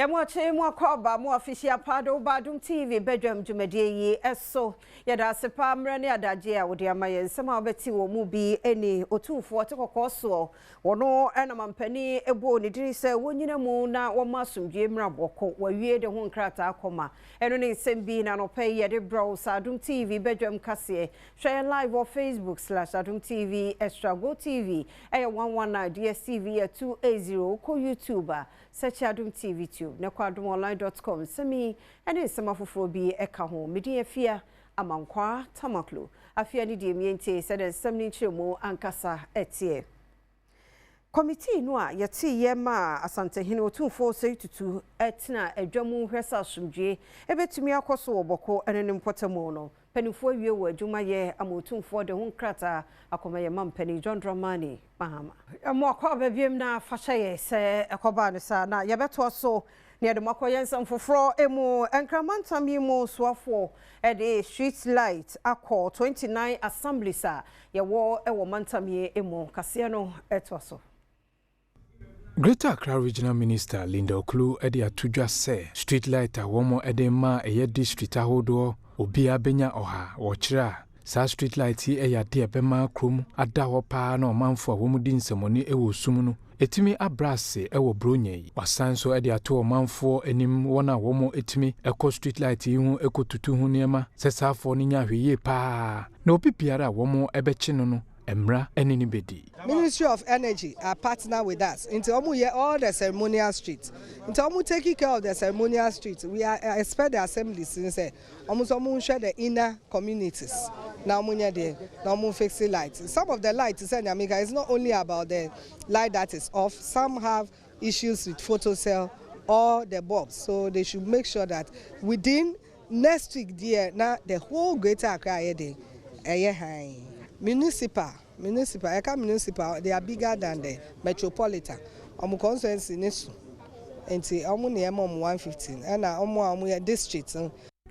Yamoche Mwakoba, more official Badwam TV, Badwam Jumedi, Eso, Yada Sepa, Mrani Adajia, with Yamayan, some Betty will mubi any or two for to coso, or no, and a mampeni, a bony dress, when you know, Mona, or Masum, Jim Raboko, where you the one crata coma, and only same being an opay yet a browse, Adom TV, Badwam Cassie, share live or Facebook /Adom TV, Extra Go TV, A119 DSTV, 280, co YouTuber, search Adom TV. Nekwadomonline.com semi ene semafoforo bi eka ho medi afia amankwa tamaklo afia ni die miente se den semni chiremo ankasa etie committee no a yeti yema asantehene otumfo seitutu etna adwamu hwesa asumdwe ebetumi akoso oboko ene mpotamo no panifo wie wo adwuma ye amotumfo de ho krata akoma ye mampani John Dramani Mahama mo akwa babiem na fahyeye se ekoba no sa na yebeto so ne de makoye nsamfoforo emu enkramantam yimo soafo e de street light akọ 29 assembly sa ye wo e wo mantam ye emu kase no eto so Greater Accra Regional Minister Linda Oklu edi atudwa se street light a womo ede ma eye district ahodo obi abenya oha wo kira sa street light eya de ebema krom ada ho pa na omanfo a womu di nsemoni ewo sum no etimi abrase ewo bronyei wasanso edi ato omanfo enim wona womo etimi eko street light yi hu ekotutu hu niema sesafo ni nya hweye pa na obi biara womo ebechi no Emra enini bedi. Ministry of Energy are partner with us. Into all the ceremonial streets. Into taking care of the ceremonial streets. We expect the assemblies since share the inner communities. Now fix lights. Some of the lights is not only about the light that is off. Some have issues with photocell or the bulbs. So they should make sure that within next week now the whole Greater Accra area high. Municipal, they are bigger than the metropolitan. Constituency nesu, enti near 115, and districts.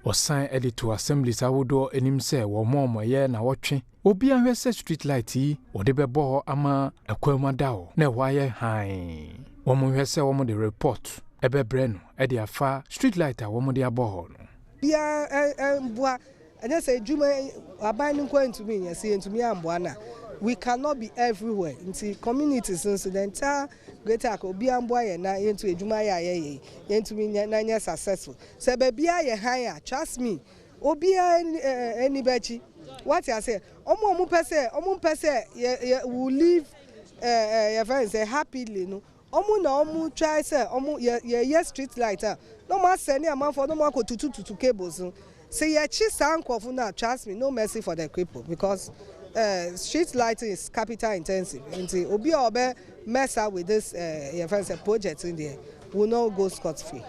Osan editor assemblies awodo enim se wo momo ye na wotwe obi anhwe se street light yi ode bebo ama akwamada o na waye han wo mo hwe se wo mo de report ebebre no e de afa street light a wo mo de aboho no bia bua. And I say, Juma, abiding going to me, yes, to me and Buana. We cannot be everywhere. Into communities, so the entire Greater Accra, be and boy, and into a Juma, into me, 9 years successful. So, baby, I hire, trust me. Obia anybody. What I say, Omo pese, will live your friends happily, no. Omo try say, Omo, street lighter. No more sending a man for no more to cables. Say now, trust me, no mercy for the cripple because street lighting is capital intensive. Until Obi Obe mess up with this project in there, will not go scot-free.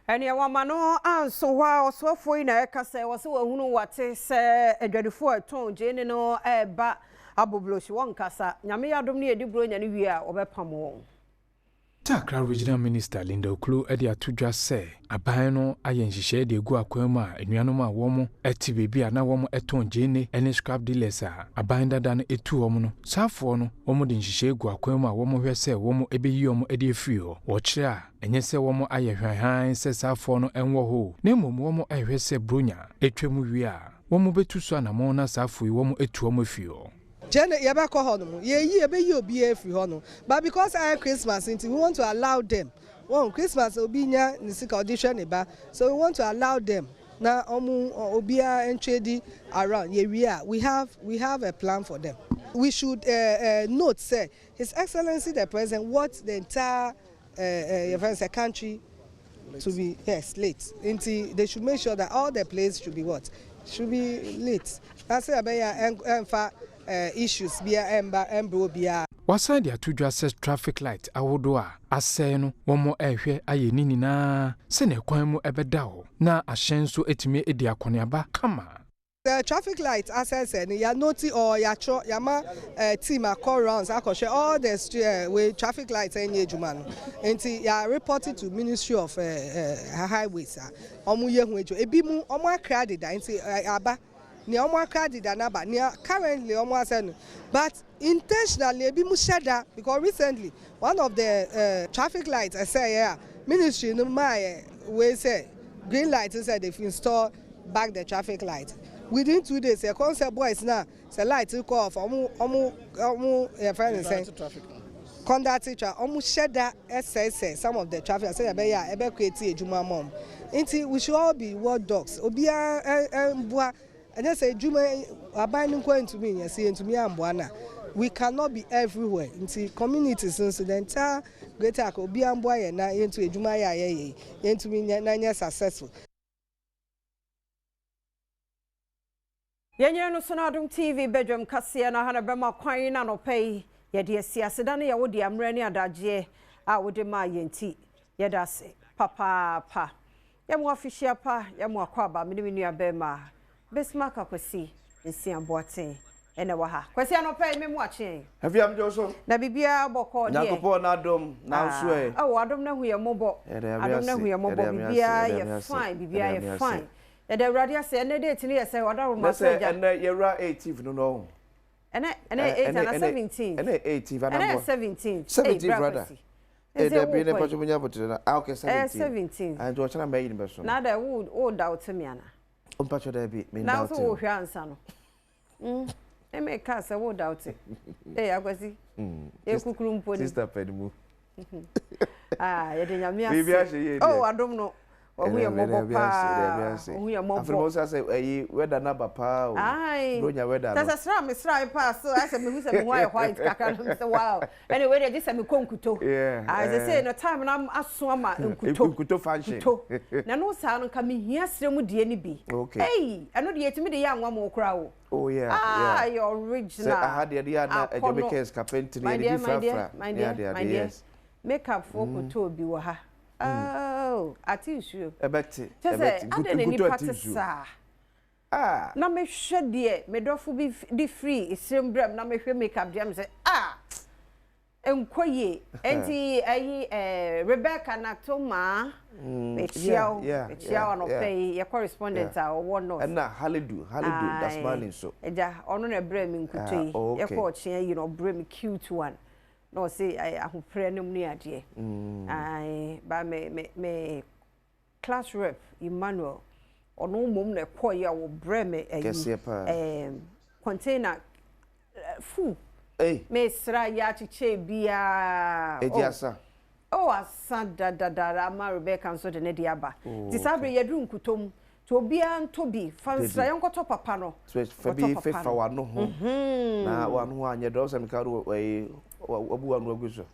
And ya wamano anso wa so foi na ekase wo se wahunu wate se adwadefo aton jeni no eba abobloshi won kasa nyame yadom ne edibro nya ne wi a obepam won. Accra Regional Minister Linda Oklu edi atudwa se aban no ayenhihye de egu akwam a enuanom a womo eti bebi a na womo eton jene ene scrap dealers a aban dada no etu womo no safo no womo de nhihye egu akwam a womo hwe se womo ebeyi womo edi efio wo kire a enye se womo aye hwanhan se safo no enwo ho na mom womo ehwe se bronya etwemu wi a womo betu so na mo na safo yi womo etu womo efio Jenny Yabako Honum, ye be free honor. But because I Christmas, we want to allow them. Well, Christmas obinya nisika audition eba, so we want to allow them. Now obia and around we have a plan for them. We should note say His Excellency the President wants the entire country to be late. Until they should make sure that all the places should be what? Should be late. That's issues bia embro bia wasan dia tudwa se traffic light awodo a asɛ no womo ehwe aye nini na se ne kwan mu ebeda ho na ahyen so etime edi akoniaba kama the traffic light access and ya noti or ya team a call rounds akoshe all the with traffic lights enye juma no enti ya reported to Ministry of Highways omu ye hu ejo ebi mu omu akra deda enti aba ni omo akadi danaba ni currently omo asenu but intentionally ebi mu sheda because recently one of the traffic lights I say here ministry no my we say green light said they install back the traffic light. Within 2 days, a concept boys now say light will call off. Your friend is saying conduct teacher almost shed that some of the traffic. I say ebe create juma mom. Inti we should all be word dogs. Obia and just say juma abandon going to me and saying to me ambuana. We cannot be everywhere. Inti communities so the entire greater obia ambuaya na into juma ya into me na successful. Yenye no so na Adom TV Badwam kase na hana bema kwan na no pay ye de siase da na ye wo de amre ne adaje a wo de ma yenti ye da se papa ye mo official pa ye mo akwaba me ne nua bema besma ka kwasi nsi aboaten ene wa ha kwasi no pay me mo achen have you am joso na bibia boko de Nyakopo na Adom na so e Adom na hu ye mobo Adom na hu ye mobo bibia ye fine bibia ye fine. The radio say na date ni say wada ma say ja. Na yera 18 no. And 8 and 17. And 18 and 17. 17 brother. There be na pacho munya botre na. Okay 17. 17. And to chana me yin be so. Na da wo doubt me ana. On pacho there be me Na doubt. so wo hwa ansa no. E me ka say wo doubt. Akwasi. E kukuru mpo ni. Sister Pedimu. Ye de nyame ase. Bibi a ye. Oh Adom no. Ohuya mobo pa. Ohuya mobo. Afro say say weather na papa o. Bronya weather. That's a me sra pa so I say me hu say me white kaka no say wow. Anyway they just say me konkuto. Yeah. As I say no time na aso ama nkuto. Nkuto function. Na no sa no ka me hia sre mu de ni bi. Okay. Hey, eno de yetimi de ya anwa mo kra wo. Oh yeah. Your original. Say I had the idea na Ejobekes carpentry my dey dear. Yes. Makeup for kuto bi wo ha. Oh, atisu. Ebekti. Good patisa. Na me hwede me dofo bi di free isrem bram na me hwe makeup jam say enkoye enti Rebecca na Toma me chiao no pay your correspondent or no and na halidu that's smiling so eja ono na bram nkutoyi ye ko chia you know bram cute one. No say I ahopre nem ni ade ba me class rep Emmanuel ono mom na koye wo bre me container fu me sra ya chiche bia ejiasa asa da ma Rebecca so de ne dia ba ti sabre yedru nkutom to obia ntobi fansra yonkoto papa no fabi fefa wa no ho na wa no anye do se mekaro wabu anu aguso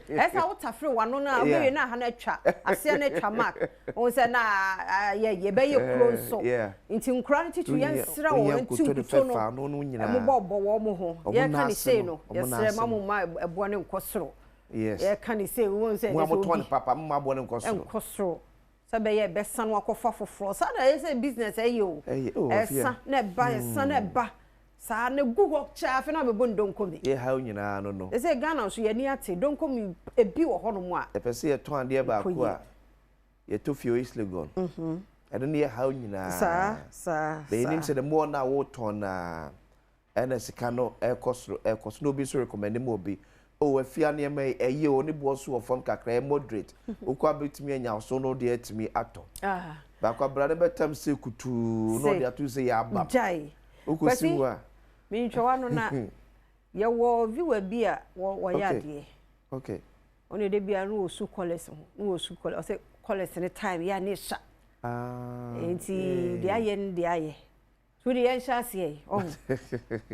esa wotafre wano na we na ha na twa ase na twa mark on se na ye be ye kro nso nti nkura ntitu ye nsra wo nti nkuto no mo bobo wo mo ho ye kan say no ye sre mamu ma ebo ne nkosoro ye kan say wo se mo to ne papa mo abo ne nkosoro sabe ye be san wakofa foforo sa na ye say business ayo esa na ba esa na ba sa na gugo cha fe na be bo ndonko mi ye ha nyina no e say Ghana so ye ni ate donko mi ebi wo hono mu a e pese ye ton ade ba ko a ye to fio islegon e don ye ha nyina sa be nim se the more na wo ton na ena sika no e kosro no bi so recommend mo bi o afia ne ma eye o ne bo so of form kakra moderate okwa betumi anya so no de atimi ato ba kwa brade betam se kutu no de atu se ya aba jai okosiwa mi ntwa no na ye wo viewer bi a wo ya de okay oni de bia no osu college o say college ne time ya ne sha enti de aye ne de aye so de yan sha se oh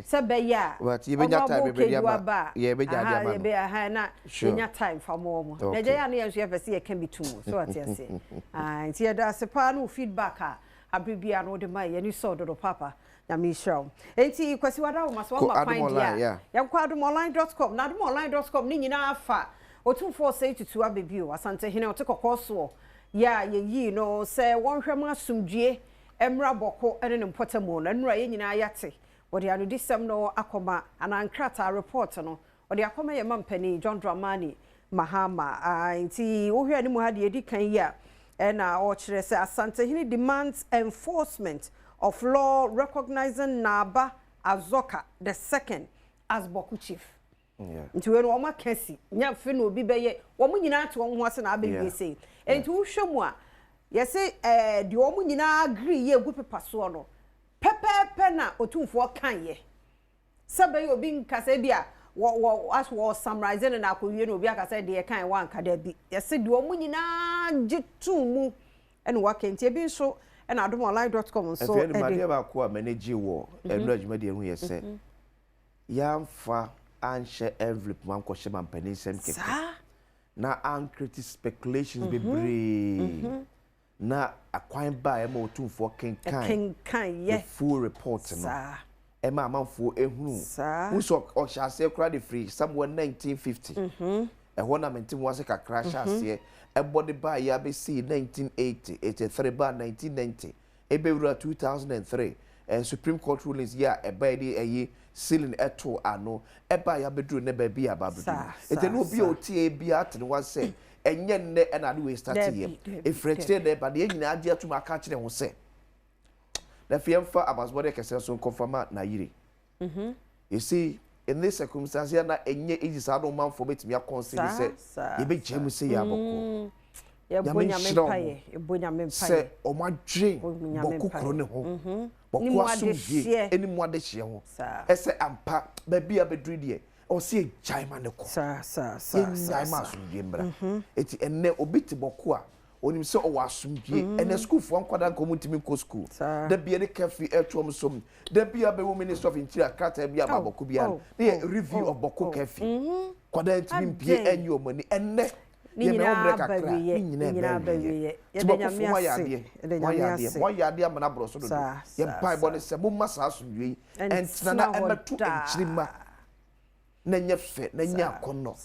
sabe ya but you be time be dia ba ye be dia ba ye be na nya time for more na je ya ne yan so ye fese ye can be too so what you say enti ya da se pa no feedback a abibia no de ma ye ni so do papa na mi show enti kwasi wada wo maso ma find ya ya kwa adomonline.com na adomonline.com ni nyina afa otumfo say tutu abebio asante hene otekokoso ya ye yi no se wonhwem asumdue emra boko ene ne mpotamo na nura ye nyina yate wode anu disem no akoma anankrata report no wode akoma ye mampani John Dramani Mahama enti wo hwe ni mu ha de edi kan ya na o kire se asante hene demands enforcement of law recognizing Naba Azoka II as Boku chief. nti we no oma kesi nya fe no obi beye wo mu nyina to ho ase na abewie sei enti wo hwemu a yese de wo mu nyina agree ye gu pepa so no pepepe na otumfo kan ye sabe obi nkasa bia wo as wo summarize na akowie na obi akasa de kan wa nkada bi yese de wo mu nyina gyetu mu ene wa kenti ebi so na adomonline.com so e de ma ba ko a manage wo enu adwuma de hu yese yamfa anhye envelope man ko hye man panin sem keke na uncreate speculations bebree na akwan ba e ma otumfo kenkan ye full report no e ma amanfo ehunu who o shase kra de free somewhere 1950 e ho na mentim wase kakra shase e body ba ya be see 1980 83 ba 1990 e be 2003 and Supreme Court rulings ya e ba di ceiling eto ano e ba ya bedru ne ba bi ababedu e te no bi otie bi atene wan say enye nne e na de we start here e frechire de ba de nyina ade atum aka kire ho say na fiemfa abasbode kese so confirm na yire you see in this circumstance ya na enye eji sa do man for betimi akonsider say ye be jemu say ya boko ya bonya mempaye e bonya mempaye say o madwe boko kro ne ho boko asumdie eni mu ade hye ho ese ampa ba bia bedru de o se jaima ne ko sa jaima asumdie mbra eti enne obiti boko a onim se o wasumdie enne school fo nkwada nko mutimi ko school da bia ne kafi etwom som da bia be minister of interior krata bia ba boko bia ne review of boko kafi kwada ntimi mpie enyo mani enne ye me omre kakra nyina ba wiye ye de nyame mo ya de amana bro so do ye pai bo ne se mo masa asumdie entina na emetu enchirima na nyefe na nya akono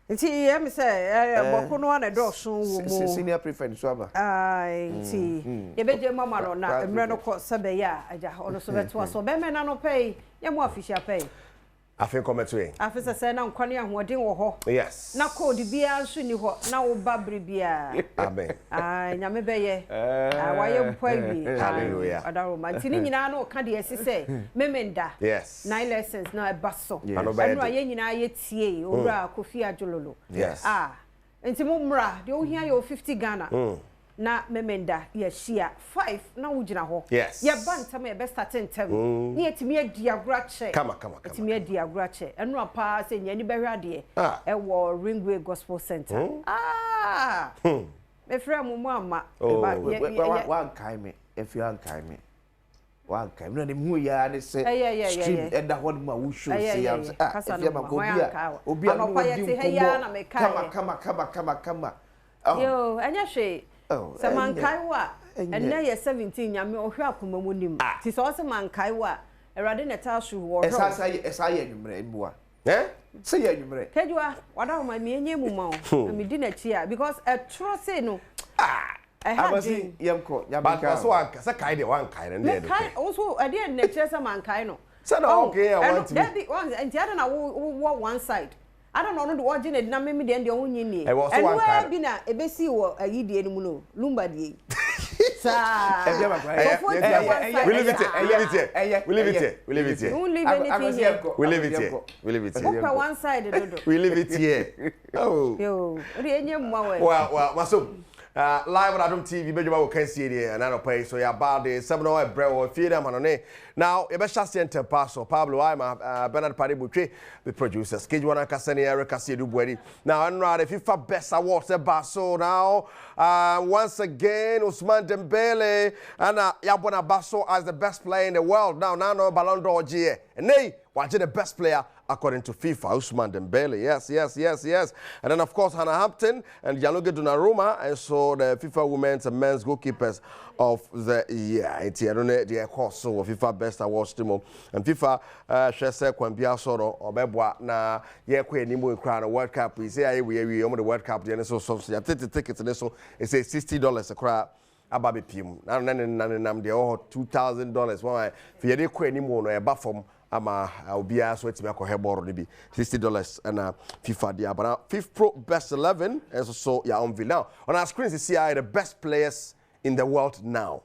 nti ye me say boko no na do so wo mo senior prefect so aba ai nti ye beje mama no na emre no ko sebe ya aja ono so beto so be me na no pay ye mo official pay afen kometwe afisa say na nkwane ahoden wo ho yes na code bia nso ni ho na wo babri bia amen ai nyame beye waye mpwawi hallelujah adaro ma tini nyina na ka de asise memenda yes 9 lessons na ebaso anu aye nyina ye tie owura kofi ajololo yes enti mo mra de wo hia ye 50 Ghana na memenda ye shia 5 na wugina ho yes ye bantam ye best atentem ni etimi adi agrache kama etimi adi agrache enu apa se nyani behwade e wo Ringway Gospel Center me frɛ mo ama one kai me if you kai me one kai no ne mu ya ne se stream e da hon ma wo show se ya if you ma go obi a no di kama yo anya hwe se mankai wa enne ye 17 nyame ohwe akoma mu nim ti so se mankai wa erade na ta so wo esa ye nwumre mboa se ye nwumre kejua wada ma me enye mu ma o me di na chi a because e tro say no abasi yemko nyabika but so anka se kai de wan kai ne de kai also e de na chi se mankai no se na okay I want to be one and the other na wo one side I don't know no the origin na me de onyi ni e wa bi na ebesi wo ayidie ni mu no lumba die sa we leave it here one side we leave it here oh yo ri enye mwa we well maso live on Adom TV bedwa wo kan sie dey na no pay so ya ba de 7 hour bre wo fie dem no now e be sha center paso Pablo Bernard Paributwe the producer schedule one kasa ne Eric Kasiedu Buari now another FIFA best awards e ba so now once again Ousmane Dembele and Yabona Basso as the best player in the world now no Ballon d'Or GE and they watch the best player according to FIFA, Ousmane Dembele. Yes. And then, of course, Hannah Hampton and Gianluca Donnarumma, and so the FIFA women's and men's goalkeepers of the year. It's the course so FIFA best awards team. And FIFA, Shese Kwambia Soro, Obebwa, na Yekwe Nimo Crown World Cup. We say, we on the World Cup, the so you have to tickets, and so it's $60 a crowd. Ababi Pim. Nam the $2,000. Why? For your Nimo, no, a buffum. Ama obia so etimi akọ heboro ni bi $60 and FIFA dia but FIFA Pro best 11 and so ya on now on our screens you see the best players in the world now.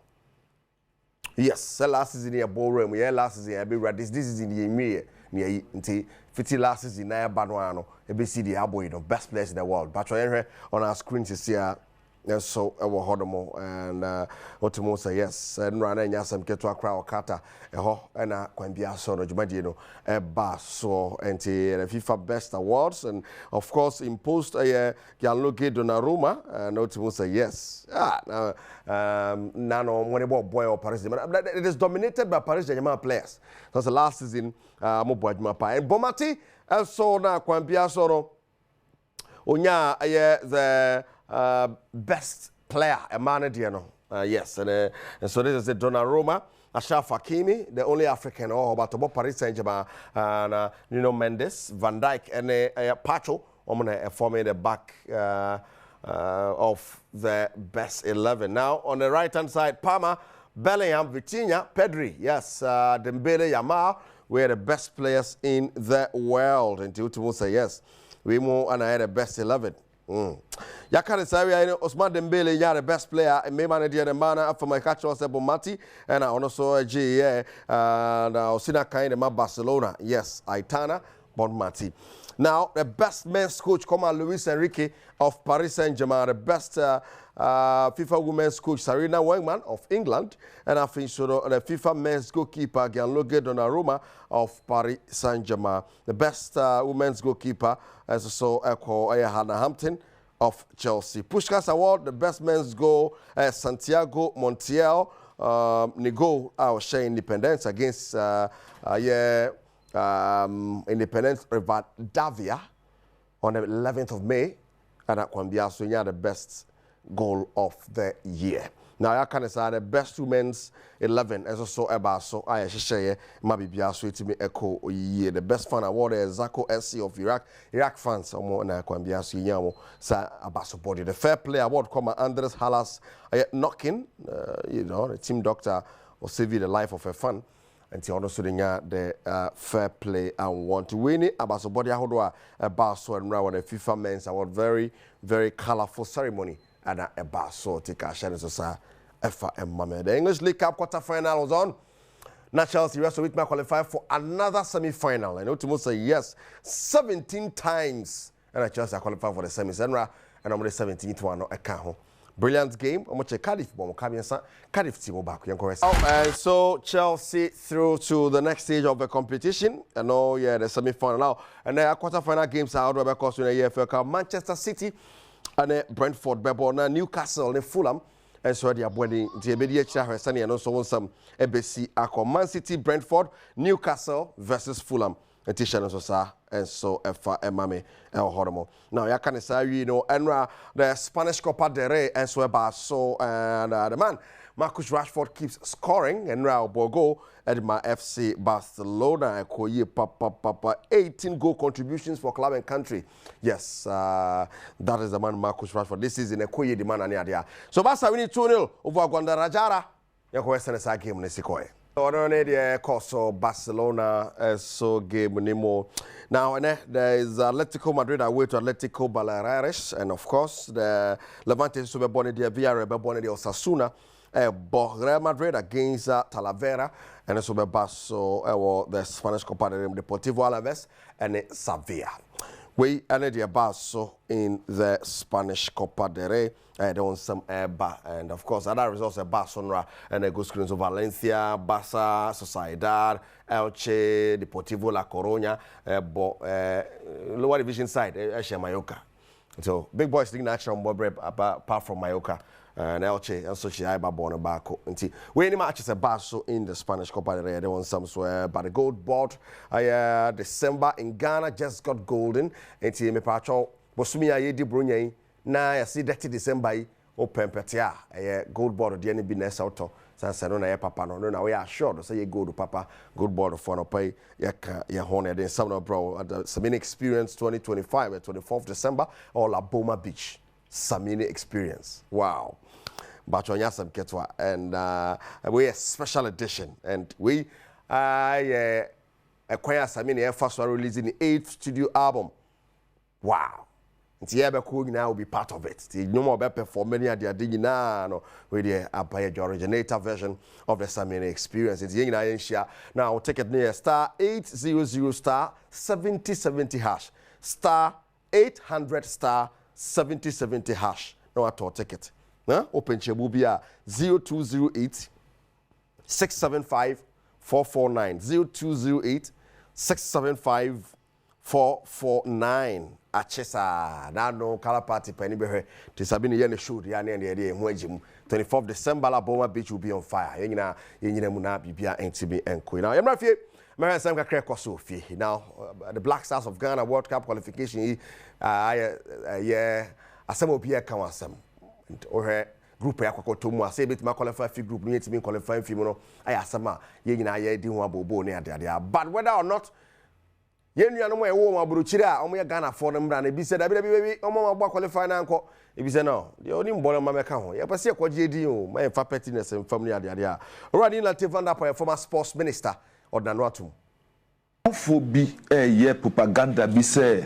Yes, last season in a ballroom, last season I be this is in the year. ne nti fiti last season na ba no ano e be see the aboy no best players in the world but on our screen to see yes, so ewo hodomo and otumo say yes and run anya sam keto akra okata eho na kwambia so no jumadie no eba so enti the FIFA best awards and of course imposed Gianluigi Donnarumma and otumo say yes nano when boy or Paris it is dominated by Paris Saint-Germain players that's the last season mo boadma pa and Bomati also na kwambia so no onya the best player, a man, yes, and so this is the Donnarumma, Ashraf Hakimi, the only African, about Paris Saint-Germain, and Nuno Mendes, Van Dijk, and Pacho, forming the back of the best 11. Now, on the right-hand side, Palmer, Bellingham, Vitinha, Pedri, yes, Dembele, Yamal, we're the best players in the world. And Ultimo say yes, we more and I had the best 11. Yakane Sawi Osman Dembele ya the best player and me man the man for my catch was Bomati and I also G and Osina kind of Barcelona. Yes, Aitana Bonmati. Now the best men's coach come on Luis Enrique of Paris Saint-Germain, the best FIFA women's coach Sarina Wegman of England, and I think so the FIFA men's goalkeeper Gianluigi Donnarumma of Paris Saint-Germain, the best women's goalkeeper as so Hannah Hampton of Chelsea. Puskás Award, the best men's goal Santiago Montiel, Nigo our share Independence against Independence rival Davia on the 11th of May, and that can be also the best goal of the year. Now I can say the best women's 11 as also about so I share maybe be also to me echo year. The best fan award is Zako SC of Iraq fans or more na can be also nyamo sa about body. The fair play award come Andres Halas knocking you know the team doctor will save you the life of a fan. And also the fair play and want to win it. About so body ahodoa about so and round the FIFA men's award very very colorful ceremony and about so take a chance to say FMM. The English League Cup quarter final was on. Now Chelsea rest with my qualify for another semi-final. And Ultimo say yes 17 times and Chelsea qualify for the semi-final and I'm the 17th one no account. Brilliant game. I'm watching Cardiff, but I'm coming. Cardiff team back. And so Chelsea through to the next stage of the competition. And now, yeah, the semi-final now. And then quarter-final games are out because in the EFL Cup, Manchester City and Brentford, Badwam, Newcastle, and Fulham. And so they are winning the immediate chance. And also some ABC Man City, Brentford, Newcastle versus Fulham. And so FMM El Horomo. Now, ya can say, you know, Enra, the Spanish Copa del Rey, and so about so, and the man, Marcus Rashford keeps scoring, and now Bogo, Edma FC Barcelona, 18 goal contributions for club and country. Yes, that is the man, Marcus Rashford. This is in a Koye demand and idea. So, Basa, we need 2-0 over Guadalajara. Yako Western game, Nesikoe. Order Coso Barcelona so game Nemo. Now there is Atletico Madrid away to Atletico Baleares, and of course the Levante Superbone de Villarreal de Osasuna, Real Madrid against Talavera, and also Basso the Spanish Copa del Rey Deportivo Alaves and Sevilla. We ended the Basso in the Spanish Copa del Rey. On some and of course other results at Barcelona and the good screens of Valencia, Barça, Sociedad, Elche, Deportivo La Coruña, lower division side, Mallorca. So big boys think action apart from Mallorca and Elche and Sociedad born back. We any matches at Barça in the Spanish Copa del Rey. They want some swear but the gold board December in Ghana just got golden. And me pacho Bosumia Yedi Brunei. Na ya see that December o pempetia gold board de be next auto sansa no na ya papa no na we are sure say gold papa gold board for no pay ya hone den some bro at the Samini Experience 2025 at 24th December or La Boma Beach Samini Experience. Wow. But on Yasam Ketwa and we a special edition and we acquire Samini first releasing the 8th studio album. Wow. nti ye be ko nyina will be part of it the no more be perform many at the nyina no we the originator version of the Samina experience nti nyina yen share now ticket near star 800 star 7070 hash star 800 star 7070 hash no auto ticket open chebu bia 0208 675 449 0208 675 449 achesa na no color party pani behwe to sabini ye ne show ya ne de ho agim 24th December la Badwam beach will be on fire yenyina mu na bibia ntimi enko now yemra fie Mary Sam kakra koso fie now the Black Stars of Ghana World Cup qualification yeah asem obi e kan asem ohwe group ya kwakoto mu ase betima qualify fi group no yetimi qualify fi mu no aya asem a yenyina ye di ho abobo ne ade but whether or not yenu no mo ewo mo abrochire a omo ye Ghana for no mra na bi se da bi omo mo gba qualify na nko e bi se no de oni mbolo ma meka ho ye pese kwaje di o ma fa pettiness mfam ne ade a already na Tevanda former sports minister odano atum for be ye propaganda be say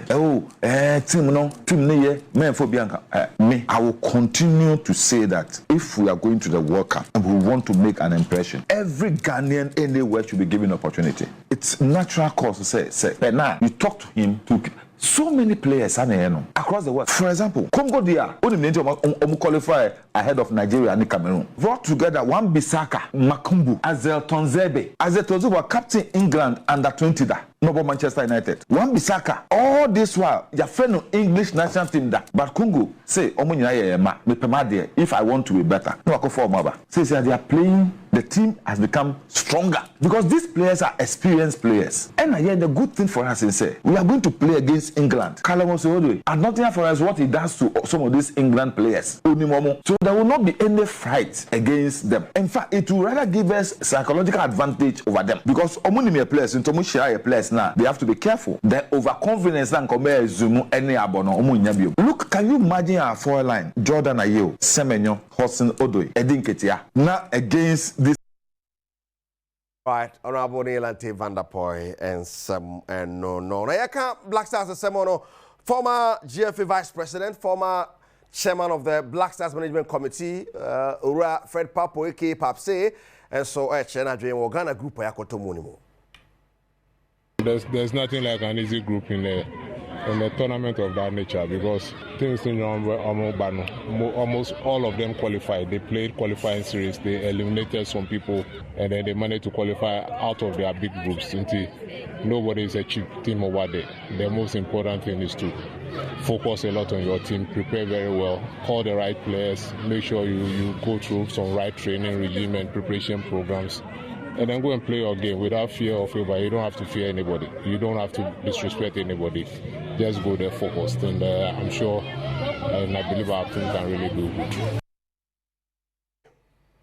team ne ye men for bianca me I will continue to say that if we are going to the World Cup and we want to make an impression, every Ghanaian anywhere should be given opportunity. It's natural course to say but now you talk to him to so many players across the world. For example, Congo dia only qualify ahead of Nigeria and Cameroon. Brought together Wan Bissaka, Makumbu, Azel Tonzebe. Azel Tonzebe were captain England under 20 da. No Manchester United. Wan Bissaka. All this while, your friend English national team da. But Congo say, if I want to be better, no I go for Maba. Say they are playing. The team has become stronger because these players are experienced players. And again, the good thing for us is say we are going to play against England. And nothing for us what he does to some of these England players. So there will not be any fight against them. In fact, it will rather give us psychological advantage over them because players in share players now they have to be careful. The overconfidence and come zoom any abono. Look, can you imagine our four line? Jordan Ayew, Semenyo, Hudson Odoi, Edin Ketia. Now against this. Right, Honorable Neilante Vanderpoy and some and no. Now, you can't Black Stars and Semono, former GFA Vice President, former Chairman of the Black Stars Management Committee, Ura Fred Papo, aka Papse, and so Chena Dream Ghana Group Yakotomunimo. There's nothing like an easy group in a tournament of that nature because teams in almost all of them qualified. They played qualifying series, they eliminated some people, and then they managed to qualify out of their big groups. Nobody is a cheap team over there. The most important thing is to focus a lot on your team, prepare very well, call the right players, make sure you go through some right training regime and preparation programs. And then go and play your game without fear of favor. You don't have to fear anybody. You don't have to disrespect anybody. Just go there focused. And I'm sure and I believe our team can really do good.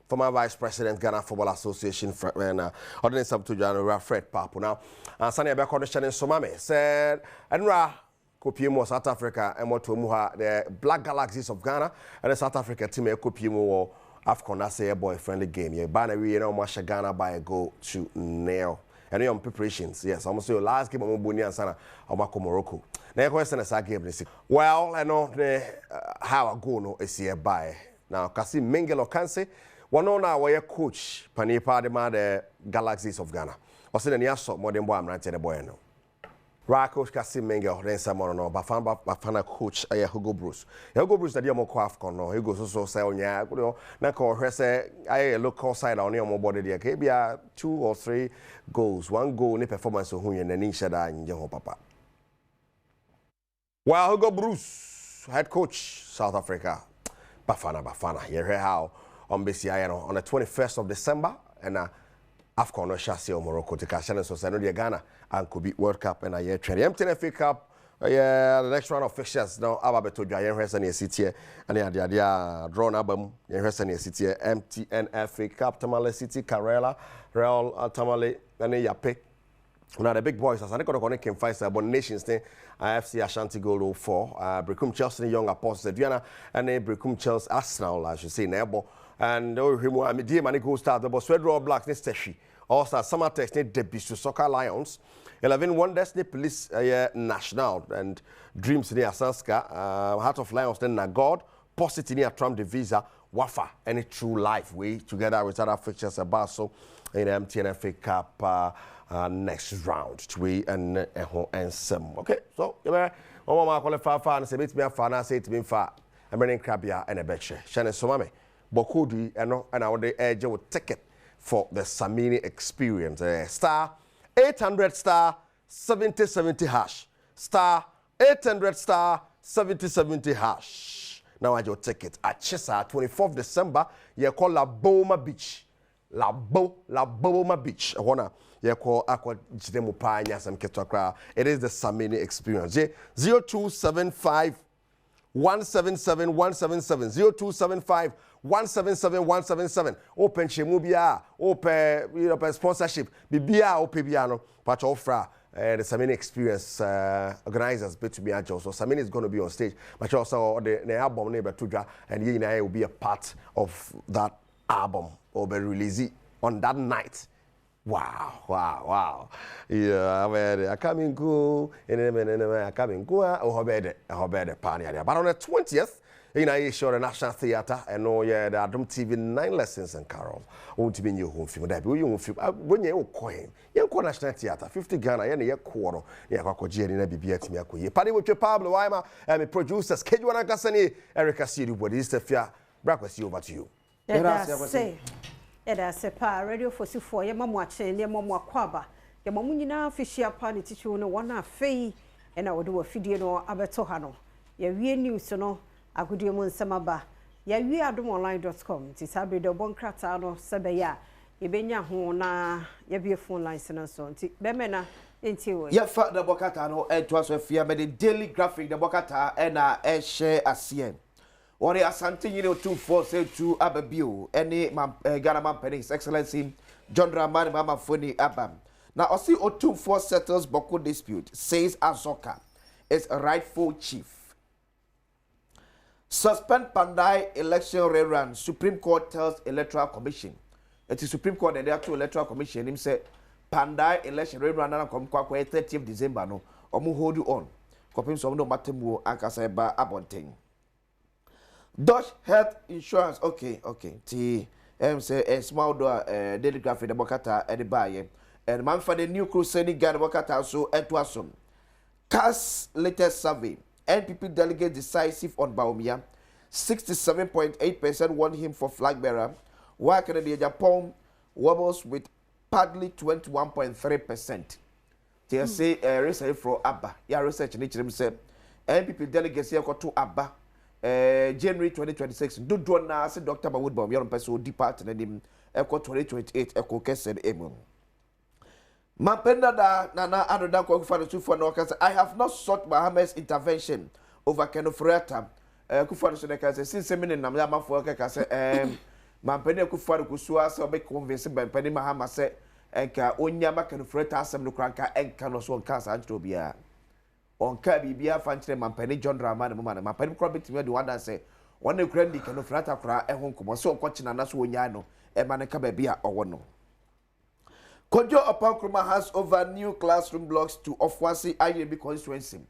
Former Vice President, Ghana Football Association, Ordinance up to January, Fred Papo. Now, Sunny Abekondition in Somame said, Enra Kopiemo South Africa, and what to Muha, the Black Galaxies of Ghana, and the South Africa team, Kopiemo. AFCON, that's a boy-friendly game. You're binary, you know, Masha Ghana by a goal to nail. And you're on preparations. Yes, almost your last game of Mbunia and Sana, Omako Morocco. Now, question is, I gave this. Well, I know how I go no is here by. Now, Kasi Mengelo Kanse, one on our coach, Panipa, the Galaxies of Ghana. Or say, the Yaso, more than boy, I'm not telling the boy. No. Right, Coach Kasi Mengel, then someone no, Bafana coach, Hugo Bruce. Hugo Bruce, the Diamo Quafcon, no, he goes so say on ya, na call her say, I look outside on your body, there, maybe 2 or 3 goals, 1 goal, ni performance of Hunya, and then Shada in Jeho Papa. Well, Hugo Bruce, head coach, South Africa, Bafana, you hear how on BCI on the 21st of December, and AFCON no chassis or Morocco to catch and so say Ghana and could be World Cup and a year training. MTN Cup, the next round of fixtures now. Ababeto Jayen Resani City and the drawn album Resani City MTN FA Cup Tamale City Karela Real Tamale and Yape. Now the big boys as I think can fight about nations thing. FC Ashanti Gold 04, Brecum Chelsea Young Apostles Diana and Brecum Chelsea Arsenal I should say Nebo. And I mean, dear Manico start the Swedro Blacks next Teshi. Also, Summer Text need debut to Soccer Lions. 11 Wonders ne Police National and Dreams ne Asanska, Heart of Lions ne God, Positive ne Trump the Visa, Wafa any True Life we together with other fixtures about so in MTN FA Cup next round we and some. Okay, so one more qualify fan say bit me afa na say it me fa American Crabia and a betche. Shane Somame Bokudi and I would edge with ticket for the Samini experience. Star 800 star 7070 hash. Star 800 star 7070 hash. Now I your ticket at Chesa 24th December. You call La Boma Beach. La Boma Beach. I wanna you call Aqua Jidemu Panya some Ketokra. It is the Samini experience. 0275 177 177 0275 177 177 open chemubia open sponsorship bibia open biano but offer the Samini experience organizers bet to be agile so Samini is going to be on stage but also the album neighbor Tudra and he and I will be a part of that album or be released on that night. Wow. Yeah, I come in go, I come in go, or better, Pania. But on the 20th, in I show the National Theatre and the Adom TV 9 lessons and carols. Won't be in your home film. That you won't feel when you coin. You call National Theatre 50 Ghana and a quarter. Yeah, Jerry and BBX me. Party with your Pablo Weimar and the producers, Kedwana Gassani, Erica Siri, what is the fear? Breakfast over to you. Eda sepa radio for si for ye mamu achen ye mamu akwaba ye mamu nyina fishia pa ne tichu no wana afei e na wode wafidie no abeto ha no ye wie news no agodie mu nsema ba ye wie adomonline.com ti sabre de bonkrata no sebe ya ye benya ho na ye be phone lines no so nti be me na enti we ye fa de bokata no to aso afia me the daily graphic de bokata e na e share asien Ori asante yine 2472 ababio any Ghana man penny His Excellency John Dramani Mama Foni Abam. Now Osi 224 settles Boko dispute, says Azoka is a rightful chief. Suspend Pandai election rerun, Supreme Court tells Electoral Commission. It is Supreme Court and the actual Electoral Commission him say Pandai election rerun na come kwa 30th December no. Omu hold you on. Kopim so no matemu ankasa ba abonten. Dutch Health Insurance, okay. T say a small door daily graphic the Bokata and the buyer. And man for the new crusade Ghana Bokata so etwasum. CAS latest survey. NPP delegate decisive on Baumia. 67.8% want him for flag bearer. While Canada Japan wobbles with partly 21.3%. They say research for Abba. Yeah, research in each say NPP delegates here got to Abba. January 2026 do na say Dr. Badwam your person depart na nim eko 2028 eko kesed emu mapenda da na anoda kwa kufa no for no kasa I have not sought Mohammed's intervention over Kenofreta kufa no so na kasa since me nam ya mafo kasa mapenda kufa ko suwa se obe convince bampani Mahama se enka onyama Kenofreta asem no kranka enka no so kasa antro bia on ka bibia fa nkyere mampani John Dramani mama na mampani kro betimi de wanda say one krandi kano frata kra ehon komo so nkɔkyina na so onya no e ma ne ka ba bia owo no Kojo Opankroma has over new classroom blocks to Ofwasi Ayerebi constituency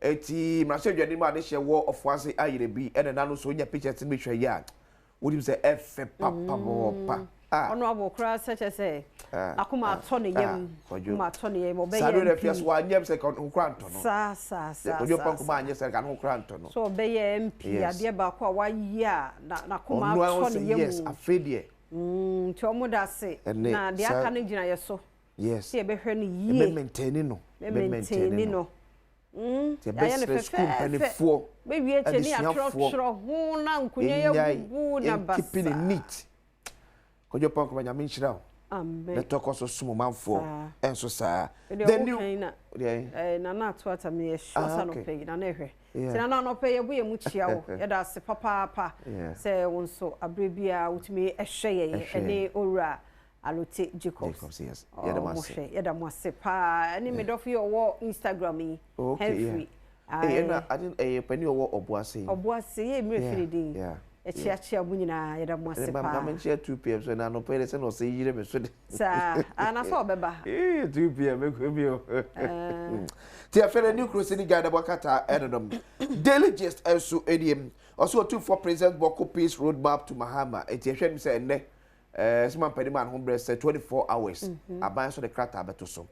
eti mrase dwani ma de hye wo Ofwasi Ayerebi ene na no so onya pictures me hwɛ ya wodim say efe papa bopa Honorable Cross such as say akuma atone yem akuma atone yem obey yem sadu refias wa nyem se kan nkranto no sa Kojo Opankroma anye se kan nkranto no so obey MP ade ba ko wa yi a na akuma atone yem yes afedie chomo da se na de aka ne gina yeso yes se be hwe no yie maintain no ya ne penifo be wie cheni atro ho na nkunya ye gugu na basa keeping it neat Kojo Opankroma nyame nhyira amen the talk also sumo manfo enso sa the new na na to atame ye shosa no pay na na hwe tina na no pay ye bu ye mu chia wo ye da se papa se wonso abrebia utumi ehwe ye ene owura alote Jacobs yes ye da mo se pa ani me do fi owo Instagram yi Henry na I didn't pani owo obuase ye mi refiri din chia mu nyina yeda mo ase pa I'm share 2 p.m. so na no pay say no say yire me so sa ana so beba 2 p.m. me ko mi o ti afere new crossing Ghana Bokata Adom daily gist enso ediem also to for president Boko peace roadmap to Mahama eti ehwe mi say enne Siman Pediman Hombre said 24 hours. Aban so the krata beto so.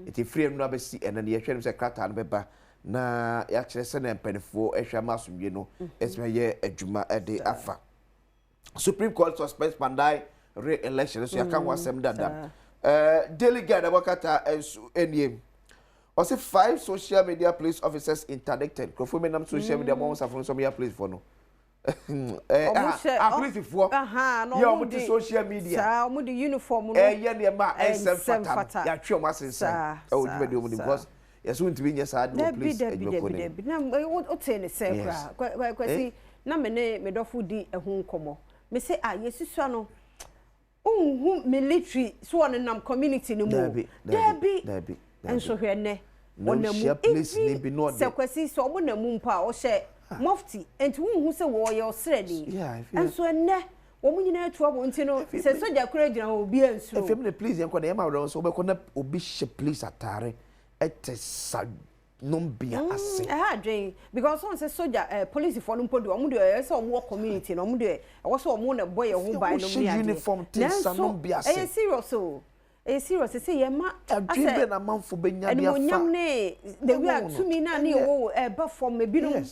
Iti free no abesi ene ne yehwe say krata no beba na ya kire se na mpanifo ehwe masumye no esme ye adwuma ede afa. Supreme Court suspends Pandai re-election so yaka wasem dada. Daily Guide Abakata enso eniem. Also 5 social media police officers interdicted. Krofo menam social media mo safon so me police for no. Police for no you the social media sa mu the uniform no ye ne ma ensem fata ya twe mo asensa o dwuma de omuni because yeso ntimi nya sa de police Debi na o tene se kra kwasi na me dofo di ehun komo me say yesusua no unhu military so on nam community no mo Debi enso hwe ne onamu police ni bi no se kwasi so mo namu mpa o hye Mufti enti hu se wo ye osredi enso enne wo munyina atu abo nti no se soja kura gina obi enso efem ne please yenko na yema wo so obekọ na obi hye police atare etesa nombia ase dwen because on se soja police for no podo omu de se omu community no omu de wo so omu na boy ho ban no mi ade uniform tesa nombia ase e serious o e serious say ye ma adwebe na manfo benya dia fa eni monyam ne the we are to me na ne wo ba from ebinum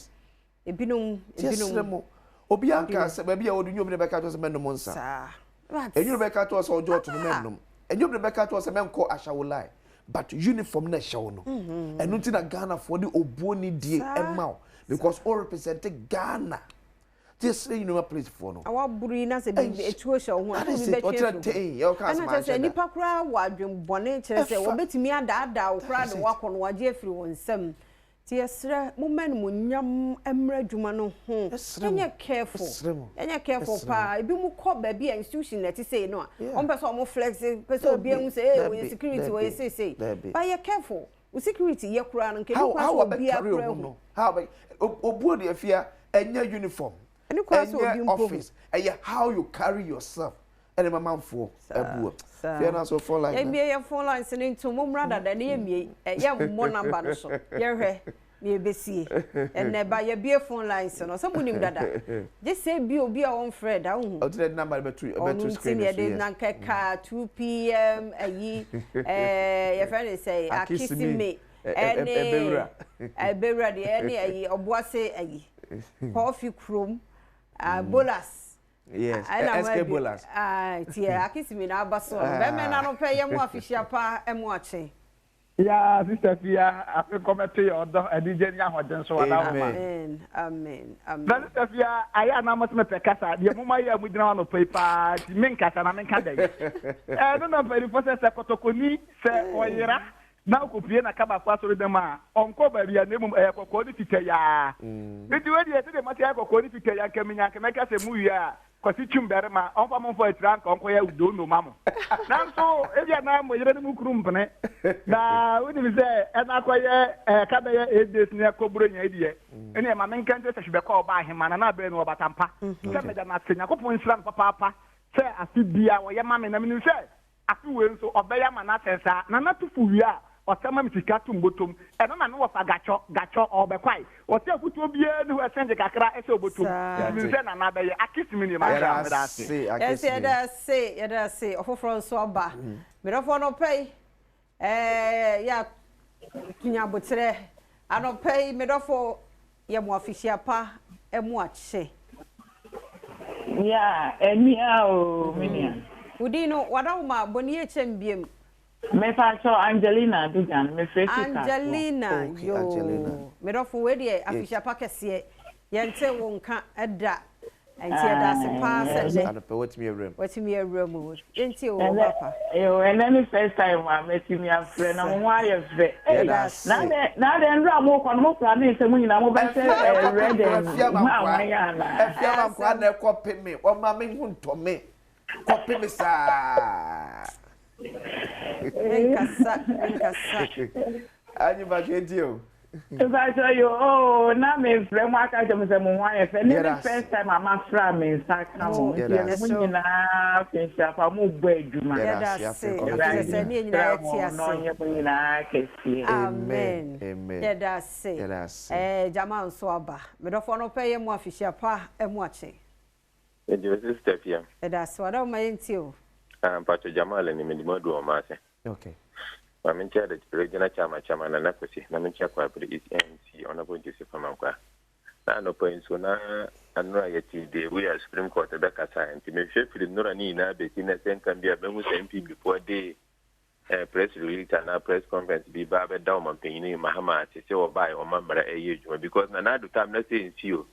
ebinum obi anka se ba bia odunyo bi beka to se mennom nsa sa enyo beka to se ojo to mennom enyo beka to se menko ashawolai but uniform na show no enu ti na Ghana for the obuoni die emma because all represent Ghana this you know place for no awa buru na se bi etuo show ho a bi betwe yo ka asma ana se nipa kura wa adwem bone kire se wo betimi ada wo kura de wakọ no waje afiri won nsam ti esre moment mo nyam emra dwuma no ho enya careful pa ebi mu ko ba bi institution na ti say no a on person mo flex person obi ehun say we security we say but you careful with security ye kura no nke bi kwa obi akura hu how obuo de afia enya uniform enya office how you carry yourself and my man for abuo fear na so for like ye phone line se nto mo mra dada na ye mie ye mo number no so ye hwe me besie enne ba ye bie phone line se no so munim dada je say bi obi a on fred a hu o the number betu screen ye dey na keka 2 p.m. ayi ye friend say akisime ene ebewra de ene ayi oboase ayi coffee chrome bolas yes SK bolas tia akisimi na abaso be me na no pe ye mo official pa e mo ache ya sister Fia afi comment your do edije nya hoden so wala amen sister Fia aya na mo me pekasa de mo ma ya mu dina no paper ti men kasa na men ka dey no na very process kotokoni se oyira na okopie na kaba kwa so dem a onko ba bia na mu kokko ni fite ya bidi we de te de mate ya kokko ni fite ya kemenya kemeka se mu ya kwasi chumbere ma onfa mo fo etran konko ya udo no mamo na so ebia na mo yire ni mu kuru mpene na we ni se e na koye kaba ya edes ni akoburo nya edie ene ma men kan te se shebe ko ba ahema na be no batampa se me da na senya kopon sran papa se afi bia wo ye ma me na me ni se afi we nso obeya ma na tensa na na tufu wi a otama mitikatu mbotom eno na no wafa gacho obekwai ote akutu obie ni ho sende kakra ese obotom nse na na beye akisimi ni ma ja medase ya da se ofofro nso oba merofo no pay ya tunya botre ano pay merofo ye mo official pa e mo ache ya emia o minia udino wadawma boni echembiem me facho Angelina Dugan me fresh Angelina yo me do for we dey afisha pakese ye nte wo nka eda enti eda se pass de and wetimi awram enti o papa and then first time I met me a friend na mo aye fe na de nra mo kwa mo plan ni se mo nyina mo ba se red ma ma ya na afia ma kwa na ekope me o ma me hu nto me kope me sa Nkasa. Anyi ba kedio. If I tell you, oh, now me friend, what I just say, my wife, and the first time I'm a friend, me start now. You're not finished up. I'm more bad, man. Amen. Amen. Yeah, that's it. Jaman Swaba. But if I don't pay him more fish, pa, and watching. It was a step here. That's what I'm into. Pato Jamal and the Modu Massa. Okay. I'm in charge of the regional chairman and Naposi. I'm in charge of the ANC Honorable Joseph Manqua. Now, no points so now, and righty day we are Supreme Court of the Casa, and to make sure for the Noranina, Bettina can be a Bemus MP before they press release and a press conference be Baba Down and Penny Mahama to say or buy or member a year because another time, let's say, you.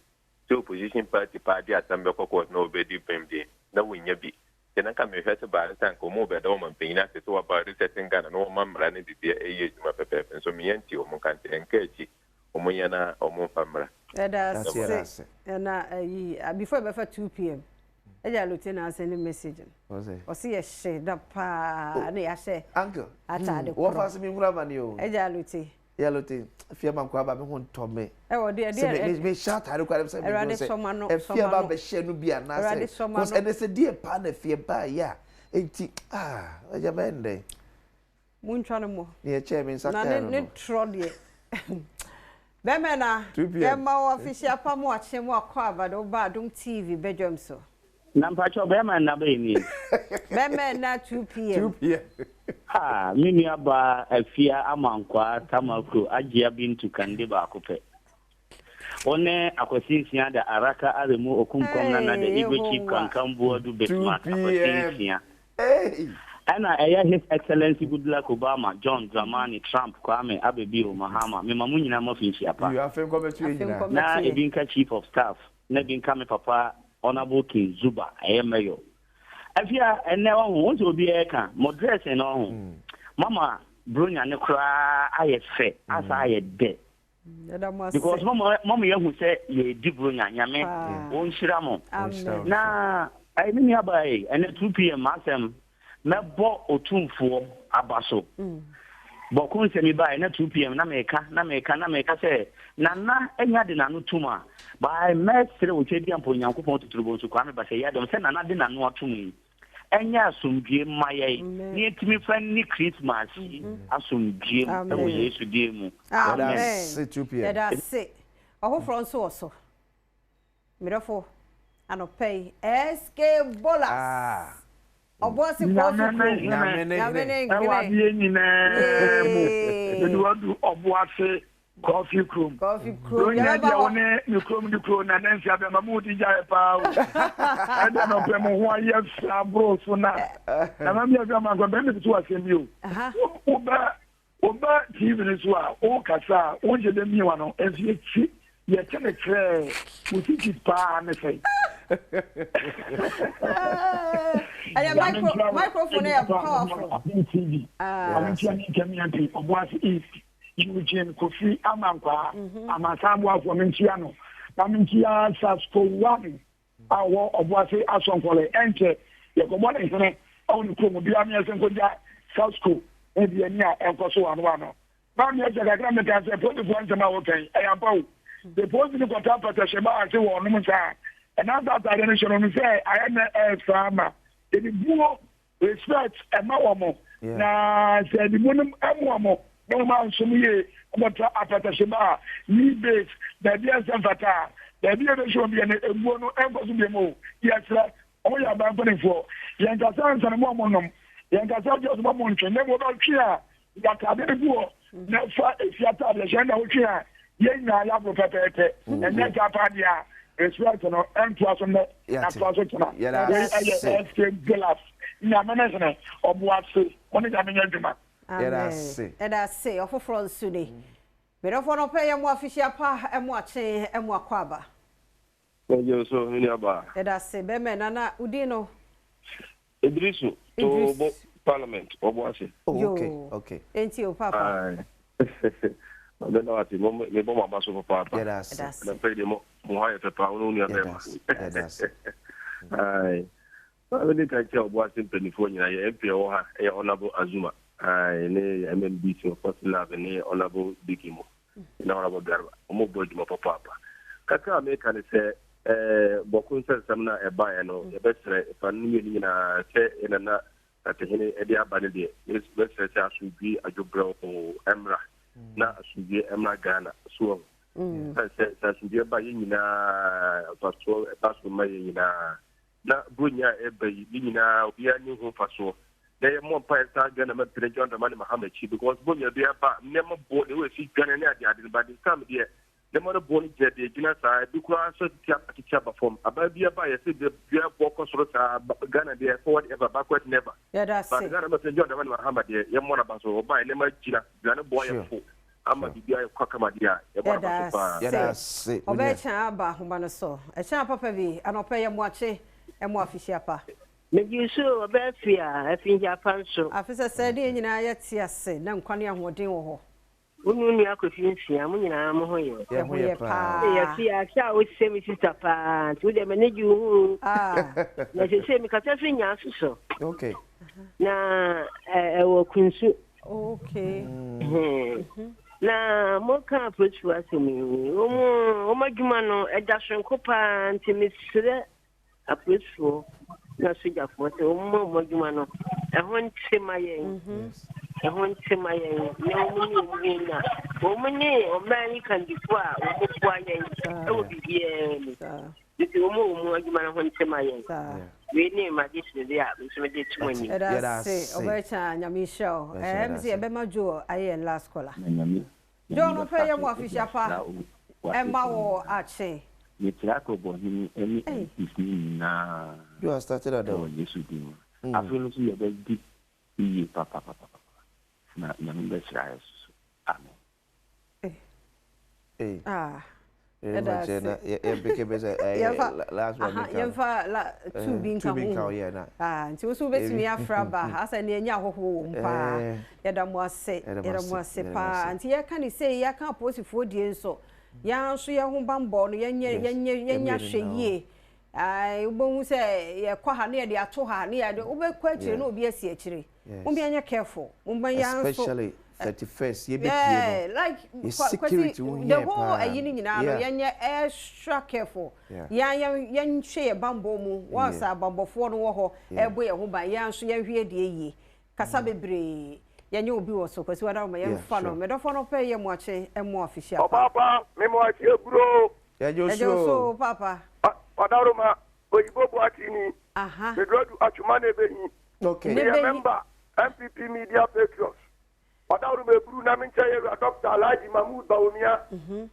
So opposition party at Tambako court nobody PMD. No win your be. Then I come here to balance and come over Dom and Pina to so about the setting gun and all man running the age my pepper and so me and you Moncanti and Kerchi or Moyana or Monfamra. That's it. And before 2 p.m. I lieutenant send a message. Or see a shade up I say, Uncle, what was me grabbing you? Lieutenant. Yellow thing, fear man crab, I'm going to me. Oh, dear, me shot. I look at him, say, fear about the shed be a nice, and it's a dear pan of fear by, yeah. What's your man day? Moon Tranamo, near chairman, Saturday, Trolly. Bemena, 2 p.m. Official Pam watching what covered or Badwam TV, Badwam so. Nampacho Beman Nabini. Bemena 2 p.m. 2 p.m. Ah, mimi aba afia amankwa tamako agya bintu kandeba akope. One akwasisia da araka aremu okunkom na de igwe chief kankambo du betma akwasisia. Hey. Ana His Excellency Goodluck Obama, John Dramani, Trump, Kwame Abebiyo Mahama, me mamunyina mafinshi apa. You have come na ebinka chief of staff, na binka me papa Honorable King Zuba, ayemayo. Afia ene won obi eka modress ene won mama bronya ne kra ayefe asa ayede because mama yehu say ye di bronya nyame won hira mo na ai mi abai ene 2 p.m. asem na bo otumfo abaso bokun se mi bai na 2 p.m. na meka say nana enya de nanu tuma by mestre o chedi ampo nyankopon tuturubo so kwa me ba say ya dem say nana de nanu atumi enya asumdie maye ni etimi fa ni Christmas asumdie e Yesu die mu amen that's 2 p.m. that's it oho fronso oso mirafo anopay SK Bolas obosi kofi nyamene awabie nyina mu eduadu oboase Coffee crew. Yeah, dia one you come the crew na nansi abema mu di jae pa o. Ada no pe mo ho aye bro so na. Na ma mi abema go be me to asemi o. Oba TV ni so a o kasa o je de mi wa no efi chi ye tene tre mu ti pa me sei. Microphone is powerful. Adom TV. I'm trying to get me anti oboase East. Eugene Kofi Amankwa Amasamwa for Minchiano. Naminchia Sasko 1 our Obuasi Asonkole Enche Yakomona is on Kumubia Senkoja Sasko Edia and Koso and Wano. Mamma Jagagram can say put the points in our okay. I am both. The positive got up at the Shema and so on Musa. And after that generation on say I am a farmer. The Buo respect and Mawamo. Na said the Munum Amwamo. No man so me about apata shema ni base da dia sanfata da dia de show bi na ebuo no enko so bi mo yes o ya ba mpani fo yan ka san san mo nom yan ka sa jo mo mo ntwe ne mo ba twi a ya ka de buo na fa efiata de shenda o twi a ye na ya bo pepepe na ne ka pa dia respect no enko so na to so tuna ya SK Glass na management obuase oni ga menya djuma. That's it. Of France today. But if one pay more official pa and watching and more quaba. You so in your That's it. Bemen Udino. Idrisu to Parliament. Okay. Ain't you, Papa? I don't know what the bomb was for Papa. That's it. Pay them more to pound near them. That's it. I really can't tell what's in California. MP or Honorable Azuma. I MMBC of First Love and Honorable Bikimo. na honorable Garba omo boji mo papa kaka me kan say bokun se samna e ba no e besre fa ni na se ina na atehene e dia ba ne de is besre se asubi ajobro emra na asubi emra Ghana so se asubi ba yina paso ma yina na bunya e ba yina obi ani ho faso they are more pious than a President Muhammad because Bonia be about never born the way she can and by this time, dear. The mother born jet, the Gina side, because I said from about the by a city, the walkers, Ghana, there, forward ever, backward never. Yeah, that's it. Ghana Muhammad, your mother was by Nema Gina, Ghana boy, I'm a dear Cockamadia. That's it. Obecha Abba, Humanaso, a champ of heavy, and I'll pay him watching and more fishiapa. Maybe so about fear, I think Japan so. Officer said, in yes, no Konya Wodin. Women are confused, I'm in a moho. Yes, I would say, Mrs. Tapa, to them and you. Let us say, because I think so. Okay. Now, I will consume. Okay. Now, more comfort was to me. Oh, my Gumano, a dashing copa and Timmy a peaceful. Na suja fote ummo mojumano ehon temaye ehon temaye ne omuni na omuni omani kan dikwa omukwa yen e bibie ni ummo mojumano hon temaye we ni magisi dia so me de tumani that's obecha nyamisho mzi ebemajo aye last caller John pay mo official pa emma wo ache you are started at all. Yes, you do. I feel you are deep. Papa. Na number size. Amen. Ah. Last one. Yemfa two being come. Ah, until so bet me afraba. As I near Yahoo, pa. Yadamwa say, pa. Until you can say, ya can't post 4 days so. Ya so ya ho bambo no yenya hweye ai ubon say ya kwa ha na de ato ha na ya de ubekwa akire na obi asi akire umbi anya careful umban ya so especially 31st ye be pie no like security the whole ayini nyina no yenya extra careful yan hwe bambo mu wasa bambofo no wo ho ebo ye ho ban ya so ya hwe de yi kasa bebre Yanyo obi wo so kwesi wada ma yemfa no medofo no pay yem ache emo official papa me mo ache bro yanyo so papa wadaro ma oyibo bo atini aha medrodu achuma na behi okay member MPP media patriots wadaro me bru na mincha ye Dr. Alhaji Mahmoud Bawumia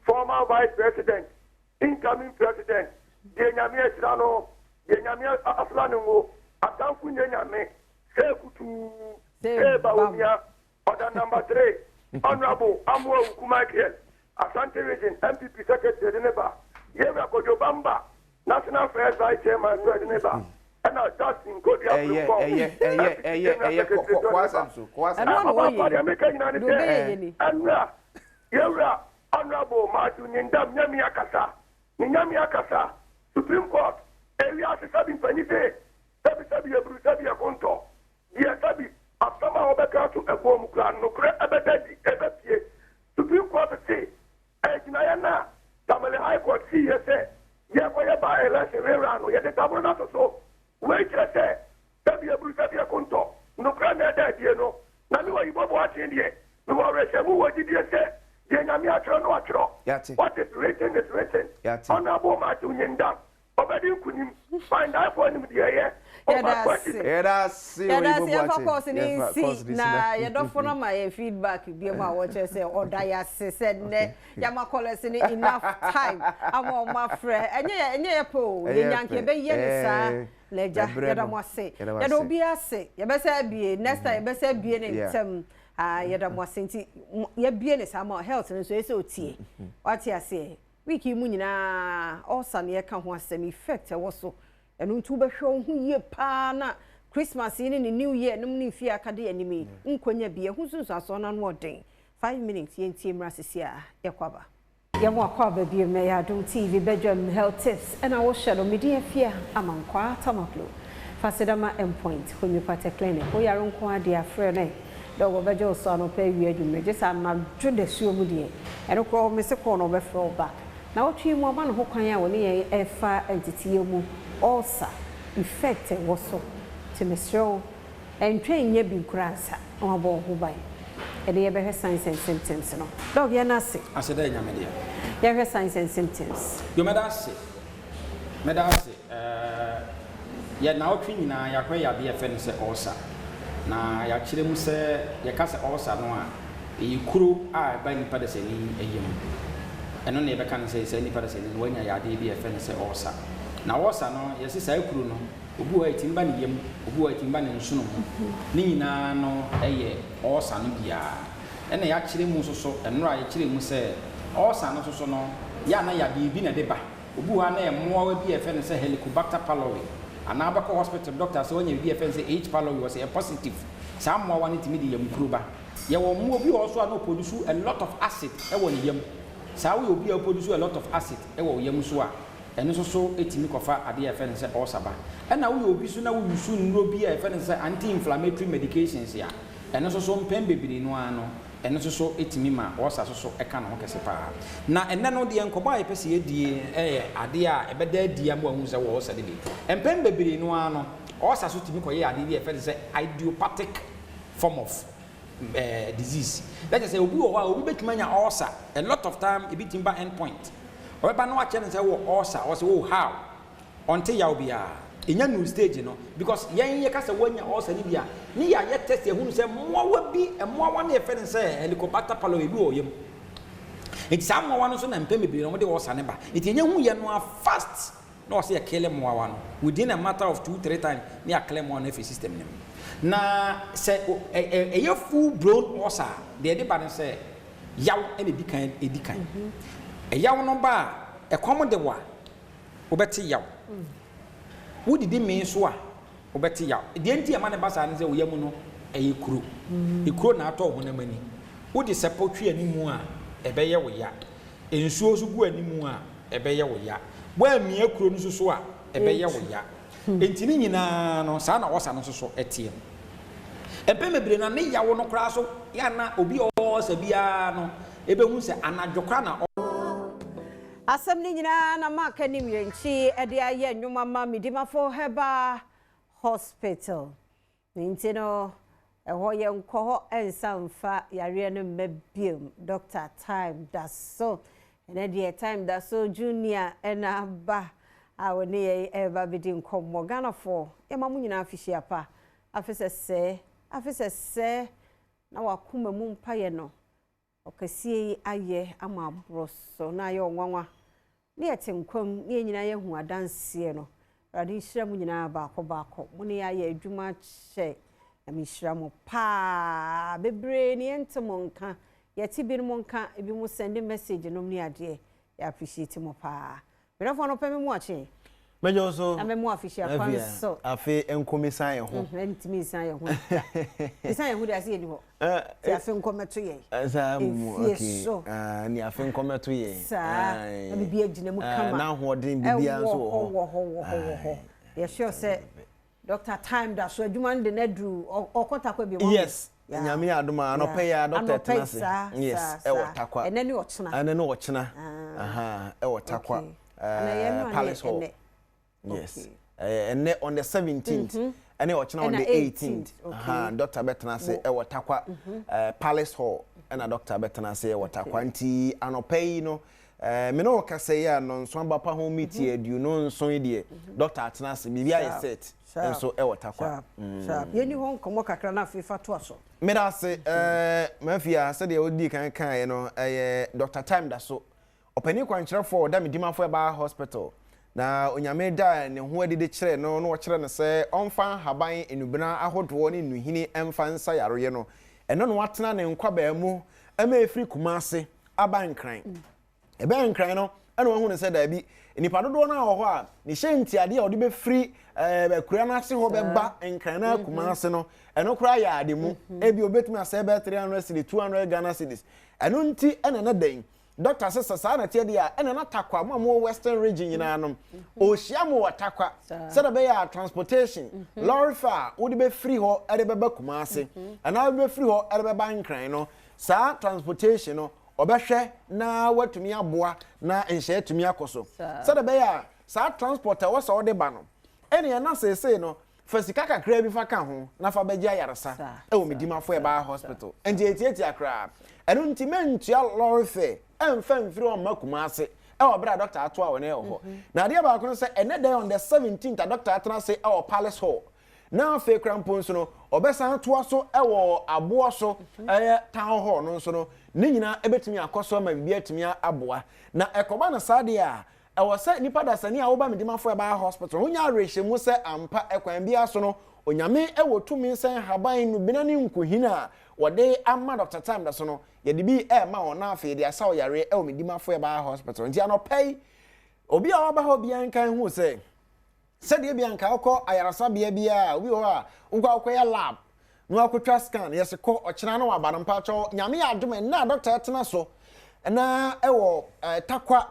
former vice president incoming president yenyame esrano yenyame aflanu ngo atanfu yenyame sekutu Bawumia, order number 3, Honorable Amwa Ukumakiel, Asante Region, MPP Secretary Neba, Yeva Kojobamba, National Affairs Vice Chairman Neba, and our Justin Kodia. Yevra, Honorable Martin Yendam Nyamiakasa, Supreme Court, area 7 Penite, Sabi Brusabi Conto, Sabi. After my overcast to a bomb clan, no credit ebepie. Supreme Court say, Ejinayana, Tamale High Court see, yes, Yakoya by election, Rano, yet the governor so. Wait, I say, Sabia Brusadia Conto, no credit, no, Nanu, you were watching here. No, what did you say? Yenamia Trono. What is written is written. Honorable Matunian. Find out for him, dear. Yes, of course, na you don't follow my feedback. Be my watcher say, or Dias said, Yama callers in enough time. I'm on my friend, and yeah, po, Yankee, yes, Ledger, Yadam say, Yad'll be a say, you best be next time, best be in some. Yadam was saying, your business, I'm more health and so tea. What you say? Wiki munina also near can one semi effect also and untuba show who ye pana Christmas in the New Year no ni fear kadi enemy unkonya bia who's as on and what day 5 minutes yen team rasisia yakwaba yamwa kwaba bi me Adom TV Badwam health tips and I will share media fear amankwa tamaklo fasedama endpoint homeopathic clinic o yaron kwa dia frene Dogo bejo so no pay wi adwuma je sa na dwode suo mu de eno ko me se ko no be fro back na wotwi mu ma no ho kwan a woni ye efa entity mu ulcer effect wo so temesro entwen nye bi kuransa o bo ho bai ede ye be signs and symptoms no dog ye na se aseda nyame de ye be signs and symptoms yo medase ye na wotwi nyina yakwa ya be efe no se ulcer na ya kire mu se ye ka se ulcer no a kuro a ba nipa de se ni eyem eno na ye be kan se nipa de se ni wanya ya de bi efe no se ulcer na ulcer no ye se sai kuro no obu wa timba ni yem obu wa timba ni nsono ni nyina no eye ulcer no bia ena ya kire mu soso eno a ye kire mu se ulcer no soso no ya na ya bi na de ba obu ha na ye moa bi efe no se Helicobacter pylori ana abako hospital doctor say when you be say H pylori was a positive some more want to me the yam kruba ye wo mu obi also na produce a lot of acid e wo yam sa we obi produce a lot of acid e wo yam so a eno so etimi kofa ade efe say osaba e na we obi so na we use nro bi efe say anti inflammatory medications ya eno so mpem bebiri no ano eno so etimi ma osa so e ka no kese pa na enne no de enkoba ye pese ye die ade a ebeda adi am wahu se wo osa de bi empem bebiri no ano osa so timi koye ade bi e fe say idiopathic form of disease that is say obi wo obi betumanya osa a lot of time e bitimba end point oba no a chene say wo osa o say wo how until ya obia enya new stage no because yen ye ka say wonya osa ni bia ni ya ye test ehunu say moawa bi moawa na efe ne say Helicobacter pylori bi oyem it sam moawa no so na mpem bi no mo de osa ne ba it enya hu ye no a fast no say kill moawa no within a matter of 2-3 times ni a claim one efe system nem na say e full blown osa de ba ne say yaw ene edikan yaw no ba e kom de wa obeti yaw wodi di me so a obeti yaw de enti e ma ne basa ne se woyam no eye kuro ekuro na ato ho na mani wodi sepotwe animu a ebeye wo ya ensuo so gu animu a ebeye wo ya wa mia kuro no so a ebeye wo ya enti ni nyina no sa na wosa no so etie ebe mebre na ne yawo no kra so ya na obi o sabia no ebe hu se anadwokra na asem ni nyina na maka ni myenchi ede aye nwuma ma midima for heba hospital nintino eho ye nkoho ensamfa yare no mabiem Dr. Time Daso ene de Time Daso Junior ena ba awoni ye eba bidi nkomo Ghana for ye mamu nyina afihia pa afisese na wakuma mu mpaye no okasie aye ama broso na ye onwanwa ne yetenkwam ne nyina ye hu adanse no radi hira mu nyina baako muni aye adwuma che amihira mu pa bebre ne entemo nka yeti bi mu nka ebi mu send message no ni ade ya appreciate mo pa berafo no peme mu ache mejo so amemu afishia kwanso afi enkomisan ye ho entimi san ye ho isan ye ho da se ye ni ho ti afi nkometo ye sa mu okay ni afi nkometo ye sa na bibi agina mu kama na hoden bibi anso ho ye sure say Dr. Time Daso adwuma de na dru okota kwa bi mo yes nyame adoma anope ya Dr. Tenase yes e wotakwa enani ochena aha e wotakwa Palace Hall. Yes. And on the 17th, and on the 18th. Dr. Betanase, Watakwa, Palace Hall, and a Dr. Betanase, Watakwanti, and Opay, no. Mino Casaya, non Swamba home meeting, you know, so idea. Dr. Atanase, maybe I said, and so Watakwa. You won't come work a crana for Twasso. Meda say, Mafia said the old deacon, you know, Dr. Time Daso. Openi kwankyerɛ for da medima for ba hospital na onyame da ne ho adi de kyerɛ no no kyerɛ ne sɛ ɔmfa haban enubena ahodoɔ ne nuhini ɛmfa nsa yaroye no ɛno no watena ne nkwabaa mu ɛma efiri kumase aba nkran ɛbɛn nkran no ɛna wɔn hu ne sɛ da bi nipa dodoɔ na wɔ hɔ a ne hyɛ ntiade a ɔde be free kura na ase hɔ bɛba nkran na kumase no ɛno kura yɛ ade mu ebi obetumi asɛ bɛ 300 cedis 200 Ghana cedis ɛno nti ɛna na dan doctor says sa na tie dia ene na takwa mo western region nyina no o hia mo watakwa se da be ya transportation lorry fare wo de be free ho e de be ba Kumase ana be free ho e de be ba Nkran no sa transportation no obehwe na watumi aboa na enhye tumi akoso se da be ya sa transporter wo so de ba no ene na sese no fasika kakra bi fa ka ho na fa begya yaresa e wo medimafo e ba hospital enti etieti akra enu nti mentua lorry fare emfa mfiri on Kumase e obra doctor ato a wona e ho na de ba ko se ene day on the 17th doctor atena se e Palace Hall na fe krampon so no obesan to so e wo abo so town hall no so no ni nyina ebetimi akoso ma bibia timi aboa na ekoba na sade a e wo se nipa da sani a wo ba medimafo e ba hospital onya rehye mu se ampa ekwan bia so no onyame e wo tumi sen haban no binani nkohina wode amma Dr. Time da so no ye de bi ma wona afi de asa oyare e wo medimafo e ba hospital nti anopai obi a waba ho bia nkan hu se de bia nka akọ ayarasa bia obi ho a nkwa akoya lab no akotwa scan yes ko okina na waba mpa cho nyame ya adom na doctor etena so na e wo takwa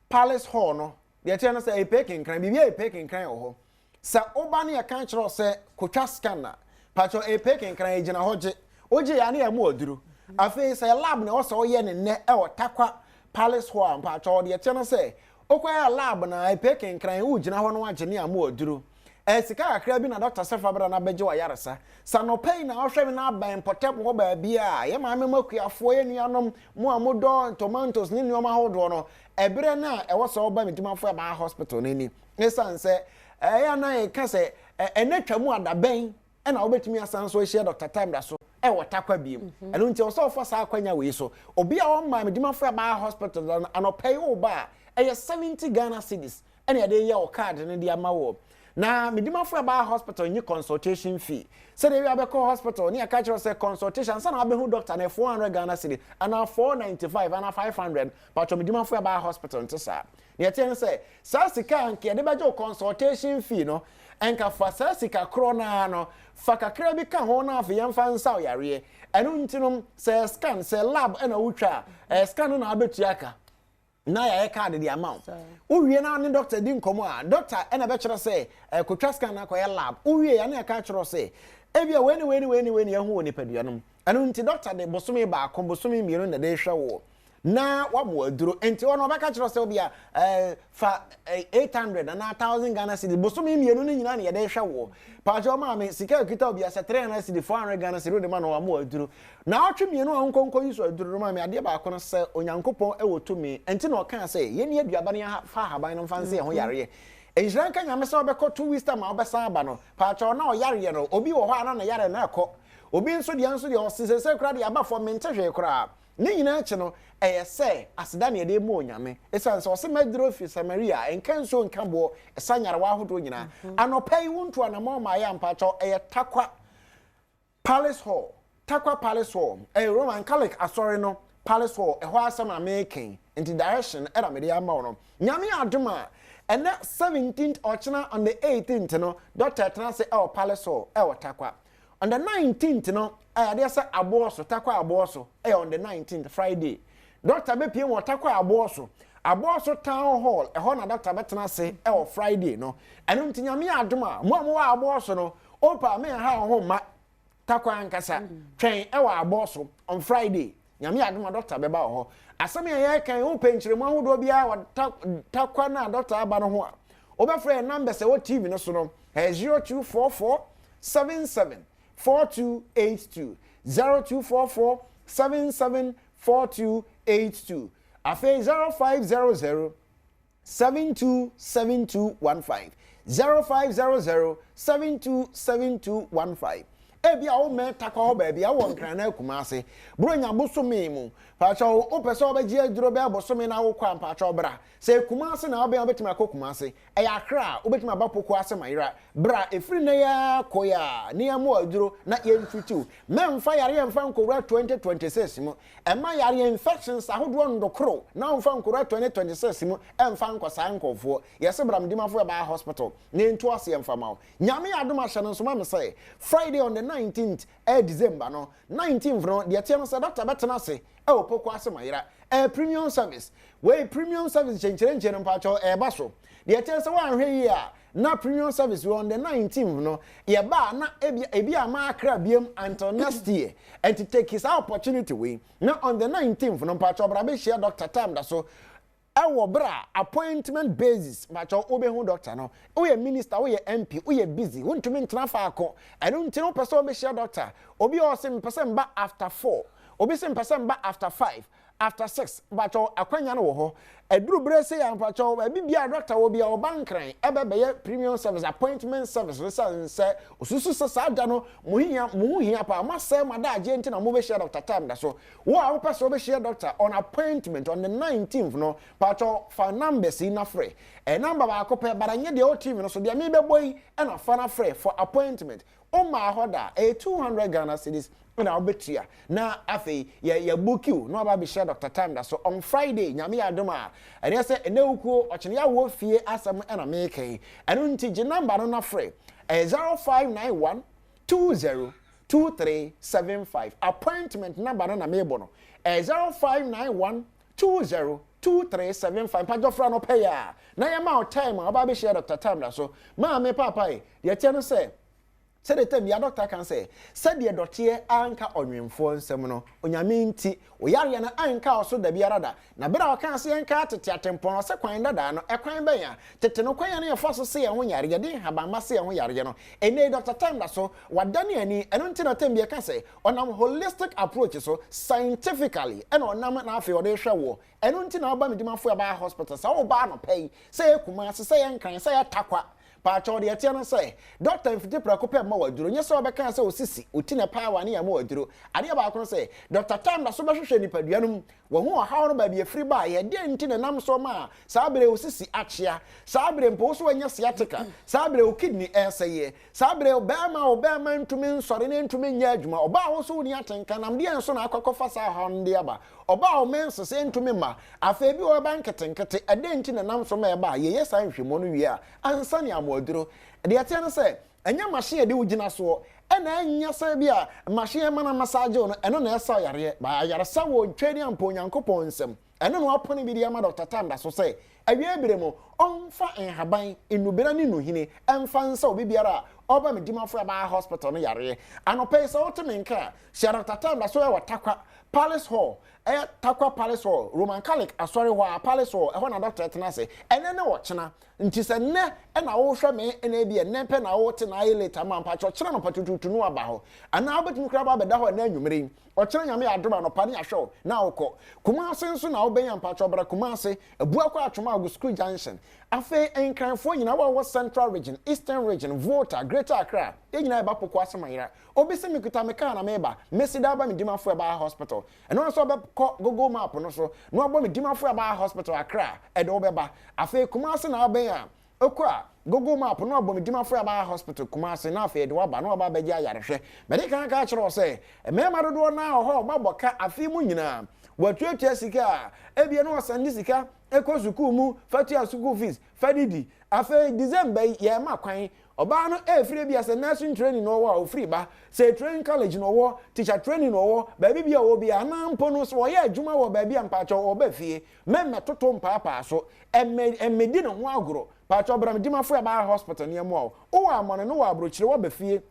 Palace Hall no de etena se e pekin kran bibia e pekin kran ho sa oba na ya kan chiro se kotwa scan na pacho e pekin kran e gina hoje oje ya na ya mu oduru afi se lab na o so ye ne e wo takwa Palace Hall mpa cho de etena se okwaya lab na pekin kran u gina ho no agye ne amu oduru sika akra bi na doctor sefa bra na beje wa yaresa sa no pain na ohwe na ban potep ho ba bia ye ma makuafo ye nuanom mo amodo tomatoes ni nuoma hodo no ebere na e wo so ba medimafo ba hospital ni esanse ya na e ka se enatwa mu adaben e na obetumi asanso ehia Dr. Time da so e wotakwa biem eno nti o so ofo sa akwanya we so obi a wo ma medimafo ba hospital anopai wo ba e 70 Ghana cedis ene de ye o card ne de amawo na medimafo ba hospital nyi consultation fee say we abeko hospital ni aka say consultation say na abehu doctor na 400 Ghana cedis ana 495 ana 500 but medimafo ba hospital ntisa na yete say sasika anke de bejo consultation fee no enka fa sasika krona no fa kakra bi ka ho na afa yemfa nsa oyare enu ntinom say scan say lab na wutwa scan na abetua aka na ya card the amount uwie na ni doctor di nkomo a doctor na be kire say kotwa scan na koye lab uwie ya na ka kire say ebia weni ya hu ni paduanom anu nti doctor de bosome ba akon bosome mienu na de hwe wo na wabo aduro enti ono ba ka kire say obia fa 800 na 1000 Ghana cedi bosome mienu ni nyina na ye de hwe wo pa jo ma me sika kita obia se 300 cedi 400 Ghana cedi de ma no wamo aduro na otwe mienu a nkonko yiso aduro ma me ade ba akon se onyankopon e wotumi enti na o kan say ye ni aduaba ne fa haban no fanse ho yare Ejran kan nyame se obekọ 2 weeks time obesan aba no paacho na oyare no obi wo ho ana na yare na ekọ obi nso de osise kra de aba for mentehwe kra ni nyina eche no se aseda ne de mu onyame esan se ose madro fi Samaria enkan so nkambo esanyare wa hodo nyina anopai wuntu ana ma ya mpaacho takwa Palace Hall Roman Catholic asori no Palace Hall ho asama making into direction era me de ama no nyame adoma and that 17th Ochina on the 18th, no, Dr. Transe Palace Hall, Takwa. On the 19th, no, there's a aboso, Takwa aboso, on the 19th, Friday. Dr. BP will Takwa aboso Town Hall, a honor Dr. Betranse, Friday, no, and until me aduma, Momo aboso, no, Opa, me how home, Takwa and Casa, train aboso on Friday. Nyame aduma Dr. Beba ho asame ye kan wo penchire mo ahodo bia wa takwa na Dr. aba no ho a obefre number se wo TV no so no 0244 774282 0244 774282 afi 0500 727215 0500 727215 ebia o me takwa ho ba bia wo nkran na Kumase bronya bosome mu paacha o pese obagie aduro be bosome na wo kwa paacha bra se Kumase na obe obetima ko Kumase e ya kra obetima bapoko ase mayira bra efiri na ya koya ni amu aduro na ye mfitiu memfa yare yemfa nkowura 2026 mu ema yare infections ahodo ndokro na mfa nkowura 2026 mu emfa nkosa nkofo yese bra mdimafo ba hospital ne ntu ase emfa mawo nyame adoma hye no so ma me say Friday on the 19th December no 19th no de tie no say doctor betena se poko asemayira premium service we premium service chenchere mpacho ba so de tie say wan hwe yi a na premium service we on the 19th no ye ba na ebi ama akra biem until next year and to take his opportunity we na on the 19th no mpacho bra be share doctor time da so ewo bra appointment basis mpacho obehu doctor no we minister we MP we busy wontumi ntena fa akọ enu ntino person be share doctor obi o se person ba after 4 obi se person ba after 5 after 6 mpacho akwanya no wo ho eduru brese ya mpacho bibia doctor wo bia obankran ebebeye premium service appointment service resanse osusu sa da no muhia pa amase madaje ntina mo be share doctor time da so wo a wo person be share doctor on appointment on the 19th no mpacho fa numbers ina free number ba akope baranye de o team no so de me be boy e na fa na free for appointment o ma hoda 200 Ghana cedis na obetia na afi ya book you no aba be share doctor time da so on Friday nyame adoma and say enewuko ochene ya wo fie asem na meken enu ntiji number no na free 0591 202375 appointment number no na mebo no 0591 202375 pajo fra no pay ya na ya ma time aba be share doctor time da so ma me papa e de tie no say said the time your doctor can say said the dotie anka onwemfo nsem no onyame nti oyare na anka so da biarada na bera o kan se anka tete atempon se kwan dada no ekwan ben ya tete no kwan ya na efo so se ya ho yare de haban ma se ya ho yare no ene doctor time da so wadane ani eno nti na time bi ka say onam holistic approach so scientifically eno onam na afi o de hwe wo eno nti na oba medimafo ba hospital sa wo ba no pay say kuma se yankan say takwa Pacho de atia no say doctor mfiti prakope ma waduro nye so obeka say osisi otina power ne ya ma waduro ade ba akon say doctor time da so be hwehwe nipadua no wo hu ohaw no ba bi afiri ba ye de nti na nam so ma sabre osisi achia sabre mpo so anya sciatica sabre o kidney ensaye sabre o ba ma ntumi nsore ne ntumi nya adwuma oba wo so ni atenka nam de enso na akwakofa sa ha no de aba oba o menso se ntumi ma afa bi o ba nketenkete ade nti na nam so ma ba ye yesa nhwemo no wie a ansa ne amoduro de atia no say anya machine de ugina so ena anya say bia machine mana massage no eno na esa yare ba yare sa wo twani ampo nyankopon nsem eno no apone bi de ama doctor tanda so say awie biremo onfa enhaban enubera ni nuhine emfa nsa obi biara oba medimafo aba hospital no yare anope so otemenka sia doctor tanda so e watakwa Palace Hall takwa Palace Hall Roman Catholic asori wa Palace Hall ho na doctor tena se ene ne wo chena nti se ne na wo hwe me ene bi ene pe na wo te na ayi later man pa chena no patututu no aba ho ana obetim kra ba beda ho na anwumere o chena nyame adoma no pa ne ahwe na wokọ kuma ase nso na wo benya pa chobra kuma ase abua kwa atwoma agu school junction afe enkranfo nyina wo Central Region Eastern Region Volta Greater Accra enyina ba poko asemayira obese mekuta meka na meba mesida ba medimafo ba hospital eno so be Google map no so no abo medimafo ba hospital Accra e de obeba afe kuma ase na abenya okwa Google map no abo medimafo ba hospital kuma ase na afe de waba no aba beja yarehwe medical ka kire say mema dodo na ho maboka afe mu nyina watuatua sika ebie no wasandi sika ekosuku mu fatia school fees fadidi afe December ye makwan oba no free bia se nursing training no wa free ba se training college no wo teacher training no wo ba bia wo bia na mpo no so wo ye adwuma wo ba bia mpacho wo ba fie memme toto mpapa so emmedi no ho agoro pacho bra medimafo ba hospital ne mo wo amane no wa abrochire wo ba fie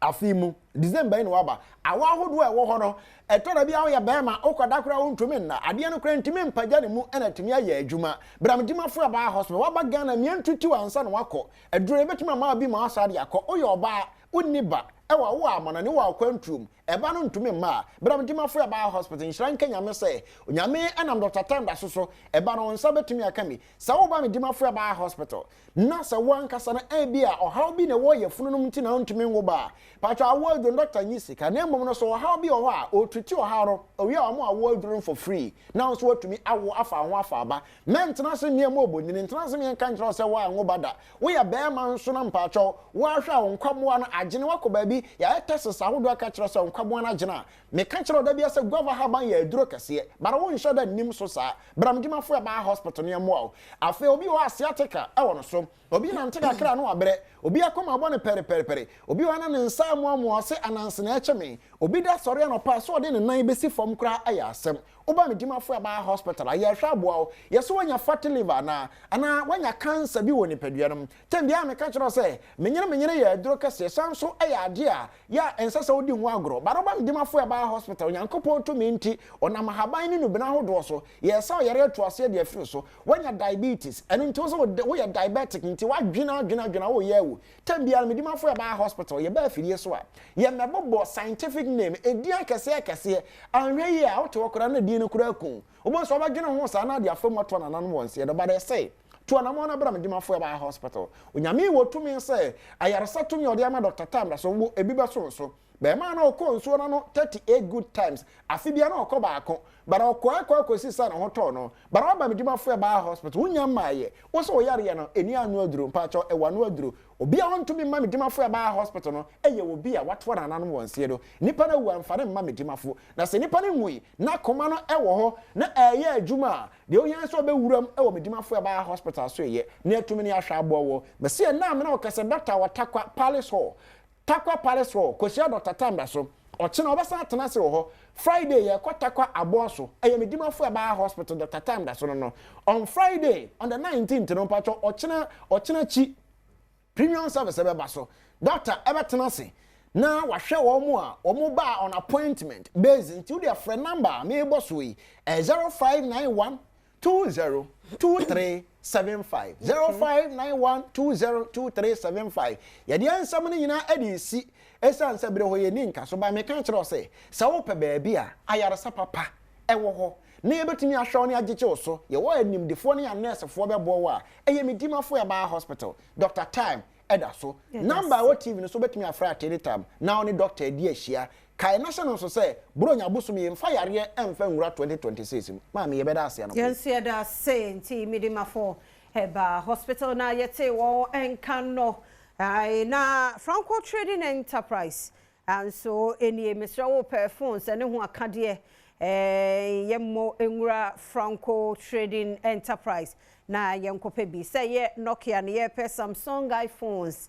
afimu December no waba awa hodo e wo ho no etora bia wo ya bema okoda kura wo ntumi na ade no kura ntimi mpaja ne mu ena timi aye adwuma bramdimafo ba hospital waba Ghana miantutu ansa no wako edure betuma ma bi ma asa de akọ oye oba uniba ewa wo amana ne wa kwantrum eba no ntumi ma bramdimafo ba hospital nshira nkanya me se onyame enam Dr. Tanda soso eba no nsa betumi akami sa wo ba medimafo ba hospital na sa wo ankasa na ebia ohaw bi ne wo ye fununum nti na ntumi ngo ba pacho awo do Dr. Nyisika na mbom no so ohaw bi oho a otuti ohaw no owi a mo awo aduru for free na so watumi awo afa ho afa ba mentena se nie mo oboni mentena se me kan kire se wo anwo bada wo ya be ma nso na mpacho wo ahwa wo nkwamo no agene wako ba bi ya tests ahodo aka kire se nkwamo na agena me kan kire da bia se gova haban ya aduro kase bara wo nsho da nim so sa bramdimafo ya ba hospital ne mo afe obi wo asiatica e wo no so obi na nteka kra no abre obi akoma abo ne pere obi wana ne nsa amoamo se ananse na echeme obi da sori no pa so de ne nan besi fom kra aya asem oba medimafo ya ba hospital aye hwa boa yeso wanya fatty liver na ana wanya cancer bi woni paduanom tembia me ka kiro se menyere ya aduro kase sanso aya ade a ya ensasa wodi hu agro ba oba medimafo ya ba hospital nyankopon to minti ona mahaban ni no bina hodo so yesa yare atuase de afiri so wanya diabetes eno nti so wo ya diabetic nti wadwina wo ye wo tembia medimafo ya ba hospital ye ba afiri so a ye mebobo scientific name edian kase anhwe ye a woto okora na di no kura kun obo so ba dwene ho sa na de afam to na nanom wonse de ba de say to na mo na bra medimafo ya ba hospital onyame wo tumi say ayaresa tumi ode ama Dr. Tam so wo ebi ba so be ma na okọ nsuo na no 38 good times afibia na okọ baako bara okọ sisa na hoto no bara ba medimafo ya ba hospital unya maaye wo so yare ya no eni anu aduro mpacho ewanu aduro obi a wontumi ma medimafo ya ba hospital no eye obi a watwo na nanom wonse do nipa na wu amfane ma medimafo na se nipa ne nwui na koma no ewo ho na eye adwuma de oyan so be wuram ewo medimafo ya ba hospital so eye na atumi ne ahwa abowo be se na me na okase doctor watakwa Palace Hall Takwa Palace Hall kosia Dr. Tam so ochina obasa atena se ho Friday ye kwatakwa aboso eye medimafo ya ba hospital Dr. Tam so no on Friday on the 19th no pacho ochina chi premium service ebe baso doctor ebe tena se na wahwe wo mu a wo ba on appointment based into their friend number me boso yi 0591 202375 0591202375 yadi ansam ni nyina adisi esan sabre ho ye ni nka so ba me kan kire se sa wo pe baabi a ayaresa papa ewo ho na ebetumi ahwe oni agiche so ye wo animdefo ni nurse-fo be bo wa eye medimafo ya ba hospital Dr. Time eda so number wo TV no so betumi afra at any time na oni doctor edi ahia kai national so say bronya busumi emfa yare emfa nwura 2026 ma me yebeda ase no yes yeda say nti medimafo eba hospital na yete wo enkano na Franco Trading Enterprise and so eni Mr. wo phones ene ho akade yemmo enwura Franco Trading Enterprise na yenkope bi say ye Nokia na ye Samsung iPhones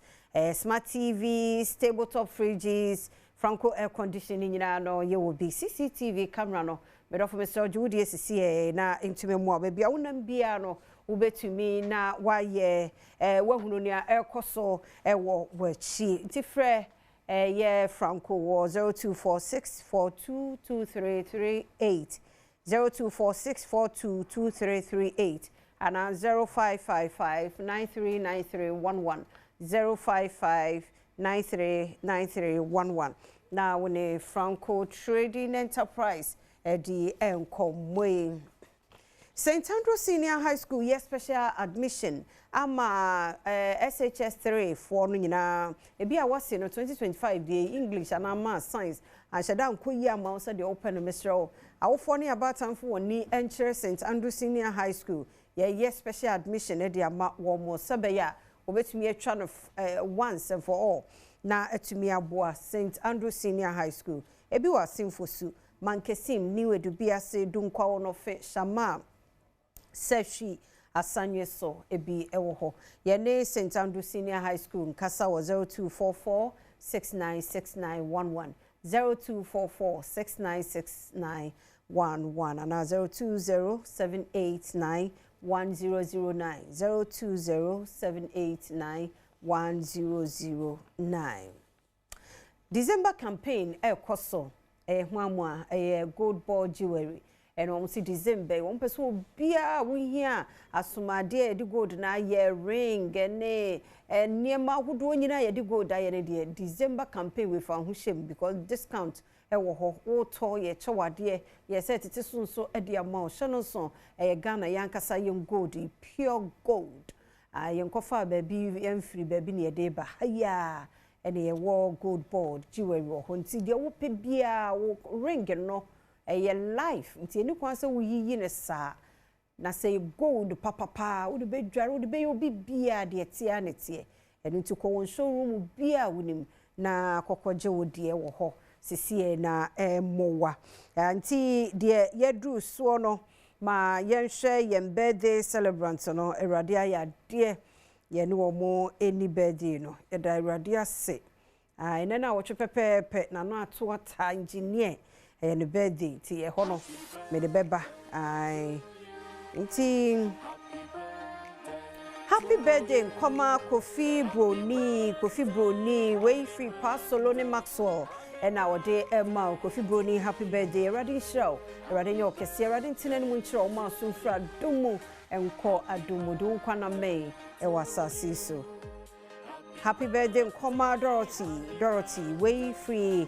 smart TVs tabletop fridges Franco air conditioning nyina no ye will be CCTV camera no me for Mr. Judy SCA na intime mu abia wonam bia no ubetumi na waye wahunu ne ekoso ewo wachi ntifre ye Franco wo 0246422338 0246422338 and 0555939311 0559393311 now when a Franco Trading Enterprise di enkomwe St. Andrew Senior High School yes special admission ama SHS3 for no nyina ebi a wase no 2025 the English and math science and shada nkoyi ama so the open Mr. awofo ne abatanfo woni enchire St. Andrew Senior High School yes special admission e di ama wo mo sabeya obetumi atwa no once and for all na atumi aboa St. Andrew Senior High School ebi wa simfosu mankesim niwe dubia se dunkwa wono fe shama seshi asanye so ebi ewo ho ye St. Andrew Senior High School nkasa wa 0244 696911 0244 696911 and 020789 1009 020789 1009 December campaign ekoso hwamwa gold ball jewelry and almost December one person bia we here asumade di gold na ye ring ene niema hudo nyina ye di gold aye ne December campaign we fan hushem because discount ewo ho woto ye chewade ye set it so e dia ma hye no so Ghana yankasa yem gold pure gold yenkofa baby emfiri baby ne de ba haya ene ye wo gold ball jewelry ho nti de wo pe bia wo ring no ye life nti eni kwan se wo yiyi ne sa na say gold papa wo de be dware wo de be obi bia de tia ne tie eni nti ko won showroom bia wonim na kokoje wo de wo ho sisi na mowa nti de yedru so no ma yenhwe yen birthday celebrant no erade aya de ye ne omo any birthday no ye da awurade ase ai na na wo pepepe na no ato ata engineer ne birthday ti ye ho no me de beba ai nti happy birthday nkoma Kofi Broni way free pasolo ne Maxwell and our day Emma Kofi Broni happy birthday ready show ready nyo kese ready ntine mu nchira o ma so fra dumu enko adumu du kwana me e wasasi so happy birthday nkoma Dorothy way free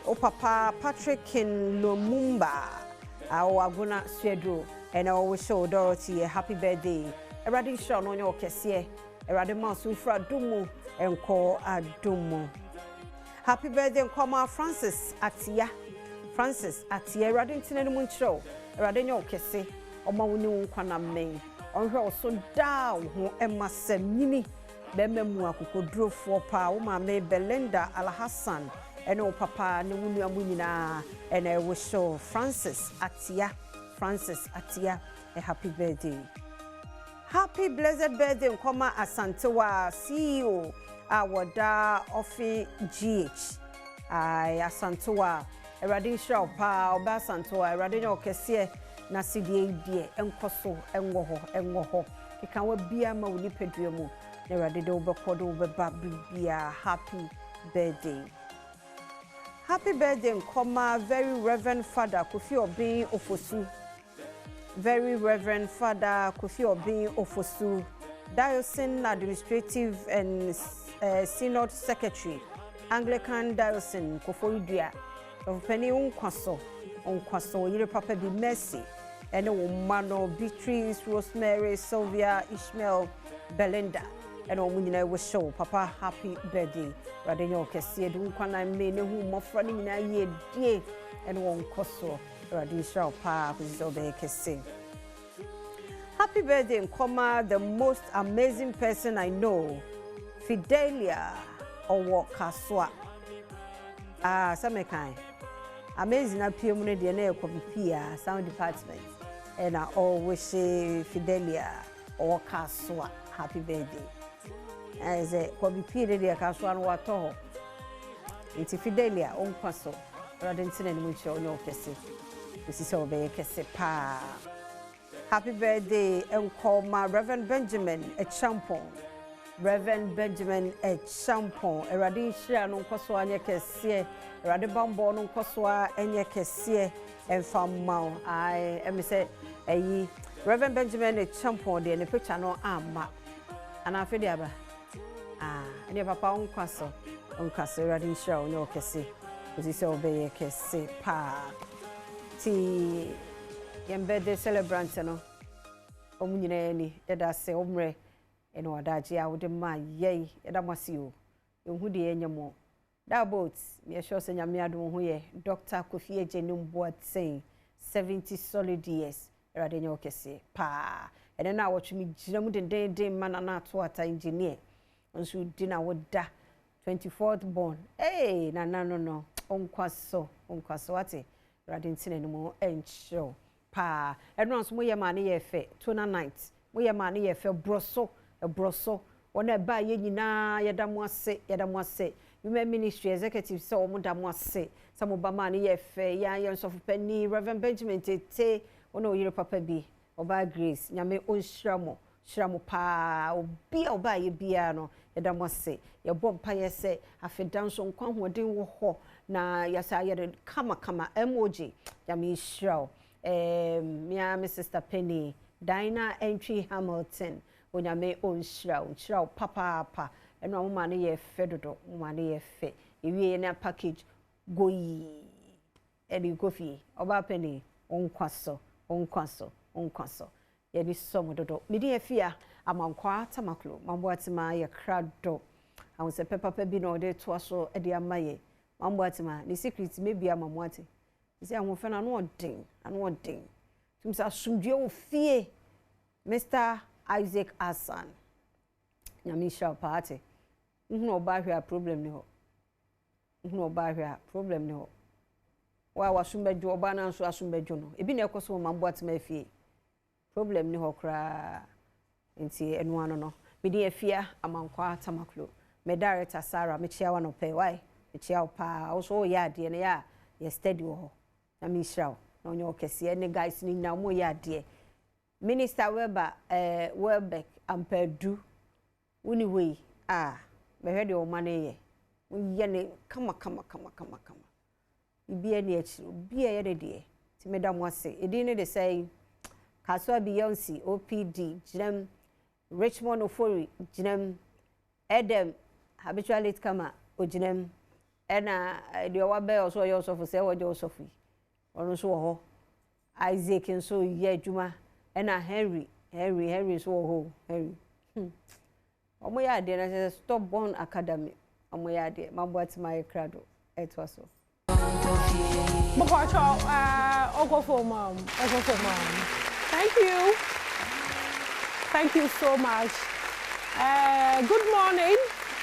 o papa Patrick Lumumba our aguna swedro and I will show Dorothy a happy birthday. A ready show on your kese, a ready masu fra dumu and call a dumu. Happy birthday, Nkoma Francis Atia, ready to the moon show, a ready your kese, or Mawunu Kwana Main. On her so down who Emma Semini, Bememua who drew 4 power, my May Belinda Alhassan, and oh papa, Nunia Munina, and I will show Francis Atia, a happy birthday. Happy blessed birthday, Nkoma Asantewa, CEO, our da Offi GH. Asantewa, a radisha pa, Oba Santewa, a radino kese, Nasidi, Enkoso, Enwoho. He can be a Mauli Pedriamo, the radido Bakodo, Babia, happy birthday. Happy birthday, Nkoma, very Reverend Father Kofi Obin Ofosu. Very Reverend Father Kofi Obin Ofosu, Diocesan Administrative and Synod Secretary, Anglican Diocesan Koforidua, of Penny Unkwaso, Yere Papa be Mercy, and Mano Beatrice, Rosemary, Sylvia, Ishmael, Belinda, and Omuna was show Papa happy birthday. Radino Kessie, Dunkwana Mene, who more funny in a year, dear, and Wonkoso. Radisha Pa, who is over kissing. Happy birthday, Nkoma, the most amazing person I know, Fidelia Owokaswa. Some kind. Amazing appear when the name sound department, and I always say Fidelia Owokaswa. Happy birthday. As a Kwabipia, the Kaswan Wato. It's Fidelia Onkaso, Radinson and Mucho, no kissing. This is over kese pa. Happy birthday, Nkoma Reverend Benjamin Echampon. Reverend Benjamin Echampon. Eradi share no koso anye kese. Eradi bambo no koso anye kese. Enfamau. I say Reverend Benjamin Echampon de ne picture no ama. Ana afedi aba. Ene papa onkaso. Onkaso eradi share no kese. This is over kese pa. Ti yembede celebrant no omunyina ni yeda se omre eno adaji a wode ma yei yeda mwasi o ehun de enyemo that boat me sure se nyame adom ho ye Dr. Kofi Ejenim Boatsen 70 solid years erade nya okese pa ene na awotwemi gira mu den mana na ato ata engineer nso di na woda 24th born no onkwaso ate Radintin anymore and show pa and once we mani ye fe tuna night we mani ye fe broso one ba ye nyina yedamwase women ministry executive so omo damwase some ba mani ye fe ya so penny Reverend Benjamin tete ono yire papa bi oba Grace nyame onhiramo pa oba ye bia no yedamwase ye bompa ye se afedanso nkwa hoden wo ho na yasa yede kama emoji yami show my sister Penny Dinah Entry Hamilton onyame on shrow papa eno amoma ne ye fedodo moma ne ye fe ewie na package goyi edi kofi oba Penny onkwaso ye bi som dodo medi afia amankwa tamaklo mambo atima ye krado awon se papa bi no de to aso edi amaye mambo atima ni secret maybe amamwate isi ahofo na no odin tumsa sumdwe ofie Mr. Isaac Hassan nyamisha party nhunu oba hwea problem ni ho wa wasumbejo oba na nso asumbejo no ebi na ekoso mambo atima afie problem ni ho kra nti enu ano no me di afia amankwa tamaklo me director Sarah me chia wa no pay why me chia pa also ya de ne ya ye steady wo na me shraw na onye okese ne guys ni na mo ya de Minister Weber Welbeck ampedu woni we me hwe de o mane ye ye ne kama bia ne achi bia ye de ti me da mo ase edi ne de say Kaswa Beyonce OPD jinem Richmond Ofori jinem Adom habitually kama ojinem ena de owabe oso yo so for say wo je osofu onu so ho Isaac nso ye adwuma ena Henry so ho Henry omo ya de na stop born academy omo ya de mabwati my crado etwaso Mokocho ogo for mom. Thank you so much. Good morning.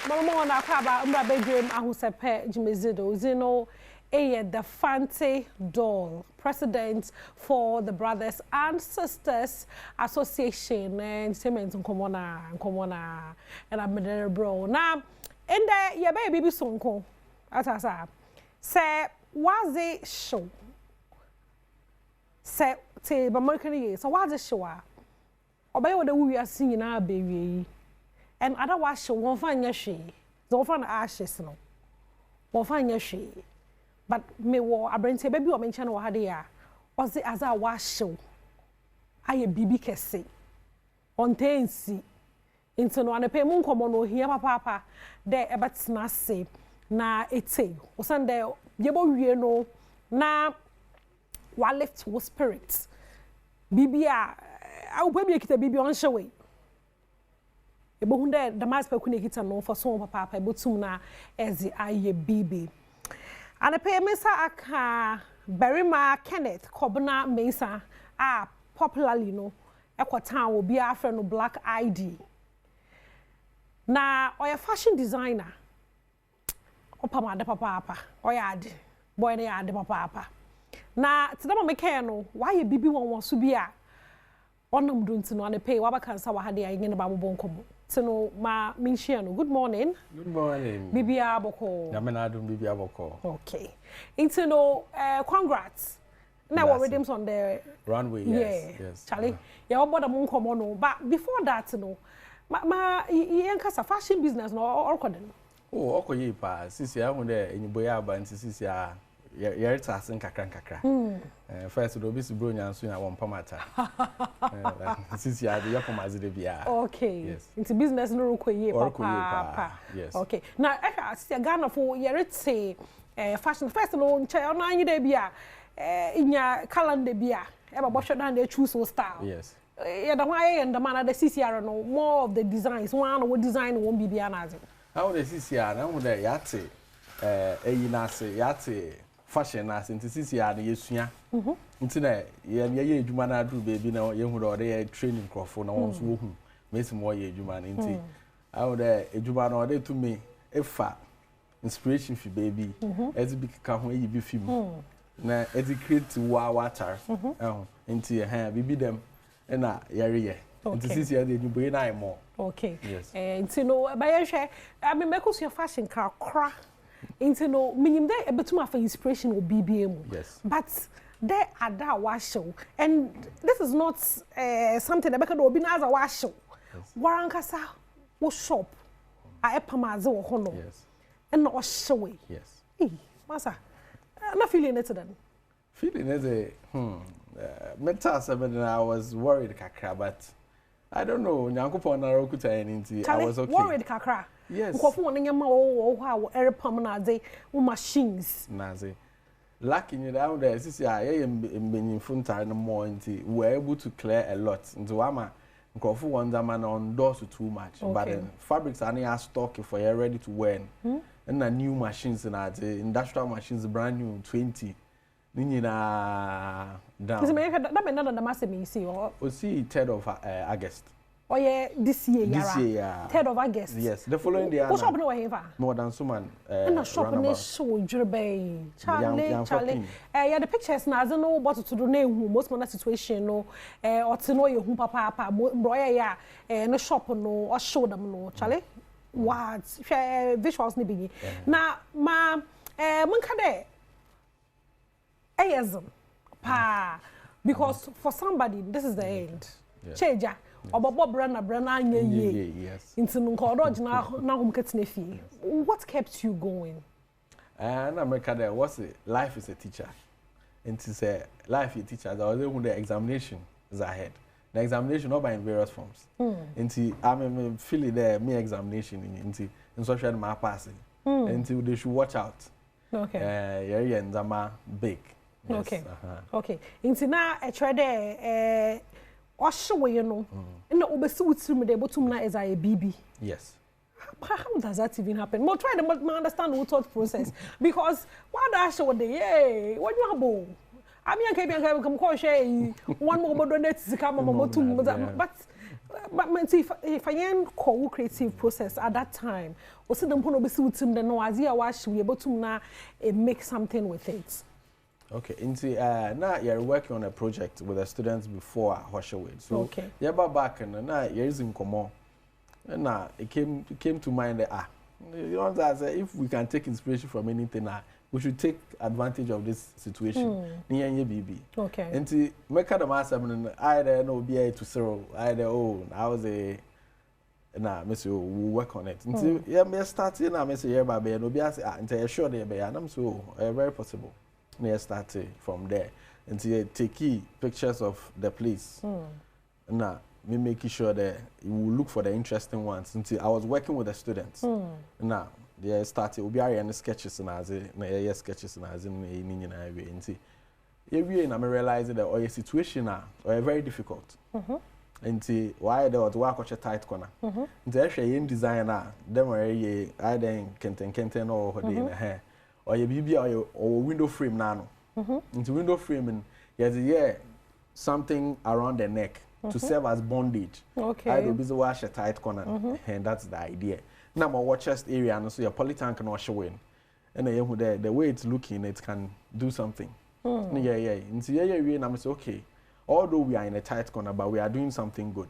Mama wana kwaba umba bedroom ahusepe jimezido zino the Fante Doll, president for the Brothers and Sisters Association and Siemens Komona and I'm bro. Now in the your baby sonko atasa say was a show say te ba merkani so was a show obey what we are seeing na baby and other was show won fan yehwe so fan ashes no won fan yehwe but me wo abrante baby o mencha no wa hade ya was it as a was show aye bibi kese on tensi into no ane pe mu nkomo no hia papa de ebetina se na ete osande yebo wie no na wa lift wo spirit bibia awu pe bi kita bibi on hyewe ebo hunde the mas pe ku ne kita no for so papa ebotum na ezi aye bibi ane pe mesa aka Berima Kenneth Kobna Mesa popularly no ekwotan obi afre no Black ID na oya fashion designer opama de papa oya ade boy na ade papa na tidama meke no why bibi won so bi a onam do ntino ane pay wa baka nsa wa hade a yin ba mo bonkomo tino ma minhia no good morning bibi aboko na me na adom bibi aboko okay intino congrats na we redeems on the runway yes Charlie ya oboda mo nkomo no but before that no ma yen kasa fashion business no orkoden okoyi pa sisi ya hunde enyiboya aba nti sisi ya yerita asen kakra first do bisi bro nyanso na won pamata sisi ya de yapomaze de bia okay yes into business no rokoyi papa yes okay na sisi Ghana for yerite fashion first no nche ona anyi de bia inya calendar bia e ba bosho dan de choose style yes yeah, the why and the man the CCR no more of the designs one what design won't be anazi how the CCR na wo de yate eyi na se yate fashion na se nti CCR na yesua nti na ye edwuma na adu baby na ye hu de ye training crofo na won so wo hu mesi mo ye edwuma na nti how the edwuma na de to me efa inspiration fi baby as bi ka ho eyi bi film na as create water nti bibi dem na yare nti sisi ya de nyubo na imo okay yes nti no ba ye hwe abi make your fashion kra nti no minim dey ebetum afa inspiration o BBM yes but there are that wash show and this is not something that make obi na as a wash show warankasa wo shop a epamaze wo ho no yes and no show yes masa na feeling it then feeling is a mental 7 I was worried kakra but I don't know nyankopon na rokuta anything I was okay worried kakra yes nkofo won nyama wo ha wo erepam na ade wo machines na ade lucky you down there sisi ya mbenyimfo ntare no more nti we were able to clear a lot nti wama nkofo won zama na endorse too much but then fabrics are near stock for you ready to wear and na new machines na ade industrial machines brand new 20 Nina down. Is America that me none of the massive see or see 3rd of August. Or yeah, this year, 3rd of August. Yes, the following day. What's happening with him? More than someone. And a shop in this show, Charlie. Yeah, the pictures now, I don't know what to do now. Most of the situation, no, or to know your home papa, boy, yeah, and a shop, no, or show them, no, Charlie. What? Visuals, maybe. Now, ma, Munkade, pa, because for somebody, this is the end. Change. Obobo brana nye. Yes. Into nkodo na hom ketene fie. What kept you going? And America there was life is a teacher. And to say life is a teacher, there was even the examination is ahead. The examination not by in various forms. Into I'm feeling there me examination into in social my passing. Until they should watch out. Okay. Yeah, and Zama big. Yes. Okay. Okay. Into now I try there Osho, you know, and the obesity me the bottom na is a baby. Yes. How does that even happen? More try to understand the thought process because what I show the yeah, what you have. I mean, I can't come call share one more donate to come on but if I am co-creative process at that time, was it the point obesity the no as you wash we able to na make something with it. Okay, now you're working on a project with the students before Hoshaway. So okay. You're back and now you're using Komo. And now it came to mind that you know that if we can take inspiration from anything, we should take advantage of this situation. Okay. And make the master either no be to zero, either I was a Mister, we'll work on it. Until yeah, starting now, Mister, yeah, baby, no be until you're sure they be, and I'm so very possible. Near started from there until you take pictures of the place. Now, me making sure that you will look for the interesting ones. Until I was working with the students. Now, they started. We are in sketches and as a sketches and as in until every and I realized that our situation are very difficult. Until why there was work on a tight corner. Until actually in designer, them were either in Kenten or in the hair. Or your BB or window frame nano. Into window framing, yes, something around the neck to serve as bondage. Okay. I do busy wash a tight corner, and that's the idea. Now my chest area, and so your polytank can wash away. And the way it's looking, it can do something. Yeah. Into and I'm say okay. Although we are in a tight corner, but we are doing something good.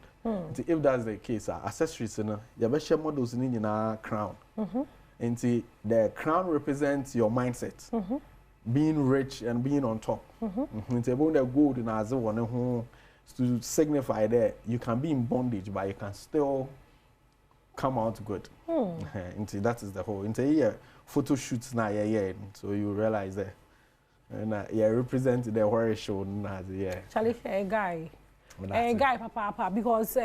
If that's the case, accessories, you best share models in our crown. And see, the crown represents your mindset, being rich and being on top. It's about the gold in as one to signify that you can be in bondage, but you can still come out good. And see, that is the whole. Into here, photo shoots now, so you realize that. And represent the horror show now, Charlie, a guy, papa, because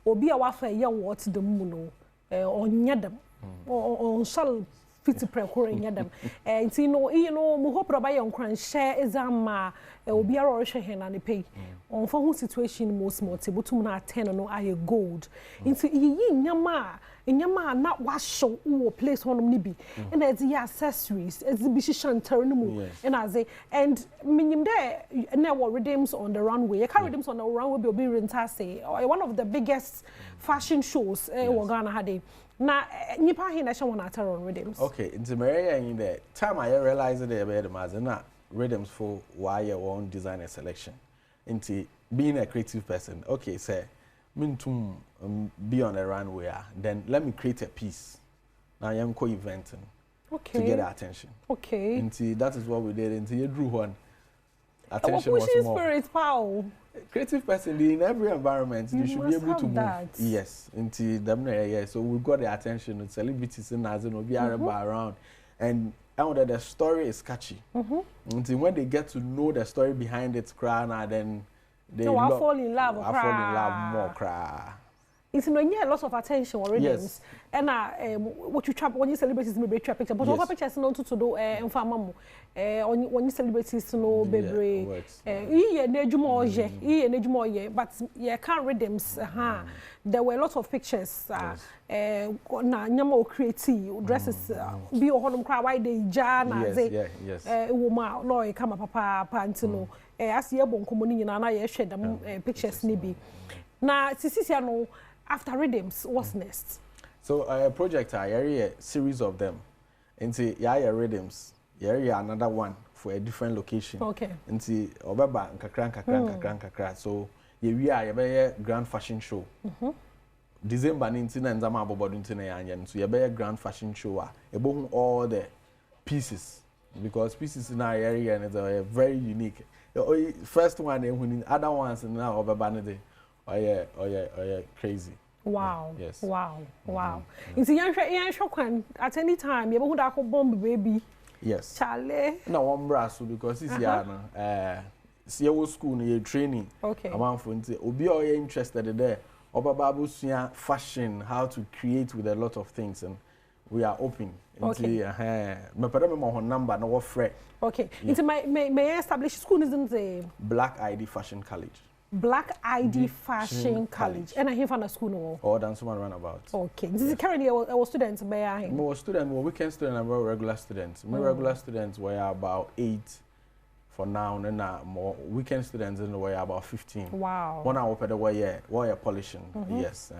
obi a wafa what the moon on yadam. On shall fit to preparing them. And you know, we hope Rabbi on Cran share exam, will be a rush and pay. On for whose situation most multiple to not 10 or no I gold. Into Yama, in Yama, not wash show or place on Nibi. And as the accessories, exhibition turn and as a and minim there, now redeems on the runway. I carry them on the runway, will be rentase, one of the biggest fashion shows we're gonna have a. Na nipa hin na shawon ataro rhythms. Okay, into Maria in the time I realized that about them as na rhythms for why your own designer selection. Into being a creative person. Okay, say me to be on the runway, then let me create a piece. Now I am co-eventing. Okay. To get their attention. Okay. Into that is what we did. Into you drew one. Attention was more. Spirit, power. Creative person in every environment you should be able to move. Yes, into them so we got the attention of celebrities and as will be around, and that the story is catchy. Until when they get to know the story behind its crown, then they fall in love. I fall in love more. It's no yeah, lots of attention already. Yes. And what you trap when you celebrities maybe trap picture, but over pictures no to do infamamo. When you celebrities no baby. But yeah, can't read them. There were lots of pictures. Na nyamo creative dresses. Be on cry why they jana. Yes. Woman no come papa pantino. As ye bon community na ye share them pictures nibi. na sisi no after rhythms what's next? So a project a series of them. Into rhythms. Another one for a different location. Okay. Into obeba nkakra. So we are grand fashion show. December 19 and Zama Bobo Intina. So you grand fashion show. About all the pieces because pieces in our area and it's very unique. The first one when other ones now over Banade. Oh yeah, crazy. Wow. Yes. Wow. It's a shock at any time. You ever heard bomb baby? Yes. Charlie. No one brass because this year see school near training. Okay. I'm for Obi are interested there. Oba Babu fashion, how to create with a lot of things, and we are open. Okay. My parents number no fret. Okay. Into may I establish school isn't the Black ID Fashion College. Black ID Fashion College. And I hear from a school no. Oh, that's someone run about. Okay. This is currently our students by I. More students, more weekend students, and more regular students. My regular students were about 8 for now, and more weekend students in the way about 15. Wow. 1 hour per the way, polishing. Yes.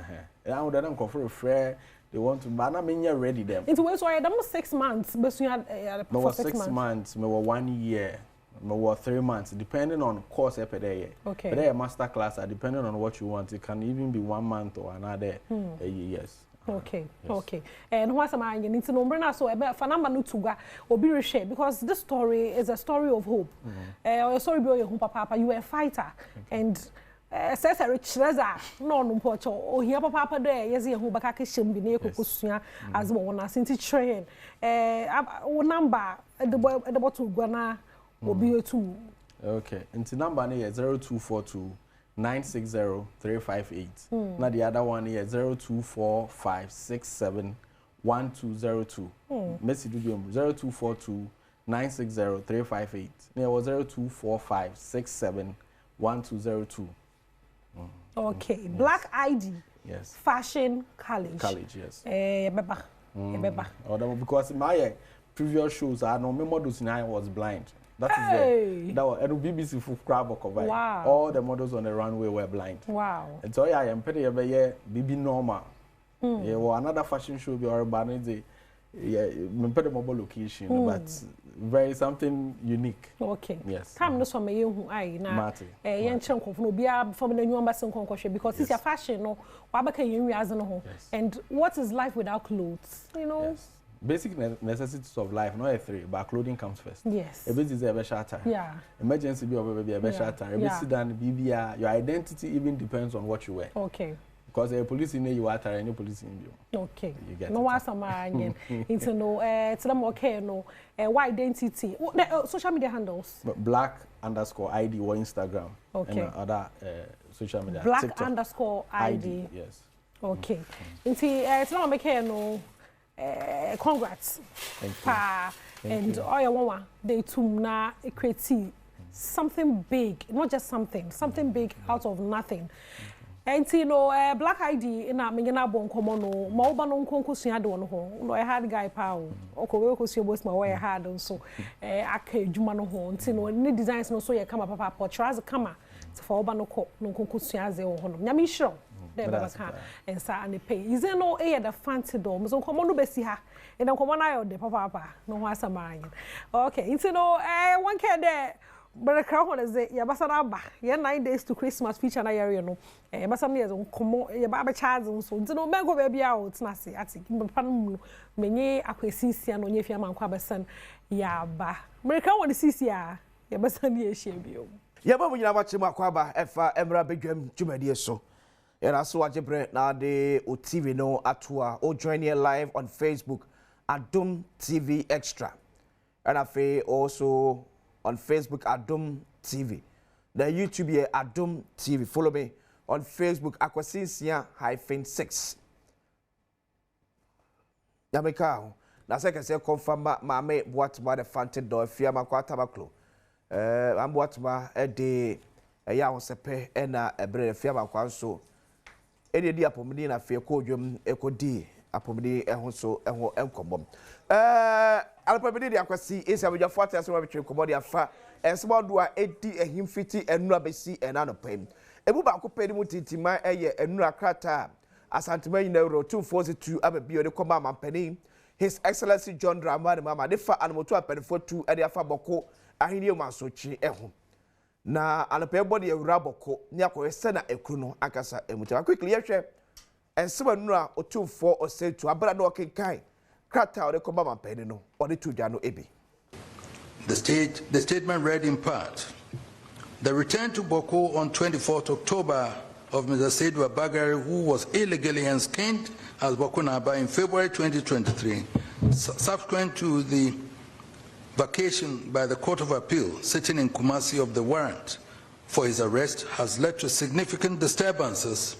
And I would then come for a fair. They want to, but I'm ready them. It was why I'm 6 months, but you had for 6 months, maybe 1 year, maybe 3 months, depending on course per day. Okay. But a master class, depending on what you want, it can even be 1 month or another. Yes. Okay. Yes. Okay. And what's my you need to know Brenda so about Fanamba Nutuga or be share because this story is a story of hope. A story about your papa, you were a fighter and says a rich treasure, no pocho, or here papa there, yes, who back a shim be near Kukusia as one as into train. Number at the bottle Guana will be 2. Okay. And the number is 0242 960 358. Now the other one is 024567 1202. Messi do 0242 960 358. Now was 024567 1202. Okay, Black ID. Yes. Fashion College. College, yes. Beba. Because my previous shows, I know my models and I was blind. That is that was BBC for crab or cover. Wow. All the models on the runway were blind. Wow. And so I am pretty BB normal. Yeah, well, another fashion show be or banner. Yeah, pretty mobile location, but very something unique. Okay. Yes. Time no so me hu ai na yen chenko no bia from the new embassy nkonko because it's your fashion no wa baka yen wiaze no ho. And what is life without clothes? You know. Yes. Basic necessities of life, not a 3, but clothing comes first. Yes. A bit is a shelter. Yeah. Emergency be a better shelter. A bit sit down, your identity even depends on what you wear. Okay. Because a police in you are any police in you. Okay. You get no what's a man into no to them okay no what identity social media handles black_ID or Instagram. Okay. And other social media. Black_ID. Yes. Okay. Into it's not make no congrats. Thank you. And all your one they too na create something big, not just something big out of nothing. And you know, Black ID in a mingana bon comono, Moba non concussion do no ho, no a hard guy pow, or Coco was my way hard and so a jumano ho, you know, any designs no so you come up papa, tries a camera for Obano no concussion as a honor. Yami show. And sa and the pay. Is there no air the fancy dome? So come on to Bessie ha. And then come on I the papa. No was a mine. Okay, it's no one can there. But the crowd is it. Yabasana. 9 days to Christmas feature na area no. Basam years on come your baba child so. No mango baby out. Nasi ati. Pan menye akwesisi ano nye fiama nkwa basan yaba. But the crowd is sisi ya. Yabasan ye shebio. Yaba mu nyina wache makwaba efa emra bedwam dwumadie so. And also watch now the TV no atua or join here live on Facebook Adom TV Extra. And I also on Facebook Adom TV. The YouTube here Adom TV. Follow me on Facebook Aquasinsia-6. Yamika. Na second say confirm mame what the fanted door fiama kwata baklo. I'm what ma de ya onsepe na ebre fiama kwanso. Edi di apomni na fe ko dwom ekodi apomni ehun so ehun enkomom alpabedi di akwasi esa beja forte aso betwe komodi afa ensebo do a edi ehim fiti enu abesi enanopem ebu ba ko pedi mu titima eye enura krata asantema nyina ro 242 ababio de koma mampani His Excellency John Dramani Mama de fa anomoto apenfo 2 e de afa boko ahini masochi eho na anope body ewura boko ni akoyese na ekru no akasa emuta quickly yehwe ensema nura otumfo osetu abra na okenkan krata de koma mampani no ode tudwa no ebi. The statement read in part: the return to Boko on 24th October of Mr. Seydou Abagari, who was illegally ensconced as Boko Naba in February 2023, subsequent to the vacation by the Court of Appeal sitting in Kumasi of the warrant for his arrest, has led to significant disturbances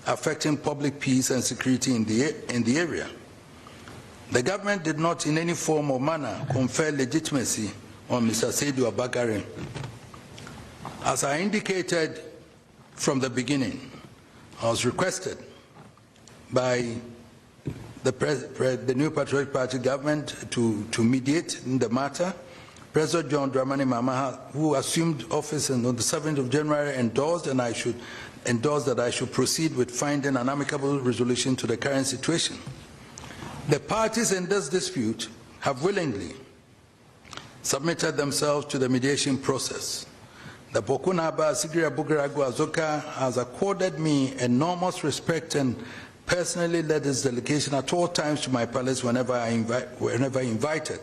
affecting public peace and security in the area. The government did not in any form or manner confer legitimacy on Mr. Seydou Abagari. As I indicated from the beginning, I was requested by the New Patriotic Party government to mediate in the matter. President John Dramani Mahama, who assumed office on the 7th of January, endorsed that I should proceed with finding an amicable resolution to the current situation. The parties in this dispute have willingly submitted themselves to the mediation process. The Boko Naba Sigiri Abugaragu Azoka has accorded me enormous respect and personally led his delegation at all times to my palace whenever invited.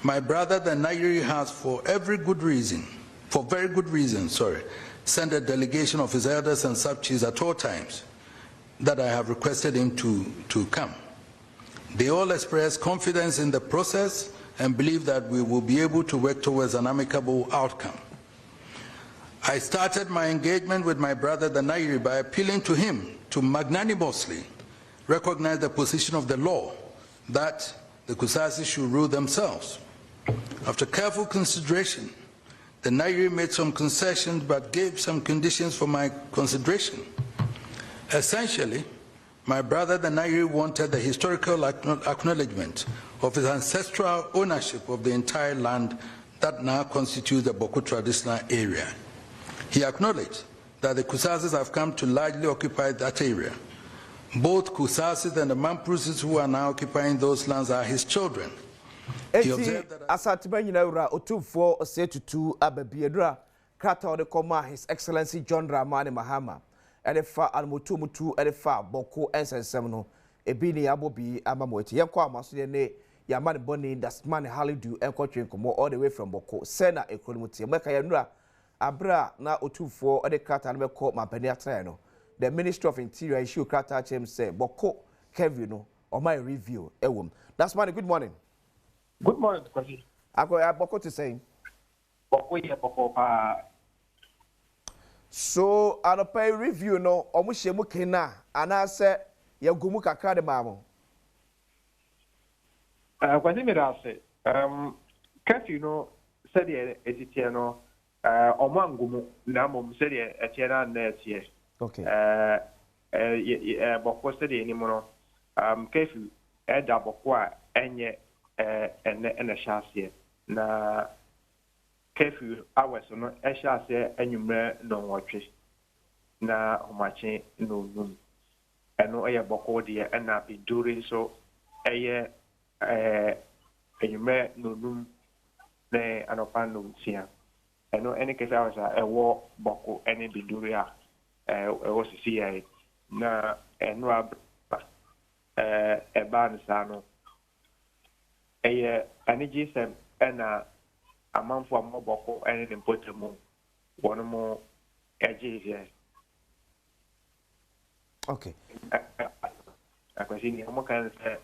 My brother, the Nairi, has for very good reason, sent a delegation of his elders and sub-chiefs at all times that I have requested him to come. They all express confidence in the process and believe that we will be able to work towards an amicable outcome. I started my engagement with my brother the Nairi by appealing to him to magnanimously recognize the position of the law that the Kusasi should rule themselves. After careful consideration, the Nairi made some concessions but gave some conditions for my consideration. Essentially, my brother the Nairi wanted the historical acknowledgement of his ancestral ownership of the entire land that now constitutes the Boko traditional area. He acknowledged that the Kusasis have come to largely occupy that area. Both Kusasis and the Mamprusis who are now occupying those lands are his children. He observed that Otumfo Osetutu Ababiedra Krata ode koma His Excellency John Dramani Mahama edefa almutumutu edefa boko ensensem no ebini abobi amamoti yenko amaso ne yamane boni dasman halidu enkotwe nkomo all the way from Boko sena ekolimuti meka yanura abra na Otumfo ode Krata no meko mampani atra no the Ministry of Interior issue Krata chem say Boko Kevin no or my review ewom. That's man. Good morning. Good morning, Kwasi. I Boko to say. Boko ye Boko pa. So I pay review no omushemu kena ana se ye gumu kakra de mamo. Kwasi me da se. Curfew no said ye etie no omangumu na mom said ye etie na na etie. Okay. Boko said ye ni mo no curfew da Boko a enye ene shase na curfew hours no shase enyumre no nwotwe na omache no num eno eye Boko de na be during so eye enyumre no num na anopa no tia eno ene kesa hours ewo Boko ene be during ewo sisi na eno ban sano aniji sem ena amanfo amoboko ene ne potemu wono mo eje. Okay. Akwasi ni mo kan se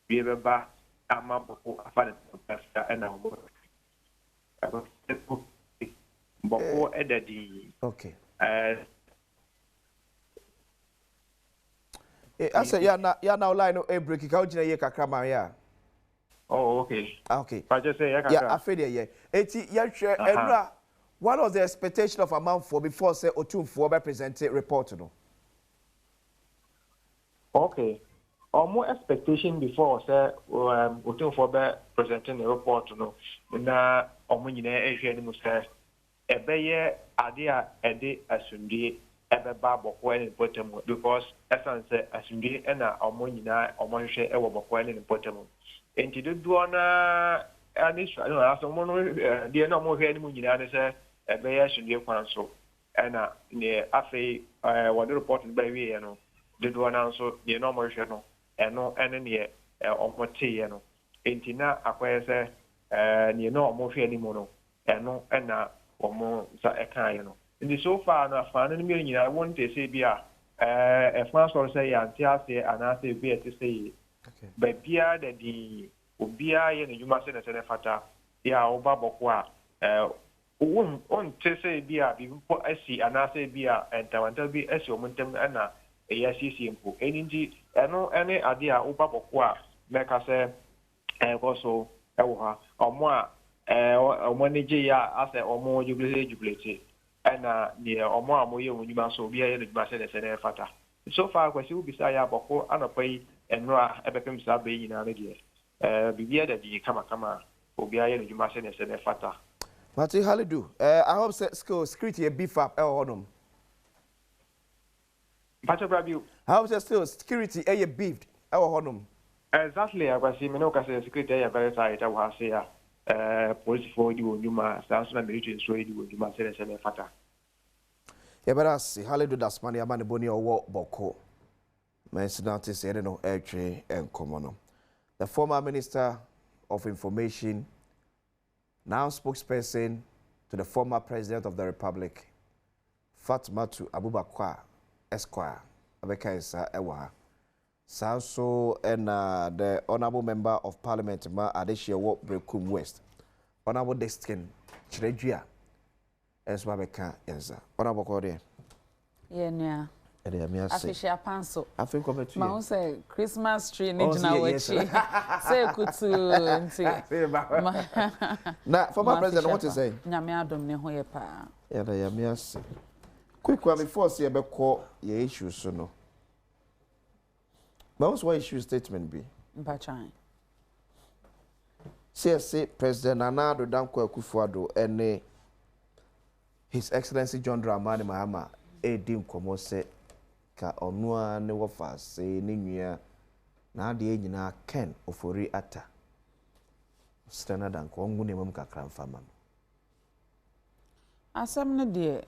bieba amaboko afane pasta ena mo boko edadi. Okay. I said, yeah, now line no break. How do you kakra ma ya? Oh, okay. Okay. I just say, yeah, I feel yeah. Eti, yeah, what was the expectation of amount for before say Otumfo be presented report no? Okay. More expectation before say Otumfo be presenting the report no. Na ɔmo nyinaa ehwɛ ne mu sɛ ɛbɛyɛ ade a ɛde asundue ɛbɛba bɔkɔ ne mpɔtam because ɛsan sɛ asundue ɛna ɔmo nyinaa ɔmo hwehwɛ ɛwɔ bɔkɔ ne mpɔtam enti dodoɔ na ani so no aso ɔmo no deɛ na ɔmo hwɛ ne mu nyinaa ne sɛ ɛbɛyɛ asundue kwan so ɛna ne afei wɔde report no bɛwie no dodoɔ na nso deɛ na ɔmo hwehwɛ no ɛno ɛne neɛ ɔmo teeɛ no enti na akɔyɛ sɛ neɛ na ɔmo hwɛ ne mu no ɛno ɛna ɔmo nsa ɛkaeɛ no nti so far no afaano no mmienu nyinaa wɔnte sɛ bi a ɛfa sɔrɔ sɛ yɛante aseɛ anaasɛ bi ɛte sɛ yie baabiara da din obiara yɛ n'adwuma sɛ ne sɛ ne fata yɛ a woba bɔkɔ a wɔnte sɛ bi a biribi mpo asi anaasɛ bi a ntawantaw bi asi ɔmo ntam ɛna ɛyɛ asiesie mpo ɛni nti ɛno ɛne ade a woba bɔkɔ a mɛka sɛ ɛkɔ so ɛwɔ ha ɔmo a ɔmo ani gye yɛ a asɛ ɔmo jubilete ɛna neɛ ɔmo a moyɛ wɔn nnwuma so obiara yɛ n'adwuma sɛ ne sɛ ne fata so far kwasi wobisa yɛ abɔkɔ anɔpa yi nnora ɛbɛpem saa bɛyi nyinaa no deɛ biribiara da di kamakama obiara yɛ n'adwuma sɛ ne sɛ ne fata. Mati Halidu, I hope security a beef up honum. I hope still security a beefed honum. Exactly, I was saying, security a very tight. I was saying, police for you, you must answer military so you must say a fata. Yeah, but I see Halidu das money a man boni or walk boko. Mentioned say no air tree and common. The former Minister of Information, now spokesperson to the former President of the Republic, Fatimatu Abubakar Esquire, Abeka Isa Ewa. So and the Honorable Member of Parliament, Ma Adeshia Wok Brekum West, Honorable Destin Chirejia, Eswabeka Enza. Honorable Cordia. Yeah, Official Panso. I think of it. Ma say Christmas tree nijina wechi. Say kutu nti. Na former president what is saying? Nyame adom ne ho ye pa. Yeah, da yame ase. Quick one before say be call your issues so no. But what issue statement be? Mpachan. Say President Nana Addo Dankwa Akufo-Addo and His Excellency John Dramani Mahama edim komo se ka onua ne wofa se ne nua na ade nyina ken ofori ata standard and ko ngu ne mam kakra mfama asem ne de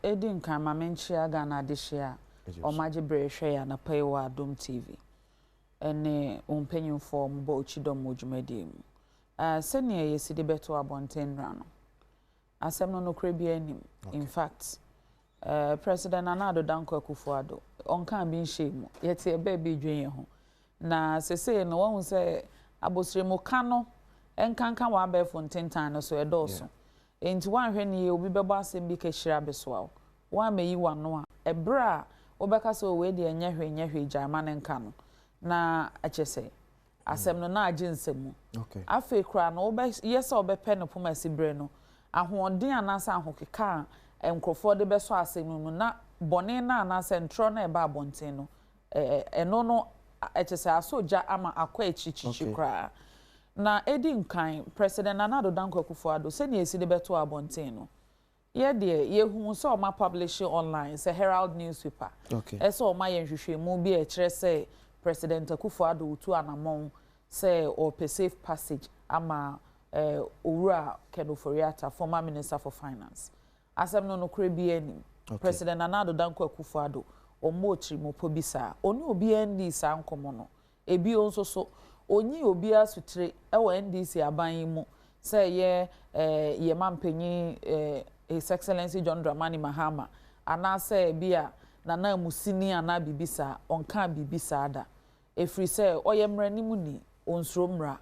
edim kan ma menchia ga na de hia o maje brehwe ya na pay wa Adom TV ene umpenyu form bo chidom odwumadi mu sene yesi de beto abonten rano asem no kra bi anim in fact President Nana Dankwa Akufo-Addo onkan bi nhemu yete ebe bi dwen ho na sese no won se abosremu ka no enkanka wa be fontentan no so edoso enti wan hwe ne obi bebo asem bi ka hira beso wa meyi wano a ebra obeka so we de nyahwe jama ne nka no na achese asem no na age nsemu afi kra no obe yesa obepe no pomasi bre no ahoɔden anasa ahokeka enkrofo de beso asem no na bone na anasa ntro na eba abonten no eno no echese asoja ama akwa echichichi kra na edi nkan President Nana Dankwa Akufo-Addo se ne esi de beto abonten no ye de yehu so ma publish online se Herald newspaper eso o ma ye nhwehwemu bi e kire se President Akufo-Addo utu anamon se o safe passage ama Owura Kenoforiata, former Minister for Finance. Asem no kure bi anim. President Nana Dankwa Akufo-Addo omochi mopobisa. Oni obi NDC sa nkomo no. Ebi onso so onyi obi asutire ewo NDC aban mu se ye mampanyi His Excellency John Dramani Mahama ana se bia Nana Musini ana bibisa onka bibisa ada. Efri se oyemrani mu ni onsro mra.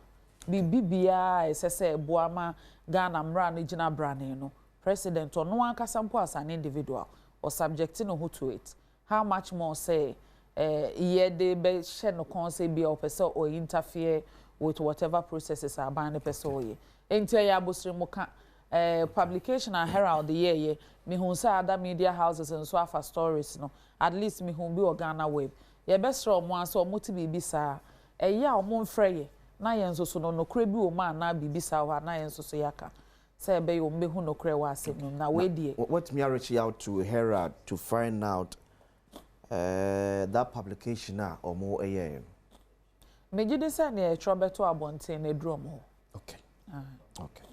Bibia esese boama Ghana mra no gina brane no president ono ankasa mpo as an individual or subjecting no to it how much more say ye de be she no kon say bia opese or interfere with whatever processes are ban the person ye enti ya bosre mo ka publication and Herald the year me hu say other media houses and so afa stories no at least me hu bi Ghana web ye besro mo aso mo ti bibi sa ya o mo mfrɛ ye na yenso so no kura bi o ma na bibisa wa na yenso so yaka say be o mehu no kre wa asem na we die what me reach out to Herald to find out that publication na or more me gide say na e trobeto abonten na drum ho okay okay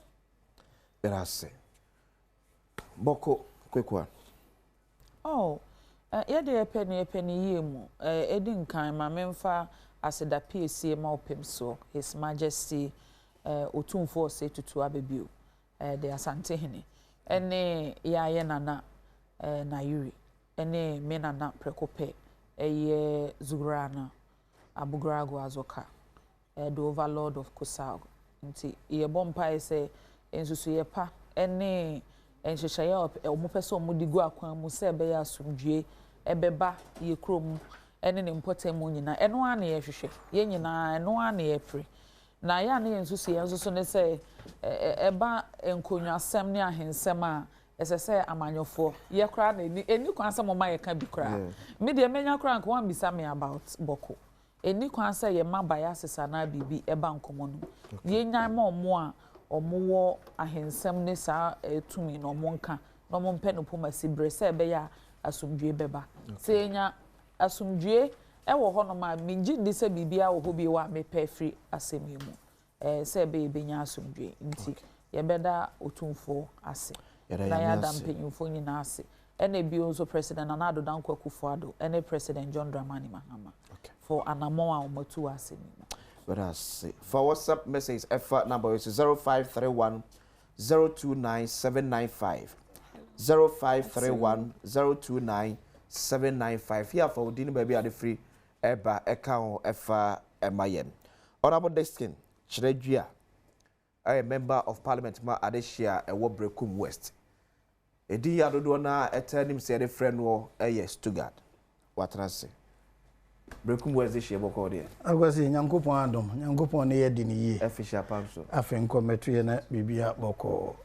but I say boko quick one oh ye de penny yemu edi nkan ma memfa aseda PSC ma opem so His Majesty Otumfo say tutu abebio de asante hene ene ya ye nana na yuri ene me nana prekope eye zugurana abugrago azoka the overlord of Kusau nti ye bompa say ensusu ye pa ene enhyehyeye omopese omudigu akwan mu se be ya asumdue ebeba ye krom ene ne mpotem mu nyina eno a na ye hwehwe ye nyina eno a na ye pre na ya na ensusu ye nsusu ne se eba enkonwasem ne ahensem a esese amanyofo ye kra na eni kwan se moma ye ka bi kra me de menya kra nko wan bisa me about boko eni kwan se ye mabaya sesa na bibi eba nkomo no ye nyan ma omo a omowo ahensem ne sa etumi no monka no mompe no poma sibre se be ya asumdue beba se enya asumdue ewo ho no ma minji ndi se bibia wo ho bi wa mepe free asemi mu se be benya asumdue nti ye beda Otumfo ase na ya Adam penyufo nyina ase ene bi onso president Anado Dankwa Kufuado ene president John Dramani Mahama for anamo a omatu asemi. But I see. For WhatsApp message, effort number is 0531 029 795. 0531 029 795. Here for Udini baby at the free Eba account Efa Mayem. Honorable Destin, Chredria, a member of Parliament Ma Adeshia a Wobrekum West. A dear Dodona, a turn him said a friend war a Stuttgart. What can I say? Brekum West this year, Boko dear. I was in Yankupon Adam, Yankupon near Dini, Fisher Pamso. I think commentary and Bibia Boko.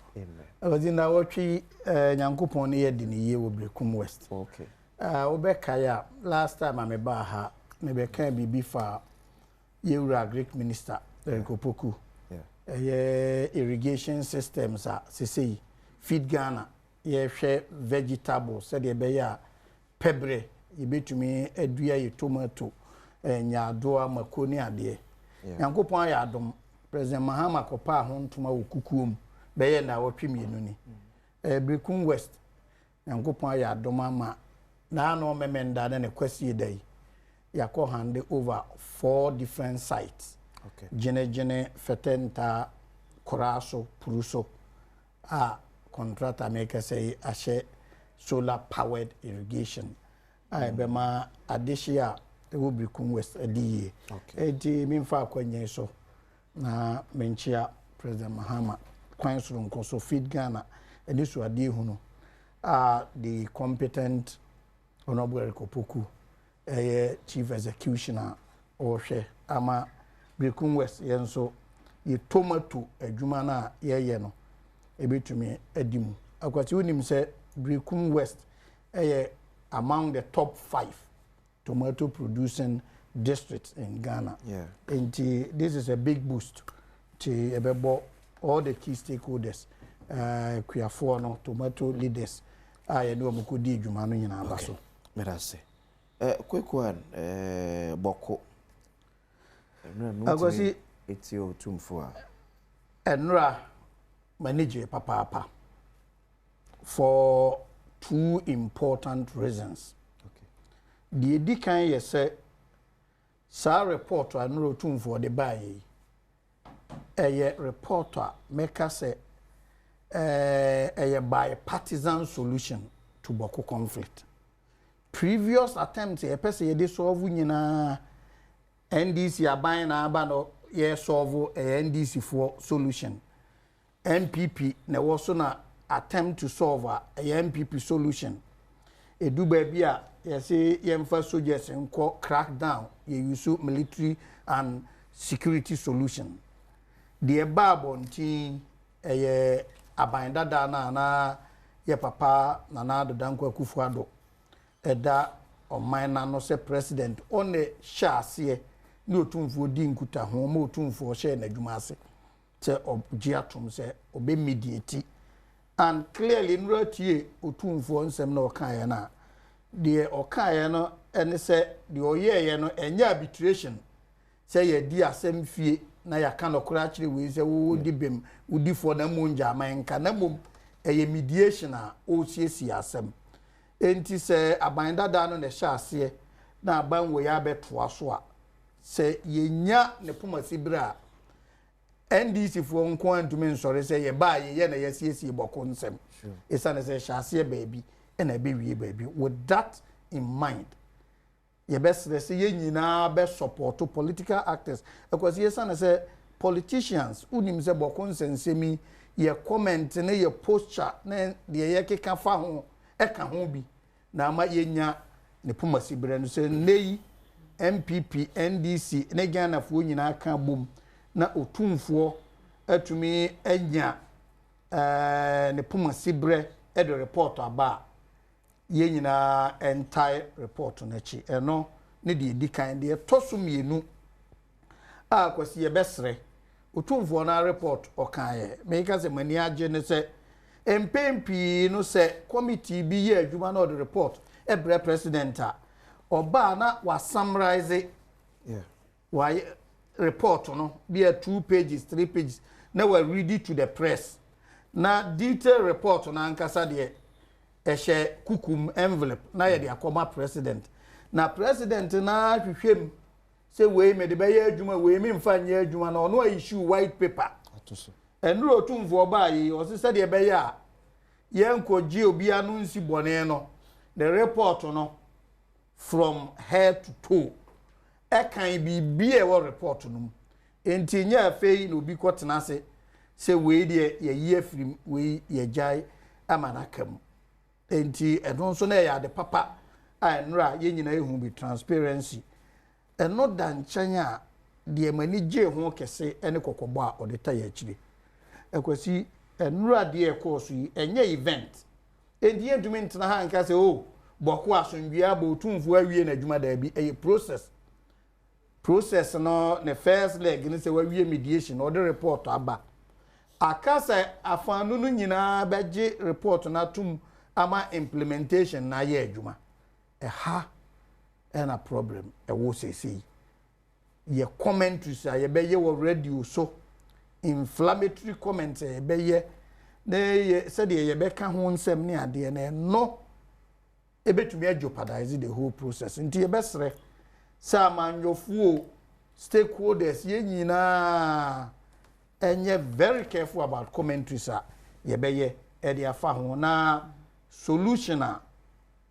I was in our tree, Yankupon near Dini will Brekum West. Okay. Obekaya, last time I'm a baha, maybe can be before you are Greek minister, Kopoku. Irrigation systems are, say, feed Ghana, ye share vegetables, said ye beya pebre. You bet to me a dear tomato and ya doa maconi ade. Yankopon yadom, President Mahama Kopa home to my kukum, Bayan our premier nuni. Brekum West, Yankopon yadomama, now no memenda than a question day. Yako hand over 4 different sites. Okay. Gene, Fetenta, Coraso, Pruso, contractor maker say, Ashe solar powered irrigation. I be ma adishia e will be West a DA. Okay. Eti minfa kwenye so na menchia President Mahama kwanso nkoso feed Ghana edisu ade hunu the competent Honorable Kopoku chief executioner ohwe ama Brekum West yenso ye tomato adwuma na ye no ebetumi adimu akwati unim se Brekum West among the top 5 tomato producing districts in Ghana. Yeah. And this is a big boost to all the key stakeholders, no tomato leaders. I know Mukudi Jumano in Abaso. Merase. Quick one, Boko. I go see it's your Otumfo. Enra manage papa for 2 important reasons. Okay. The edikan ye say sa report anuro Otumfo de baye eye reporter make say by partisan solution to Boko conflict. Previous attempts ye pese ye de solve nyina NDC aban na aba no ye solve NDC for solution. NPP na woso na attempt to solve a MPP solution. A do baby a say yemfa soldiers nko crack down ye use military and security solution. The babonti abanda da na ye papa Nana Dankwa Kufuado eda oman no se president one sha ase ni Otumfo di nkuta ho ma Otumfo she na adwuma ase sɛ ɔgye atom sɛ ɔbɛ mediate and clearly nra tie otumfoɔ nsɛm na ɔkaeɛ no a deɛ ɔkaeɛ no ɛne sɛ deɛ ɔyɛeɛ no ɛnyɛ arbitration sɛ yɛdi asɛm fie na yɛaka no koraa kyerɛ wei sɛ wodi bem wodifoɔ na mmom gyaama nka na mmom ɛyɛ mediation a ɔresiesie asɛm enti sɛ aban dada no na ɛhyɛ aseɛ na aban wɔ yɛ abɛtoa so a sɛ yɛnya ne pomasi berɛ a NDC foɔ nko antumi nsɔre sɛ yɛbaa yɛyɛ na yɛsiesie bɔko nsɛm ɛsiane sɛ hyɛ aseɛ baabi ɛna ɛbɛwie baabi with that in mind yɛbɛsrɛ sɛ yɛn nyinaa bɛsupporto political actors ɛkɔsi yɛsiane sɛ politicians wonim sɛ bɔko nsɛnsɛmi yɛ comment ne yɛ posture ne deɛ yɛkeka fa ho ɛka ho bi na ama yɛnya ne pomasi berɛ no sɛ nnɛ MPP NDC ne Ghanafoɔ nyinaa ka bom na otumfoɔ atumi anya ne pomasi berɛ ɛde report aba yɛn nyinaa entire report no akyi ɛno ne deɛ di kan deɛ toso mienu a kwasi yɛbɛsrɛ otumfoɔ na report ɔkaeɛ meka sɛ mani agye ne sɛ mpempi no sɛ committee bi yɛ adwuma na ɔde report ɛbrɛ president a ɔbaa na wa summarize wa report no be a 2 pages 3 pages na wa read it to the press na detailed report na ankasa de ehye kukum envelope na ye de akoma president na president na hwehwem se we me de be ye adwuma we me mfa nye adwuma na ono issue white paper atoso enro otumfo ba yi o se de be ya ye nkoji obi anu nsi bone no the report no from head to toe ekan bibie e wo report no enti nya afei na obi kwotena se we de ye yi afrim we ye jai amanakam enti eno nso na ya de papa a nra ye nyina ehu bi transparency eno dan kyanya de mani gye ho kese ene kokobɔ a ode ta ya kyire ekwasi enura de ekoso yi enye event enti entumi ntena ha nka se o bɔko asonwia ba otumfo awie na adwuma da bi eye process no ne first leg ni se wawie mediation or the report aba akasa afanu no nyina begye report na tum ama implementation na ye adwuma ha na problem wo sesi ye commentaries a ye beye wo radio so inflammatory comments ye beye na ye said ye beka ho nsem ne ade na no ebetumi jeopardize the whole process nti ye besre sa manyofuo stakeholders ye nyina enye very careful about commentaries a ye beye e de afa ho na solution a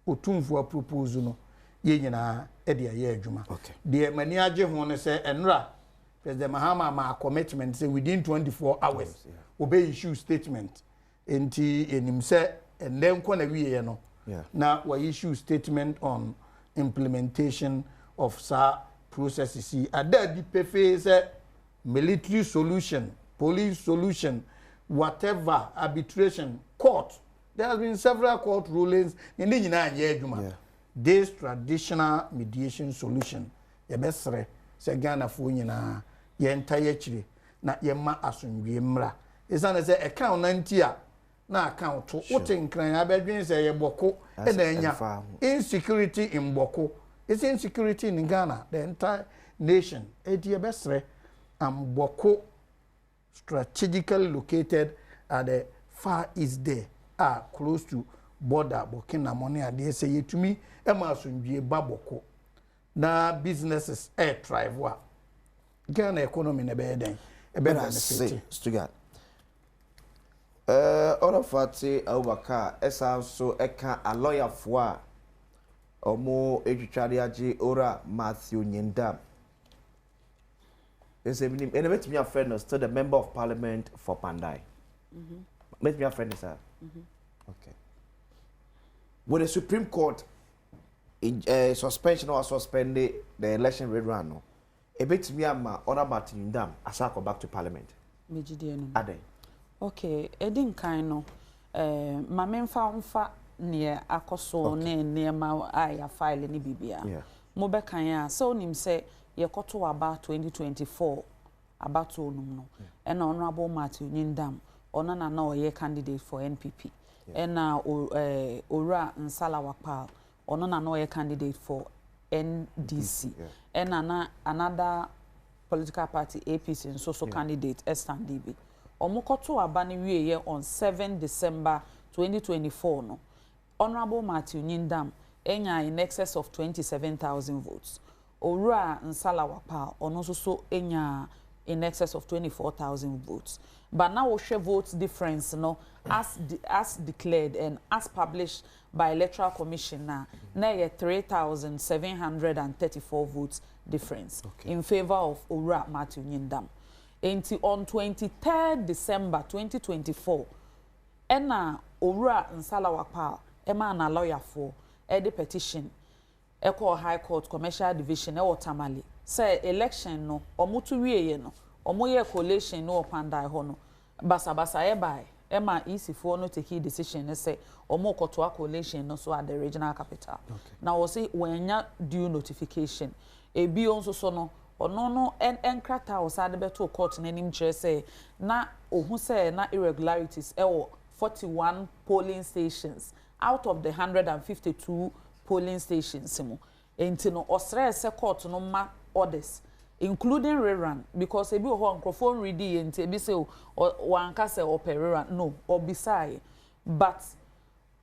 otumfo propose no ye nyina e de aye adwuma de mani age ho ne se enra President Mahama ma commitment say within 24 hours obey issue statement enti enim se enden ko na wiye no na we issue statement on implementation of sa processes ada di pefe say military solution, police solution, whatever, arbitration, court. There has been several court rulings in the United States. This traditional mediation solution, the best say Ghana for na ye entire chile na ye ma asundwe mra. It's an say account 90 na account to what in cran abedwin say ye boko e na nya insecurity in boko. It's insecurity in Ghana, the entire nation. It ye best and Boko strategically located at the far east there are close to border Burkina Faso. They say to me, Emma Sunji Baboko. Na businesses air drive wa. Ghana economy na beden. E better say Stuttgart. All Fati Abubakar esa so eka a lawyer for omo ejutwariaje ora Matthew Nyendam. Yes, and met me a friend still the member of parliament for Pandai. Met me a friend, sir. Okay. When the Supreme Court in suspension or suspended the election rerun, a bit me a other Martin Dam as I go back to parliament. Ade. Okay, Edin Kaino, my men found fat near Akoso near my eye file in Bibia. Mobekanya, so him say. Yekoto about 2024 abato no no and Honorable Matthew Nyindam ona na oye candidate for NPP and Ora Nsalawakpal ona na oye candidate for NDC and another political party APC and social candidate Estan DB omukoto abani wiye on 7 December 2024 no Honorable Matthew Nyindam enya in excess of 27,000 votes. Ora Nsalawakpal ono so enya in excess of 24,000 votes. But now we share votes difference no as declared and as published by Electoral Commission na 3,734 votes difference in favor of Ora Matthew Nyindam. Until on 23rd December 2024 ena Ora Nsalawakpal ema na lawyer for the petition Echo High Court Commercial Division Tamale say election no omutu wieye no omoye collation no opanda ho no basa eba ema isifo no take decision say omokoto collation no so at the regional capital now we say when due notification ebi onso so no ono no enkrata o sa de beto court nanim kire say na ohun say na irregularities 41 polling stations out of the 152 polling stations enti no osre se court no ma orders including rerun because ebi ho microphone ready enti ebi say wanka say operera no obisai but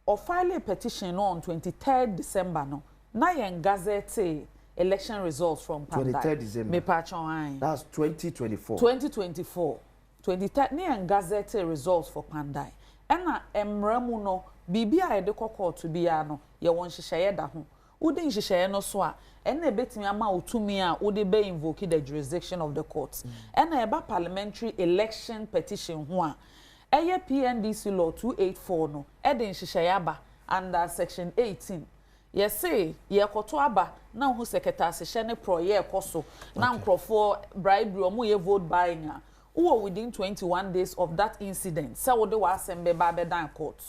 o file a petition no on 23rd December no na yen gazette election results from Pandai 23rd December me pachon that's 2024 23rd ni yen gazette results for Pandai ena emramu no bibia e de court bia no ye won hyehyeye da ho udi hyehyeye no so a ena betimi ama otumi a udi be invoke the jurisdiction of the courts ena eba parliamentary election petition ho a eye PNDC law 284 no e de hyehyeye aba under section 18 ye say ye koto aba na ho secretary hye ne pro ye ekoso na nkrofo bribery omo ye vote buying a within 21 days of that incident say wo de wa assemble ba be dan court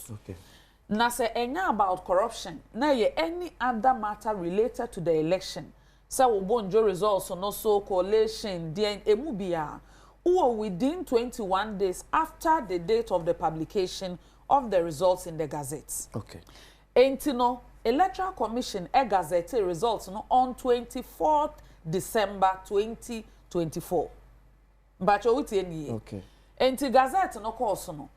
na say enya about corruption na ye any other matter related to the election say wo bonjo results no so collation den emu bia within 21 days after the date of the publication of the results in the gazette entino Electoral Commission gazette results no on 24th December 2024 but you wuti eni enti gazette no course no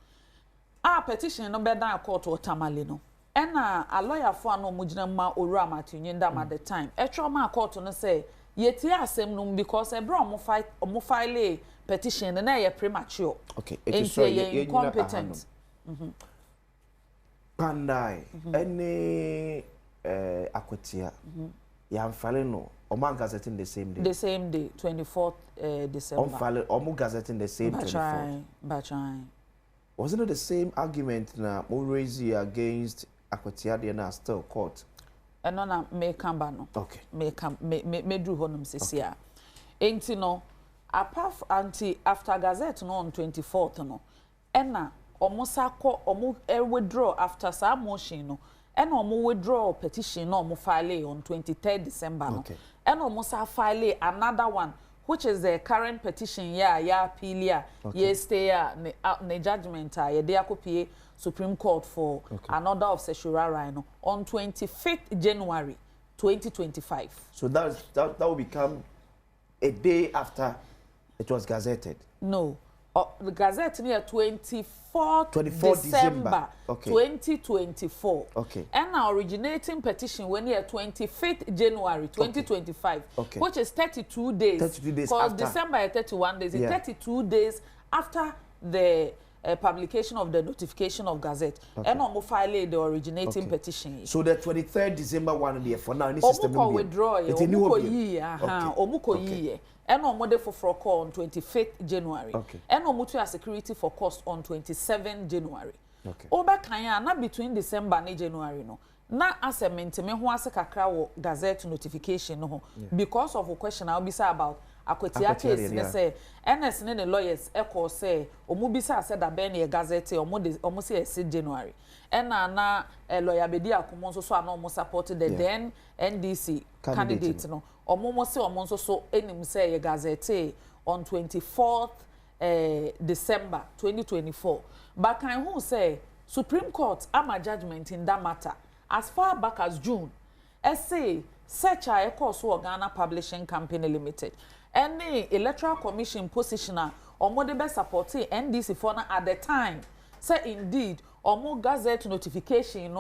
a petition no be dan court o tamale no ena a lawyer for no mugina ma Ora Matthew Nyindam at the time ma court no say yeti asem no because ebra omo file petition na ye premature it is incompetent Pandai any akwatia ya mfale no omo gazetting the same day 24th December mfale omo gazetting the same 24th wasn't it the same argument na mo raise against akwatia de na still court eno na me kamba no me dru honum sesia enti no apart after gazette no on 24th no ena omo sako omo withdraw after sa motion no ena omo withdraw petition no omo file on 23rd December no ena omo sa file another one which is the current petition ya appeal stay ne judgment ye dey akopie Supreme Court for another of Seshurara no on 25th January 2025 so that will become a day after it was gazetted no the gazette near 24th December 2024 and our originating petition when near 25th January 2025 which is 32 days because December 31 days 32 days after the publication of the notification of gazette and no file the originating petition so the 23rd December one there for now this system will withdraw omuko yi and omode for call on 25th January and omutu a security for cost on 27th January oba kan na between December and January no na assessment me ho ase kakra wo gazette notification no because of a question I will be say about akwatia case ne say NS ne the lawyers call say omubisa said that ben ye gazette omo say January and na lawyer bedi akomo so na omo support the then NDC candidate no omo say omo so enim say ye gazette on 24th December 2024. But can who say Supreme Court ama judgment in that matter as far back as June. Say such a course Ghana Publishing Company Limited. Any Electoral Commission positioner or more the best supporting NDC for at the time. Say indeed or more gazette notification,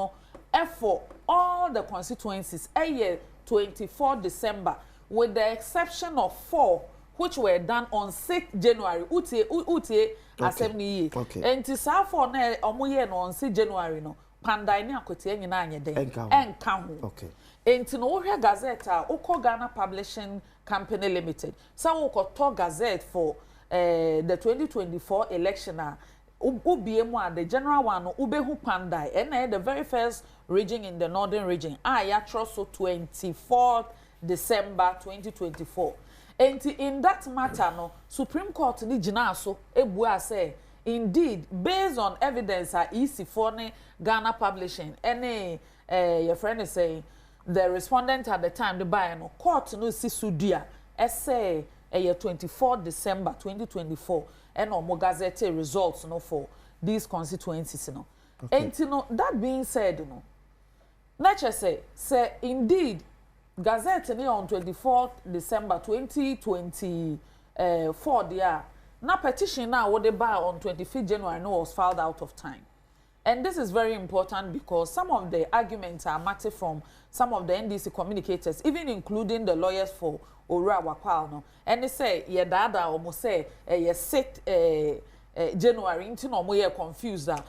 for all the constituencies a year 24 December with the exception of 4 which were done on 6 January. Utie assembly. And to sa for na omoye no on 6 January no pandai ni akotie nyina anye den enka ho. Okay. Enti no hwe gazette a ukọ Ghana Publishing Company Limited. Sa ukọ gazette for the 2024 election ubie the general one ubehu pandai and the very first region in the northern region ya so 24th December 2024. And in that matter no Supreme Court ni gina so ebua say indeed based on evidence easy for Ghana Publishing any your friend is saying the respondent at the time the buy no court no si sudia say 24 December 2024 and omo gazette results no for these constituencies no. Okay. And that being said no nature say indeed gazette on 24th December 2024 there na petition now what they buy on 25th January no was filed out of time. And this is very important because some of the arguments are matter from some of the NDC communicators, even including the lawyers for Ora Wapal no. And they say yeah dada almost say set January into no more confused that.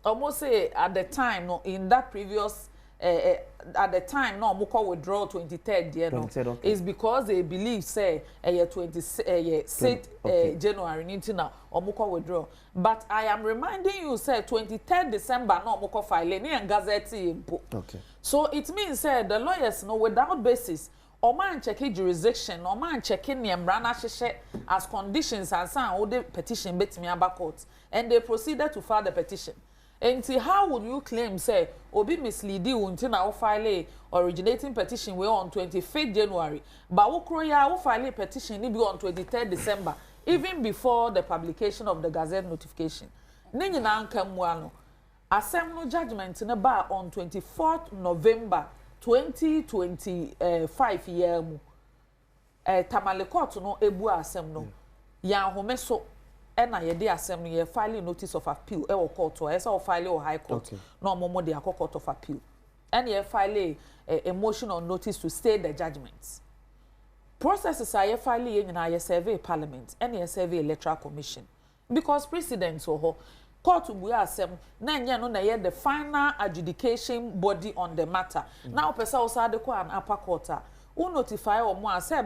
Almost say at the time no in that previous at the time no muko withdraw 23rd year no is because they believe say 26 January into now muko withdraw. But I am reminding you say 23rd December no muko file ni and gazette impo. Okay. So it means say the lawyers no without basis or man checking jurisdiction or man checking the embrana as conditions and some the petition bet me about court and they proceeded to file the petition. And see, how would you claim, say, obi misleading until now file originating petition we on 25th January, but we file a petition be on 23rd December, even before the publication of the Gazette notification. Nini na ankamwano, assembly judgment in a bar on 24th November 2025 year mu. Tamale court no ebu assembly. Ya homeso. And I did assembly filing notice of appeal court or as file or high court. Okay. No more the court of appeal. And you file a motion or notice to stay the judgments. Processes are filing in a survey parliament and a survey electoral commission. Because precedents or court will assembly no the final adjudication body on the matter. Now person also the an upper court who notify or more say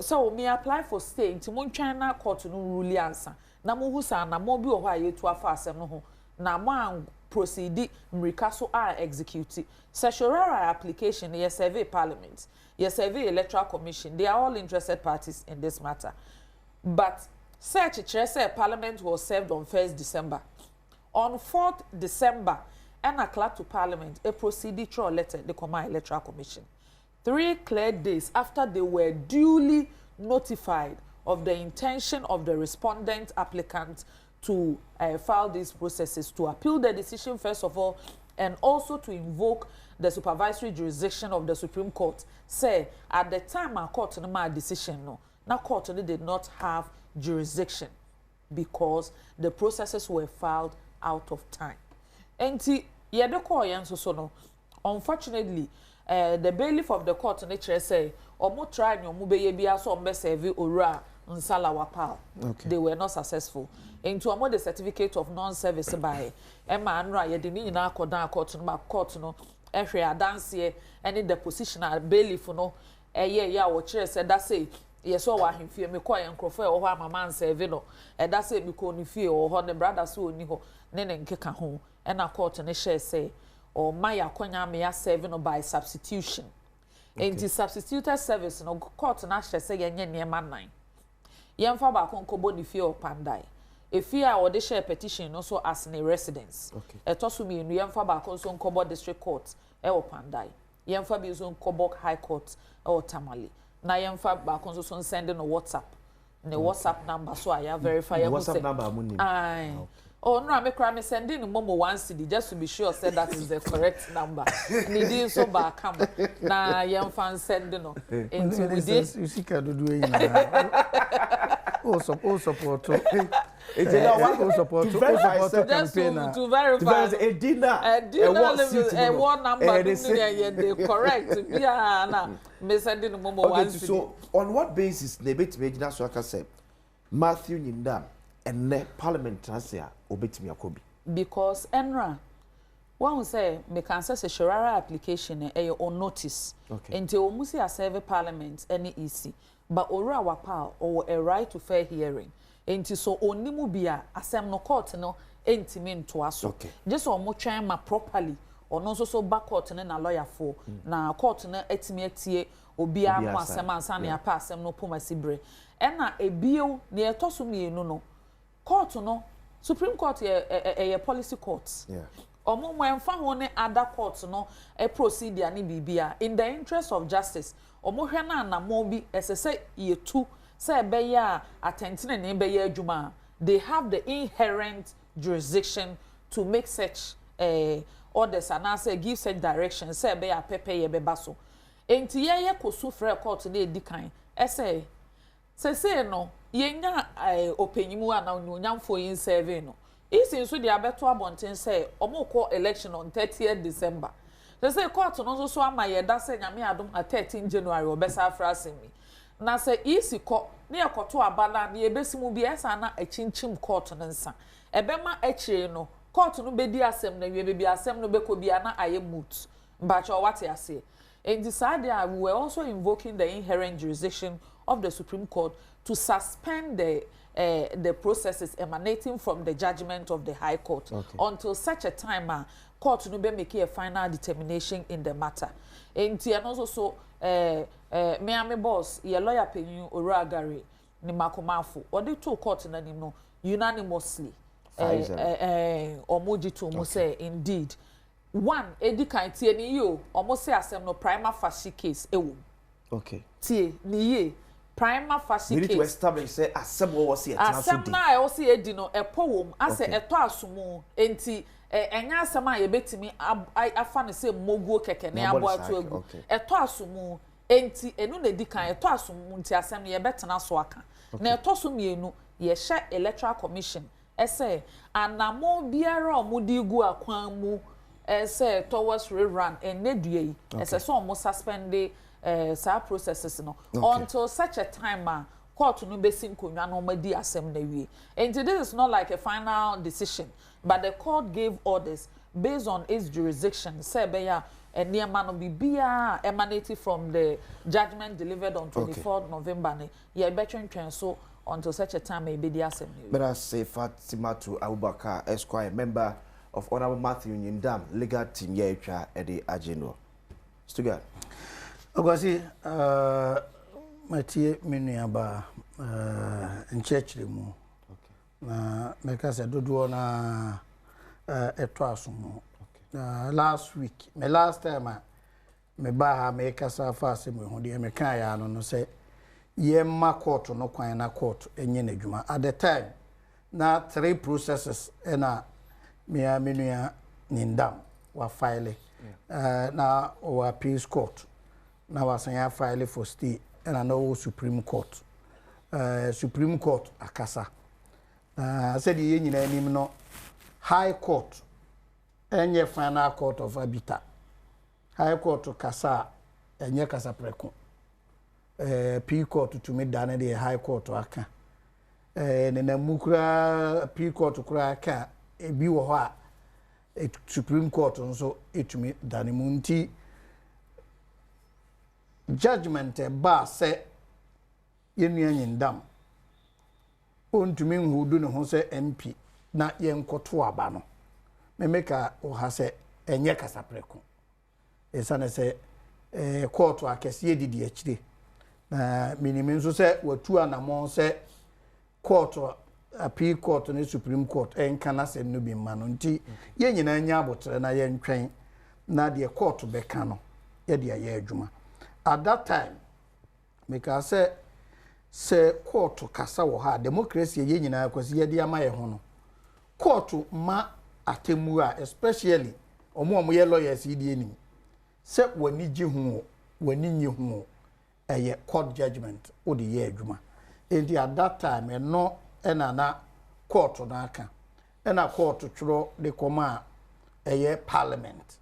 so me apply for stay nti mo China court no rule answer na mo husa na mo bi o hwa ye to afa asem no ho na mo proceed mrika so execute certiorari application ye survey parliament ye survey electoral commission they are all interested parties in this matter. But such a parliament was served on 1st December. On 4th December and a clerk to parliament a procedure letter the command electoral commission 3 clear days after they were duly notified of the intention of the respondent applicant to file these processes, to appeal the decision first of all, and also to invoke the supervisory jurisdiction of the Supreme Court. Say, at the time our court made decision, now court did not have jurisdiction because the processes were filed out of time. And unfortunately, the bailiff of the court nature say omo try no mu be bia so ombe serve ora nsala wapal. They were not successful. Into omo the certificate of non-service by Emma Anra ye de ni nyina akodan court no ehwe adanse any the position bailiff no ya wo kire say that say yes o wa hemfie me koy enkrofo e wo ho amama serve no that say me ko ni fie wo ho ne brother so oni ho ne nkeka ho e na court ne share say or Maya Konya may serving by substitution. And the substituted service no court na say yenye niema 9. Yemfa ba konkobo ni fie opandai. If you are the share petition also as a residence. Okay. Etosumi no yemfa ba konso nkobo district court e opandai. Yemfa bi zo nkobo high court e Tamale. na yemfa ba konso so send no WhatsApp ne WhatsApp number so I verify your WhatsApp number amunim. Aye. Oh no, me cry me sending Momo 1 CD just to be sure said that is the correct number. Nidi so ba come na yem fan send no into we did you see ka do oh support it's a support to verify a one number the correct yeah na me sending Momo 1 CD. So on what basis they bet me na so aka say Matthew Nyindam and the parliament transfer obetimi akobi because enra one say me can say shirara application on notice until we see a serve parliament any EC but ora wapa or a right to fair hearing enti so onimu bia asem no court no entimi nto aso just o mo twen ma properly ono so back court na lawyer for na court na etimi atie obi amu asem ansa na apa asem no poma sibre ena ebio ne etoso mienu no court no Supreme Court a policy court. Yeah. Omo mfa ho ne other court no a procedure ni bibia in the interest of justice. Omo hwe na na mo bi esese yetu say be ya atentine ne be ya adwuma. They have the inherent jurisdiction to make such orders and say give such direction say be ya pepe ye beba so. Enti ye kosu frɛ court na edikan. Ese say no yenya openyimu ana onyamfo yin survey no isi so dia beto abonten say omukọ election on 30th December say court no so ama ye da say nyame adom at 13 January obesa afrasemi na say isi ko na yekoto abana na yebesimu bi esa na achinchim court no nsa ebema akire no court no bedi asem na wie bi asem no beko bia na aye moot mbacho wate ase and decided we were also invoking the inherent jurisdiction of the Supreme Court to suspend the processes emanating from the judgment of the High Court until such a time court no be make a final determination in the matter. And also so me boss ye lawyer penyu Oragari ni makomafo or the two court na no unanimously omoji to mo say indeed one edikan tie ni yo omo say asem no prima facie case ewo tie ni ye prima facie case. We need to establish say asem was here asem na e was here di no epo wom ase eto asomo enti enya asem a ye betimi afa ne say moguo keke ne abo ato agu eto asomo enti enu na edikan eto asomo nti asem ye betena so aka na eto so mienu ye hye electoral commission ese anamo biara omudi gu akwan mu say towards rerun and nedue ese so almost suspend sa processes no until such a time court no be sin konwa no madi asem na wie and this is not like a final decision but the court gave orders based on its jurisdiction say be ya eniema no bibia emanating from the judgment delivered on 24th November ne ye betwentwen so until such a time e be di asem na wie. But I say Fatimatu Abubakar Esquire member of Honorable Matthew Nyindam legal team yetwa ede ageno Stuga Ogwasi Matie menuaba nchechire mu na meka se dodo na eto asomo last week me last time me ba ha me kasa fa se me ho de me kan ya no se ye ma court no kwan na court enye na dwuma at the time na 3 processes na Mia Minua Nyindam wa file na wa appeals court na wa sanya file for stay and no Supreme Court Supreme Court akasa said ye nyina anim no High Court enye final court of Abita High Court kasa enye kasa preko P Court to me dane the High Court aka na mukura P Court kura aka ebi wo ho a Supreme Court nso etumi dane munti judgment ba se yenua Nyindam ontumi nhudu ne ho se MP na yenkoto aba no memeka o ha se enye kasapreko esane se court akese edidi akire na minimi nso se watu anamon se court appeal court and Supreme Court enkana se no bi ma no nti ye nyina nya abotre na ye ntwen na de court beka no ye de aye adwuma at that time because say court kasa wo ha democracy ye nyina kwasi ye dia ma ye ho no court ma atemu a especially omo ye lawyers yi die nim se wani gi hu wani nyi hu eye court judgment o de ye adwuma enti at that time no na court na aka na court tworo de koma eye parliament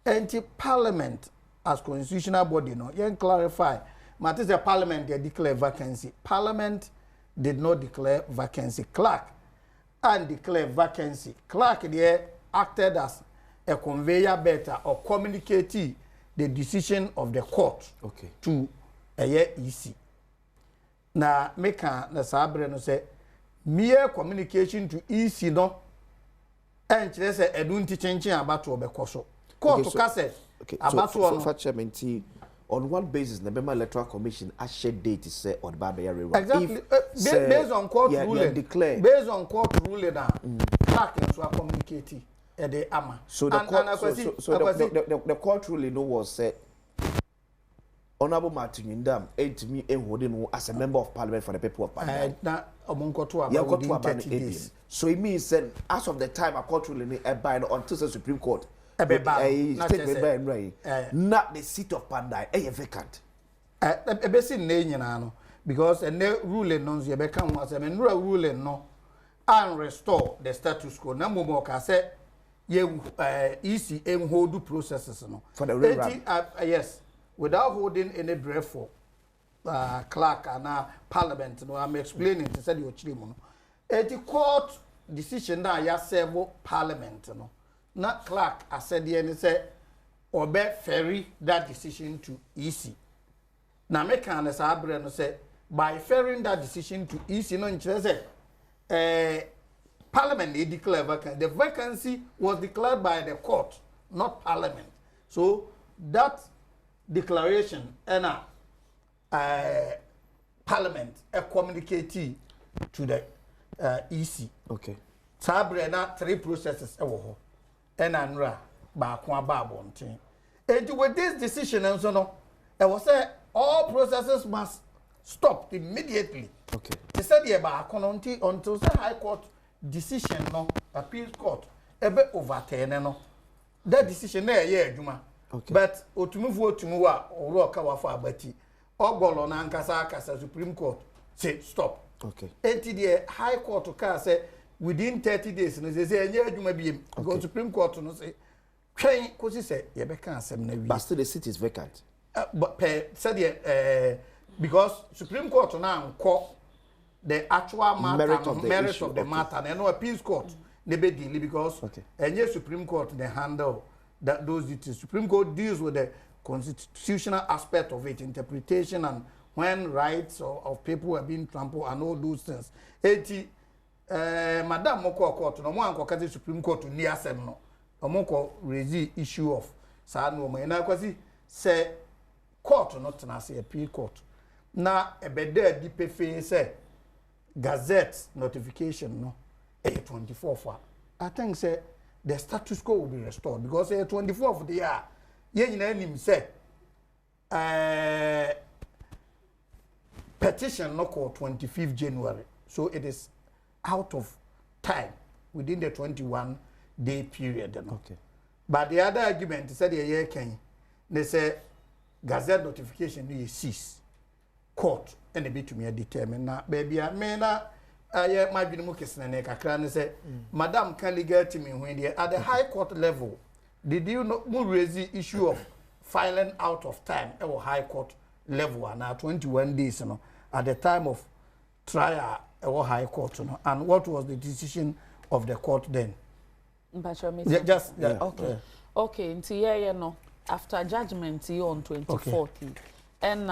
enti parliament as constitutional body no yen clarify matter say parliament they declare vacancy. Parliament did not declare vacancy. Clerk and declare vacancy. Clerk there acted as a conveyor better or communicating the decision of the court to a EC. Now make na sabre no say mere communication to EC no and say edunti chenchen about to obekoso. Court to cassette about to on what basis the Bema Electoral Commission has shed date is say on Barbara River? Exactly. Based on court ruling. Based on court ruling now. Clerk and so communicating at the AMA. So the court ruling was said Honorable Martin Indam to me holding as a member of parliament for the people of Parliament. So it means that as of the time a court ruling bind until the Supreme Court. Not the seat of Pandai, vacant. Because a ruling non the become was a ruling no and restore the status quo. No more can say easy and hold processes no. For the yes, without holding any breath for clerk and parliament. No, I'm explaining to say your children. The court decision that ya several parliament no. Not clerk, I said the end say, or ferry that decision to EC. Now, make an asabre say, by ferrying that decision to EC, no interest, Parliament they declare vacancy. The vacancy was declared by the court, not Parliament. So that declaration and Parliament communicate to the EC. Okay. Sabre na 3 processes ewo. And Anra Bakwa Babontin. And with this decision, and so no, I was say all processes must stop immediately. Okay. They said yeah, but until the High Court decision, no appeals court, ebe overturn no. That decision there, yeah, Juma. Okay. But Otumufu Otumua or Rokawafa Abati, Ogolo Nankasa Kasa Supreme Court say stop. Okay. And the High Court to say within 30 days, and they say, yeah, you may be go to Supreme Court and say, train, because he said, yeah, but still the seat is vacant. But said, because Supreme Court now call the actual matter, merit of the matter, and no appeals court, they be deal because, and yes, Supreme Court they handle that those duties. Supreme Court deals with the constitutional aspect of it, interpretation, and when rights of people are being trampled and all those things. Madam Moko Court, no one can Supreme Court to near sem no. Omoko raise issue of Sano Mayana Quasi say court not na say appeal court. Na a better deep face say Gazette notification no 24 for. I think say the status quo will be restored because 24th of the year. Yen him say petition no call 25th January. So it is out of time within the 21-day period. Okay. But the other argument is that the year can they say Gazette notification is cease court and a bit to me determine now baby I may not my binumukis and I say Madam can legal to me when they at the High Court level. Did you not raise the issue of filing out of time or High Court level and now 21 days you know, at the time of trial or High Court, you know, and what was the decision of the court then? Okay. Okay, until yeah, no. After judgment on 24th, and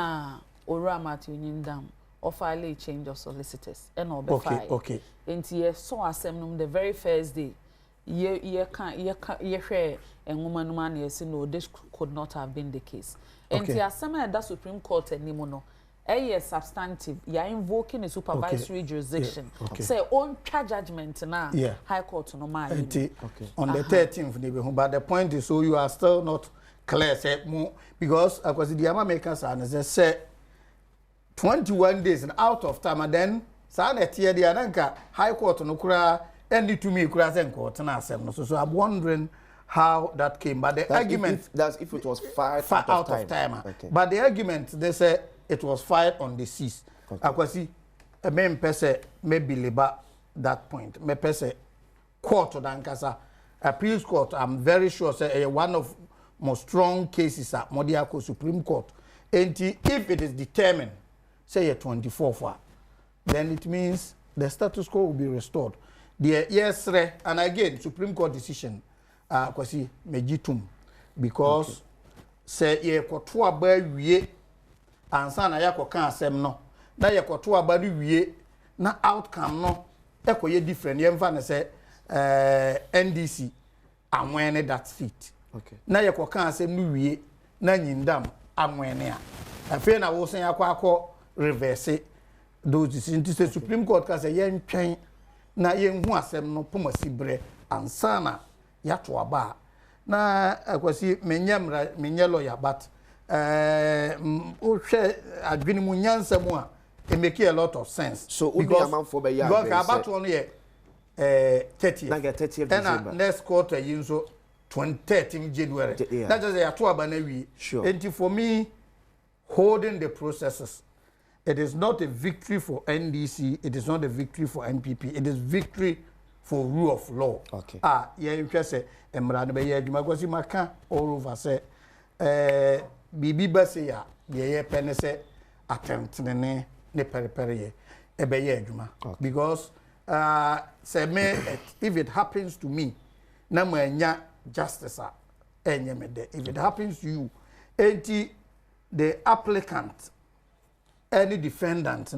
Orama to Nindam offer a change of solicitors and all okay. Until so assembly the very first day, ye share and woman yes, no, this could not have been the case. Until assembly at the Supreme Court and Nimono. Substantive, you're invoking a supervisory jurisdiction. Say on judgment now. High Court no matter. On the 13th, but the point is, so you are still not clear. Say more because because the Americans and they say 21 days and out of time, and then Sana Tia the Ananka High Court no kura and to me kura court and assembly. So I'm wondering how that came. But the argument that's if it was fired out of time. Okay. But the argument they say it was fired on the cease. Akwasi a main person maybe labor that point. Me person court or dankasa appeals court. I'm very sure say one of most strong cases at Modiako Supreme Court. And if it is determined, say 24 for, then it means the status quo will be restored. The yes, and again, Supreme Court decision, kwasi mejitum, because say ye kotoa ba wie, ansa na ya koka asem no, na ye kotoa ba wie, na outcome no, ekoye different. Ye mfa na say NDC anwene that seat. Okay. Na ye koka asem no wie, na nyindam anwene a. Afi na wo sen akwa reverse those decisions. The Supreme Court ka say yen twen na yen hu asem no pomasi bre ansana ya to aba na akwasi menya lawyer but o hwe adwene mu nyansa mu a it make a lot of sense. So because amount be ya because about one year 30 na get 30th December next quarter yin so 23rd January that just ya to aba na wi and for me holding the processes. It is not a victory for NDC. It is not a victory for NPP. It is victory for rule of law. Okay. Yeah, you can say, Emran be ye djuma kwasi maka all over say, bibi ba say ya, ye pene say attempt ne pere ye, ebe ye djuma. Because say me if it happens to me, na mo enya justice enye me de. If it happens to you, the applicant, any defendant,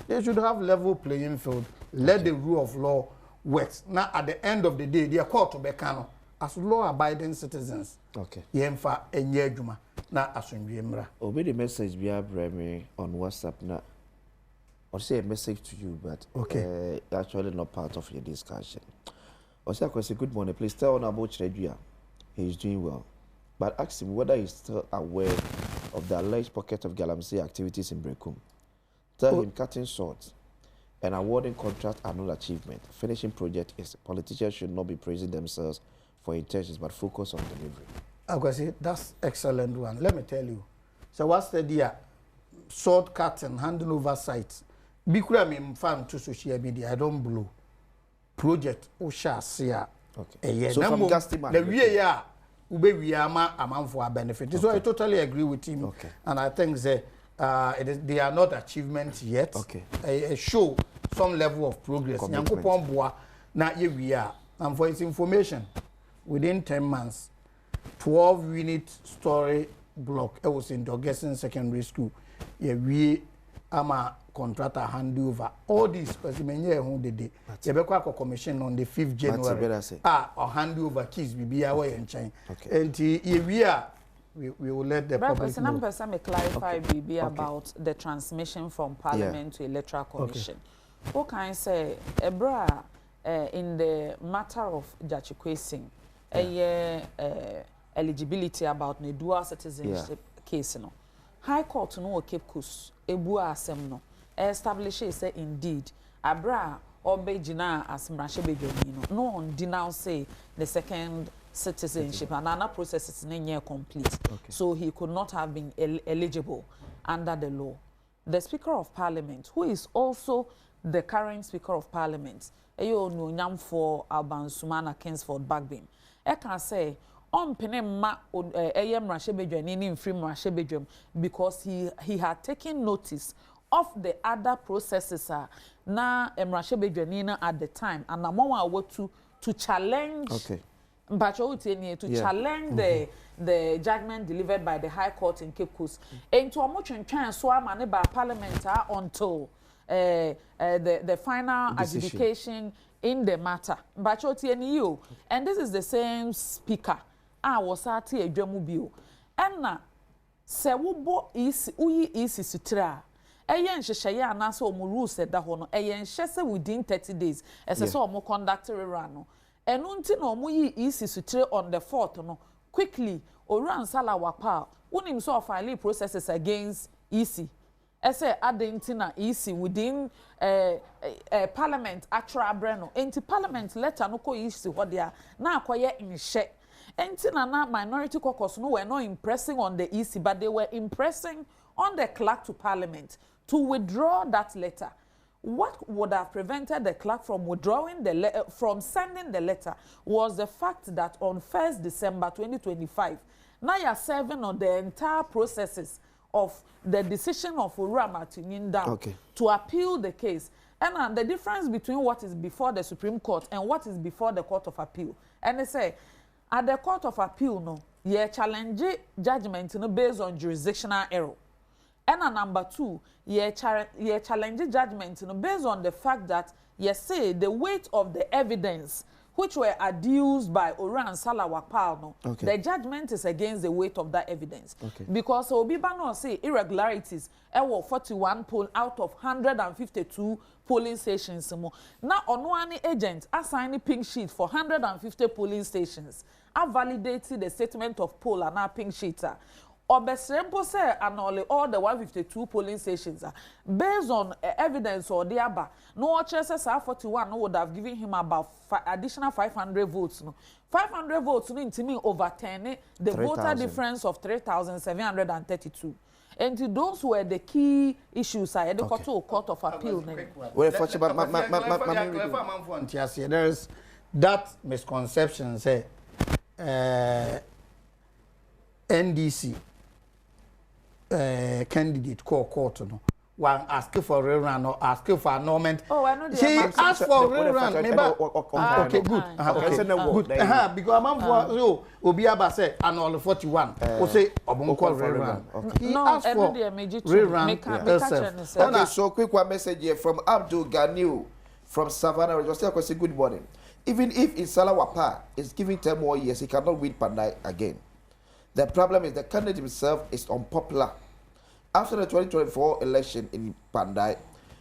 they should have level playing field. Let the rule of law work. Now, at the end of the day, they are called to Bekano as law-abiding citizens. Okay. Yemfa enyejuma na asumbiemra. Obey the message we have on WhatsApp now. I'll say a message to you, but okay, actually not part of your discussion. I'll say a good morning. Please tell on about Chedria. He is doing well. But ask him whether he's still aware of the alleged pocket of galamsey activities in Brekum. Tell him cutting short and awarding contract are not achievement. Finishing project is. Politicians should not be praising themselves for intentions, but focus on delivery. Okay, that's excellent one. Let me tell you. So what's the idea? Shortcut and handing over sites. Bikura me fan to social media. I don't blow. Project Osha Sia. Okay. So from Gastiman. The way we are among for our benefit. So I totally agree with him. Okay. And I think they are not achievements yet. Okay. Show some level of progress. Na we are. And for its information, within 10 months, 12-unit story block. I was in Dogessen Secondary School. Yeah, we am contractor handover. All these specimens here who did it. The Bekwa commission on the 5th January. Or handover keys will be away in China. And we will let the public know. Person may clarify BB about the transmission from Parliament to Electoral Commission. What can I say? Ebra in the matter of Jachikwesing, eligibility about the dual citizenship case, no. High Court no Cape Coast, Ebua Asem no. Establishes say indeed Abra Obejina as Mrashebejoni no denounce say the second citizenship and another process is not complete. So he could not have been eligible under the law. The Speaker of Parliament, who is also the current Speaker of Parliament, Eyo Nunyam for Alban Sumana Kingsford Bagbin, can say on Penema Ayam Rashebejoni in free Rashebejum because he had taken notice of the other processes na Emrashebejoni at the time and Namawa to challenge challenge the judgment delivered by the High Court in Cape Coast. And to a much and so I'm by Parliament until the final adjudication in the matter. And this is the same speaker. Was at a Jamubio. And na se wubo is sutra. Eyen sheshaya na so mu rules said that hono eyen shese within 30 days. As so mo conduct rano. Enunti no mu yi sutra on the 4th no. Quickly, Oran Sala Wapa, unim so file processes against EC. Ese adentina isi within parliament atra breno enti parliament letter no ko isi ho dia na akoye nhye enti na minority caucus no were not impressing on the EC but they were impressing on the clerk to parliament to withdraw that letter. What would have prevented the clerk from withdrawing the from sending the letter was the fact that on 1st December 2025 now you're serving on the entire processes of the decision of Urama to Nyindam to appeal the case. And the difference between what is before the Supreme Court and what is before the Court of Appeal. And they say, at the Court of Appeal, no, you challenge judgment no, based on jurisdictional error. And number two, you challenge judgment no, based on the fact that you say the weight of the evidence which were adduced by Oran Salawapal, no, the judgment is against the weight of that evidence. Because Obiba no say irregularities, 41 poll out of 152 polling stations. Now, on one agent assigning pink sheet for 150 polling stations, I validated the statement of poll and our pink sheet. Obesempo say annul all the 152 polling stations based on evidence or the other. No chances 41 would have given him about additional 500 votes. No, 500 votes no intimi overturn the voter difference of 3,732. And those were the key issues I had to Court of Appeal. There is that misconception say NDC candidate court no one asking for rerun or asking for annulment. Oh, I know. She asked for rerun. Okay, good. Okay, because I'm for Obiaba say annul 41. We say Obonko rerun. He asked for rerun. Okay, so quick one message here from Abdul Ganiu from Savannah. Just say good morning. Even if Isala Wapa is giving 10 more years, he cannot win Pandai again. The problem is the candidate himself is unpopular. After the 2024 election in Pandai,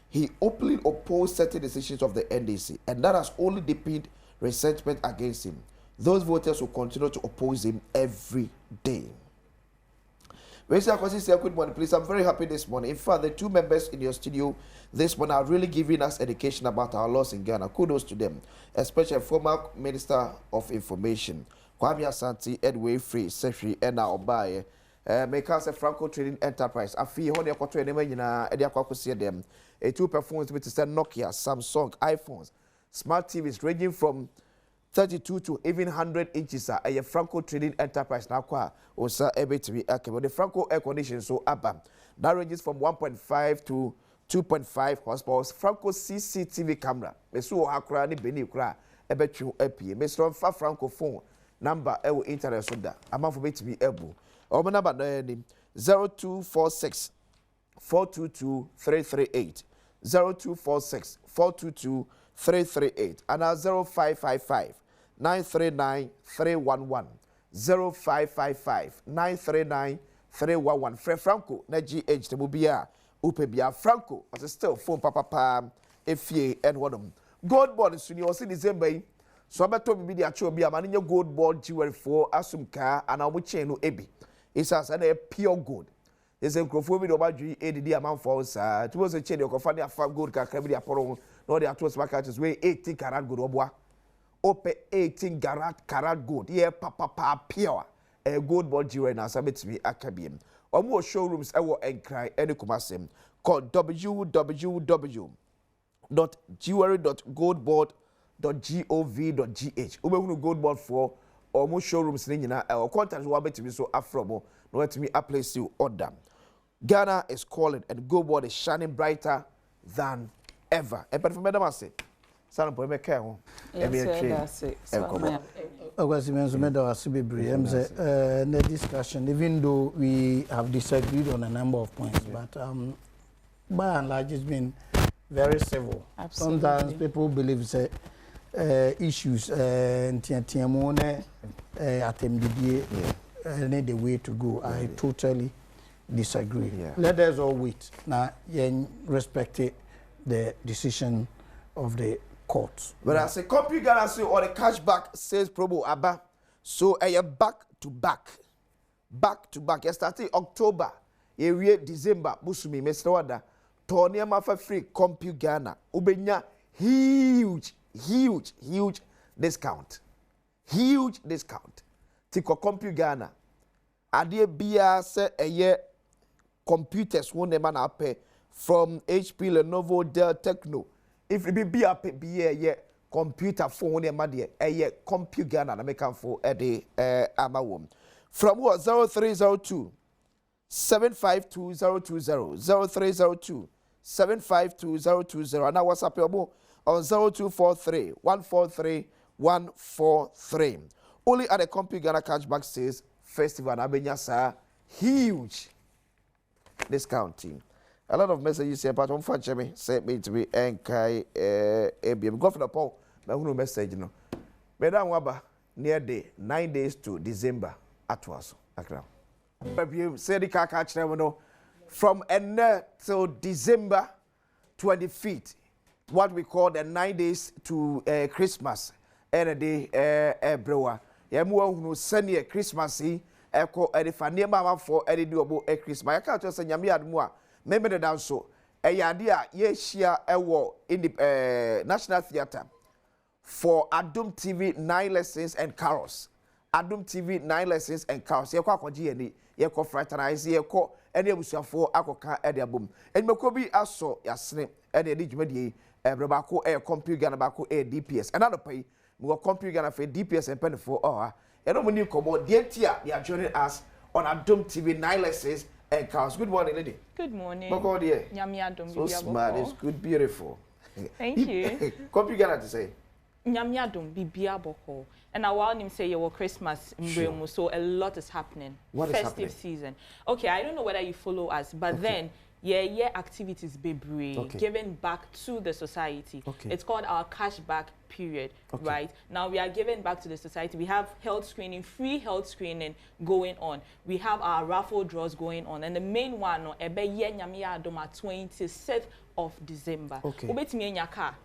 he openly opposed certain decisions of the NDC, and that has only deepened resentment against him. Those voters will continue to oppose him every day. Good morning, please. I'm very happy this morning. In fact, the two members in your studio this morning are really giving us education about our laws in Ghana. Kudos to them, especially former Minister of Information, Kwame Asante, Edway Free, Secretary, and now Obaye. Make us a Franco Trading Enterprise. I feel honey, them. A two performance with Nokia, Samsung, iPhones, smart TVs ranging from 32 to even 100 inches. A Franco Trading Enterprise now qua or sir to the Franco air condition so abba that ranges from 1.5 to 2.5 horsepower. Franco CCTV camera. Mesu akra ni beni kra ebetu apie. Mr. Fa Franco phone number e internet so da. Ama for bet be able. Our number 0246 422 338 0246 422 338 and 0555 939 311 0555 939 311 Fred Franco na GH to bia upebia Franco as still phone papa efie and one gold bond suni o see December so abeto bi dia cho bia ma nye gold bond jewelry for asumka and amu chain no ebi it's as a pure gold. There's a crofobia about you, ADD amount for us. It was a chain of Kofania for gold, Kakabia Poro, no, the actual market way 18 karat gold, Oboa. Ope 18 karat gold, yeah, papa, pure, a gold bond jewelry and submit me Akabian. Or more showrooms, I will cry any commercium called www.jewelry.goldboard.gov.gh. Ube gold board for almost showrooms or contact will be to be so affordable. No, let me place you order. Ghana is calling and gold board is shining brighter than ever. And but for Madam I say, San Poeme care home. The discussion, even though we have disagreed on a number of points, but by and large it's been very civil. Absolutely. Sometimes people believe that issues the way to go. I totally disagree. Let us all wait. Now, respect the decision of the courts. But as a copy Ghana say or the cashback says probo Abba, so back to back. You started October. yewie December busumi mesra wada to niema fa free Compu Ghana ubenya huge discount tiko Compu Ghana ade bia se eye computers won dem na pay from HP, Lenovo, Dell, Techno. If it be a computer phone dem de eye Compu Ghana na make am for the amawom from what 0302 752020 0302 752020 and now WhatsApp your on 0243 143 143. Only at the Compu Ghana Cashback Sales Festival na benya sa huge discounting. A lot of messages say but on me say me to be enkai ABM go for the poll na hunu message no. Madam waba near day 9 days to December atwaso akra. ABM say the kaka kire no from end till December 25th, what we call the 9 days to Christmas and a day brewer. Yamu hunu senior Christmas eko edifa niema for edi duobo Christmas. I can't just say nyame admu a membe de dan so eyade a ye hia ewo in the National Theatre for Adom TV 9 lessons and carols. Adom TV 9 lessons and carols. Ye kwa akwaji eni ye ko fraternize ye ko ene abusuafo akoka ede abom. Enimeko bi aso yasene ene edi dwumadi breba ko Compu Ghana ba ko DPS. Another pay we go Compu Ghana for DPS and pen for eno mo ni komo de tia they are joining us on Adom TV 9 lessons and carols. Good morning, lady. Good morning. Boko dear. Nyame adom So smart, it's good, beautiful. Thank you. Compu Ghana to say. Nyame adom bibia boko. And I want him say your Christmas sure. So a lot is happening. What Festive is happening? Season. Okay, I don't know whether you follow us, but okay. Then activities be giving back to the society. Okay. It's called our cashback period, okay. Right? Now we are giving back to the society. We have health screening, free health screening going on. We have our raffle draws going on, and the main one no ebe ye nyame adom 26th of December. Okay. Ubetimi enya car.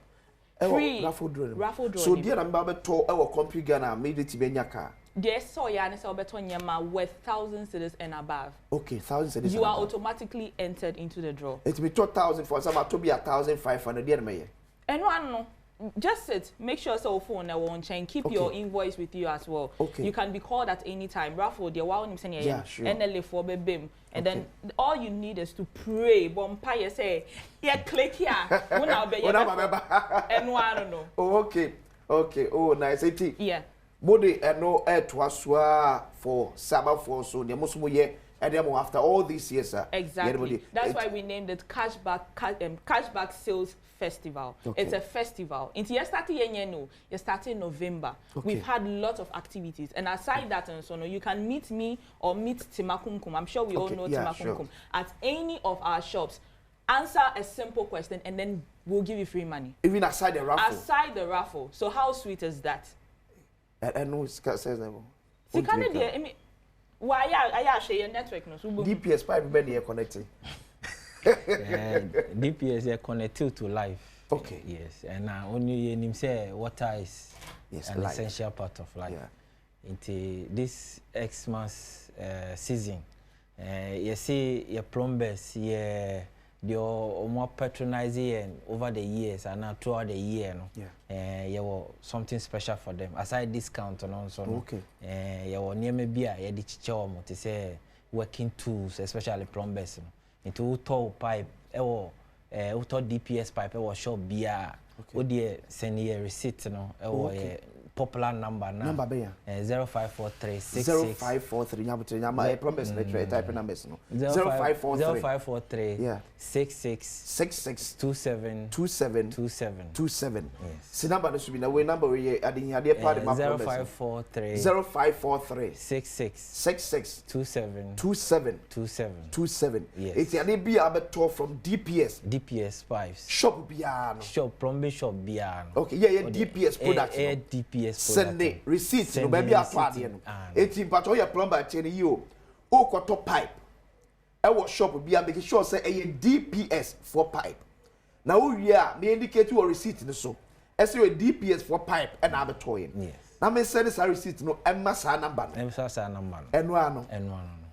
Free raffle draw. So dear number to our Compu Ghana made it benya car. Yes, so yeah, so beto nyama worth 1,000 cedis and above. Okay, 1,000 cedis. You are automatically entered into the draw. It be 2,000 for some to be 1,500 dear me. And one no. Just sit. Make sure so phone na won't change. Keep okay. Your invoice with you as well. Okay. You can be called at any time. Raffle the wow him saying yeah, sure. NLA for bim. And then all you need is to pray. Bompire say, yeah, click here. And one no. Oh, okay. Okay. Oh, nice. Yeah. Body no twaswa for Sabbath for so the most ye and after all these years, sir. Exactly. That's why we named it Cashback Sales Festival. Okay. It's a festival. Until you start in November. Okay. We've had lots of activities. And aside that, and so you can meet me or meet Timakumkum. I'm sure we all know Timakumkum. Sure. At any of our shops. Answer a simple question and then we'll give you free money. Even aside the raffle? Aside the raffle. So how sweet is that? I know it says that. See, can I mean, why I share your network? No, DPS pipe be connected. DPS is connected to life. Okay. Yes, and only him say water is an life. Essential part of life. Yeah. Into this Xmas season, you see your plumbers, they are more patronizing over the years and now throughout the year, no. Yeah. You were something special for them. Aside discount and also, okay. You were near me beer, you did chicho to say working tools, especially plumbers. Into tall pipe, DPS pipe, shop beer. Okay. Send you a receipt, no. Okay. Popular number now. Number be 0543 0543. Nyama promise let's type numbers no. 0543 yeah 66 27 27. Yes. See number should be the way number we adding here part of my 0543 66 27. Yes. It's a be able from DPS pipes. Shop biano. Shop plumbing shop biano. Okay, yeah, DPS product. DPS send the receipt no baby atwade no eti mpacho your plumber chain you o koto pipe e wo shop bia make sure say e DPS for pipe na wo wie a me indicate your receipt no so e say DPS for pipe e na abetoye yes na me send this receipt no e ma sa number no e sa number eno ano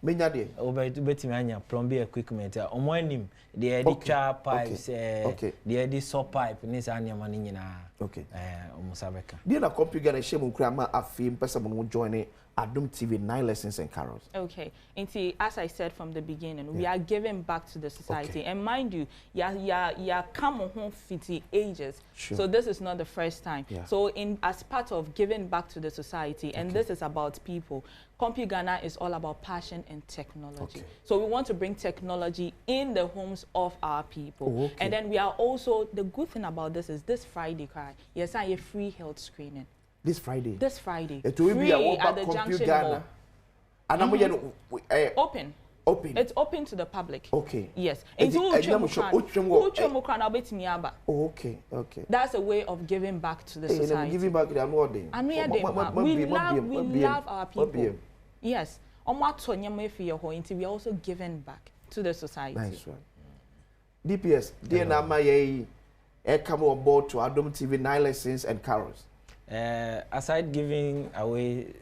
menya de obetimi anya plumbing equipment omo anim the editor pipes the edit saw pipe ni sa anya man nyina omo sabeka dia na computer na shemu nkura ma afim pesa mo join Adom TV 9 lessons and carols. Okay. And see, as I said from the beginning, we are giving back to the society. And mind you, you come home 50 ages. Sure. So this is not the first time. So as part of giving back to the society, and this is about people, CompuGhana is all about passion and technology. So we want to bring technology in the homes of our people. And then we are also, the good thing about this is this Friday, yes, I have free health screening. This Friday. It will be at the junction mall. And open. Open. It's open to the public. Okay. Yes. Okay. That's a way of giving back to the society. Giving back to we love our people. Yes. We are also giving back to the society. Nice one. DPS, dear Nama, come on board to Adom TV 9 lessons and carols. Aside giving away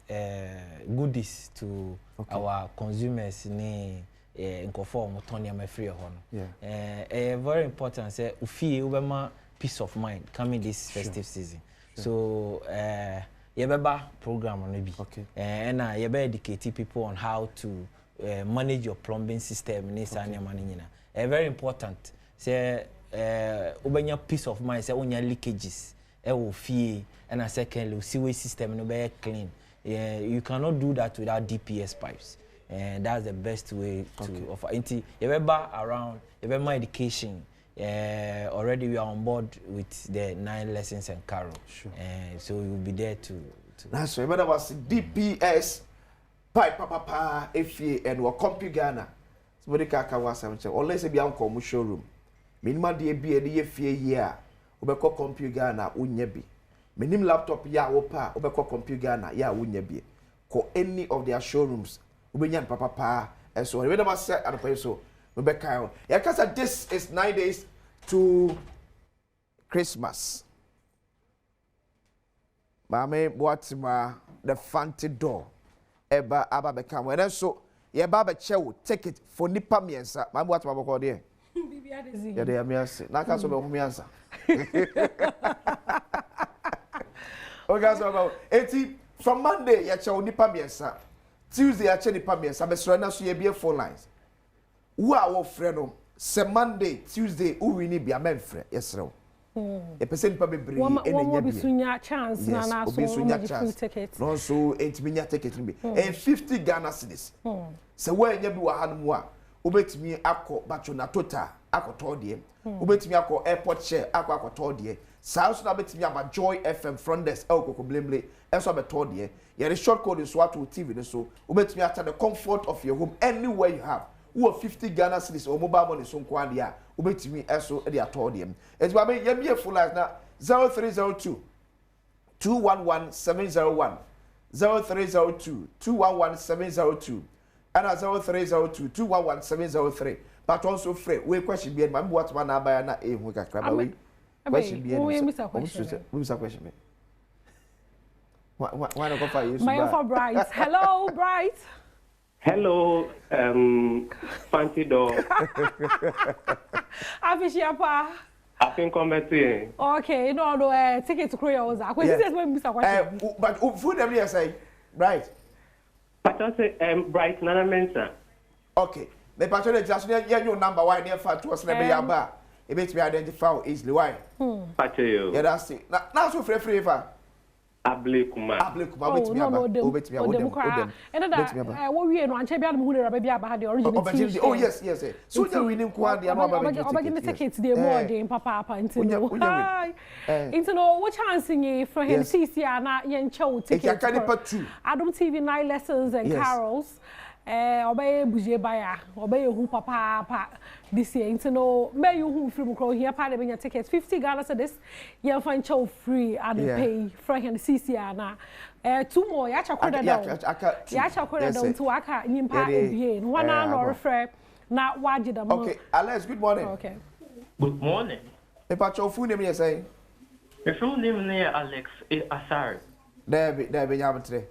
goodies to our consumers in conform Tonya free very important say ufi ubema peace of mind coming this festive season. So yebeba program on be and yebe educate people on how to manage your plumbing system in Sanya Manina. Very important say ubenya peace of mind say onya leakages fee and a second sewage system no be clean. You cannot do that without DPS pipes, and that's the best way to offer. You remember around, you remember education. Already we are on board with the 9 lessons and carol. Sure. So we will be there to. That's right. But that was DPS pipe papa FA and we CompuGhana. Somebody kaka was something. Unless it be on come showroom. Minimum the be the FA year. Obeko CompuGhana unyebi. Menim laptop ya opa obeko CompuGhana ya unyebi. Ko any of their showrooms ubenyan papa and so we never say at the so Obeka. Ya kasa this is 9 days to Christmas. Mame boatima the fancy door eba aba beka when so ye ba be chew ticket for nipa miensa mame boatima boko de bibia de ya de miensa na ka so be ho miensa. Okay, so about 80 from Monday, ya chew nipa miensa. Tuesday, ya chew nipa miensa. Be so na so ye be 4 lines. Who are our friend? Se Monday, Tuesday, who we need be a man friend. Yes, sir. A percent probably bring any bisunya chance na na so free ticket. No, so 8 million ticket be and 50 Ghana cedis. So where you be wa hanum a obetimi akọ bacho na total akọtọ de. Obetimi akọ airport share akọtọ de. South na betimi aba Joy FM front desk elkoko blemble enso abetọ de. Your short code is what to TV so obetimi at the comfort of your home anywhere you have. Who 50 Ghana cedis or mobile money so kwandea ubetimi eso e de atọ de. Enti ba ye be full life na 0302 211 701 0302 211 702 and 0302 211 703 but also free we question be man what man na buy na ehun kakra we question be we miss question me why not go for you my for Bright hello Bright. Hello, Fancy Door. Afishiapa. I think committee. Okay, no, ticket to Korea was. But food every say, right? But I say, Bright Nana Mensa. Okay, the patron just your number. Why near far to us never yaba? It makes me identify easily. Why? Patch you. Yeah, that's it. Now so free. Ablekuma. Oh yes. So the winning quad the other tickets the more than papa into what chance for him CC na yen chow tickets. Adom TV 9 lessons and carols. Obey buje baya, obey who papa this year. Into no, may you who from crow here, part of your tickets 50 Ghana so this you find show free and pay for him CCR 2 more yacha kweda down to aka nyimpa obie one or frɛ na waje da mo. Okay, Alex, good morning. Okay. Good morning. E pa cho full name you say? The full name is Alex Asari. There be nyamtre.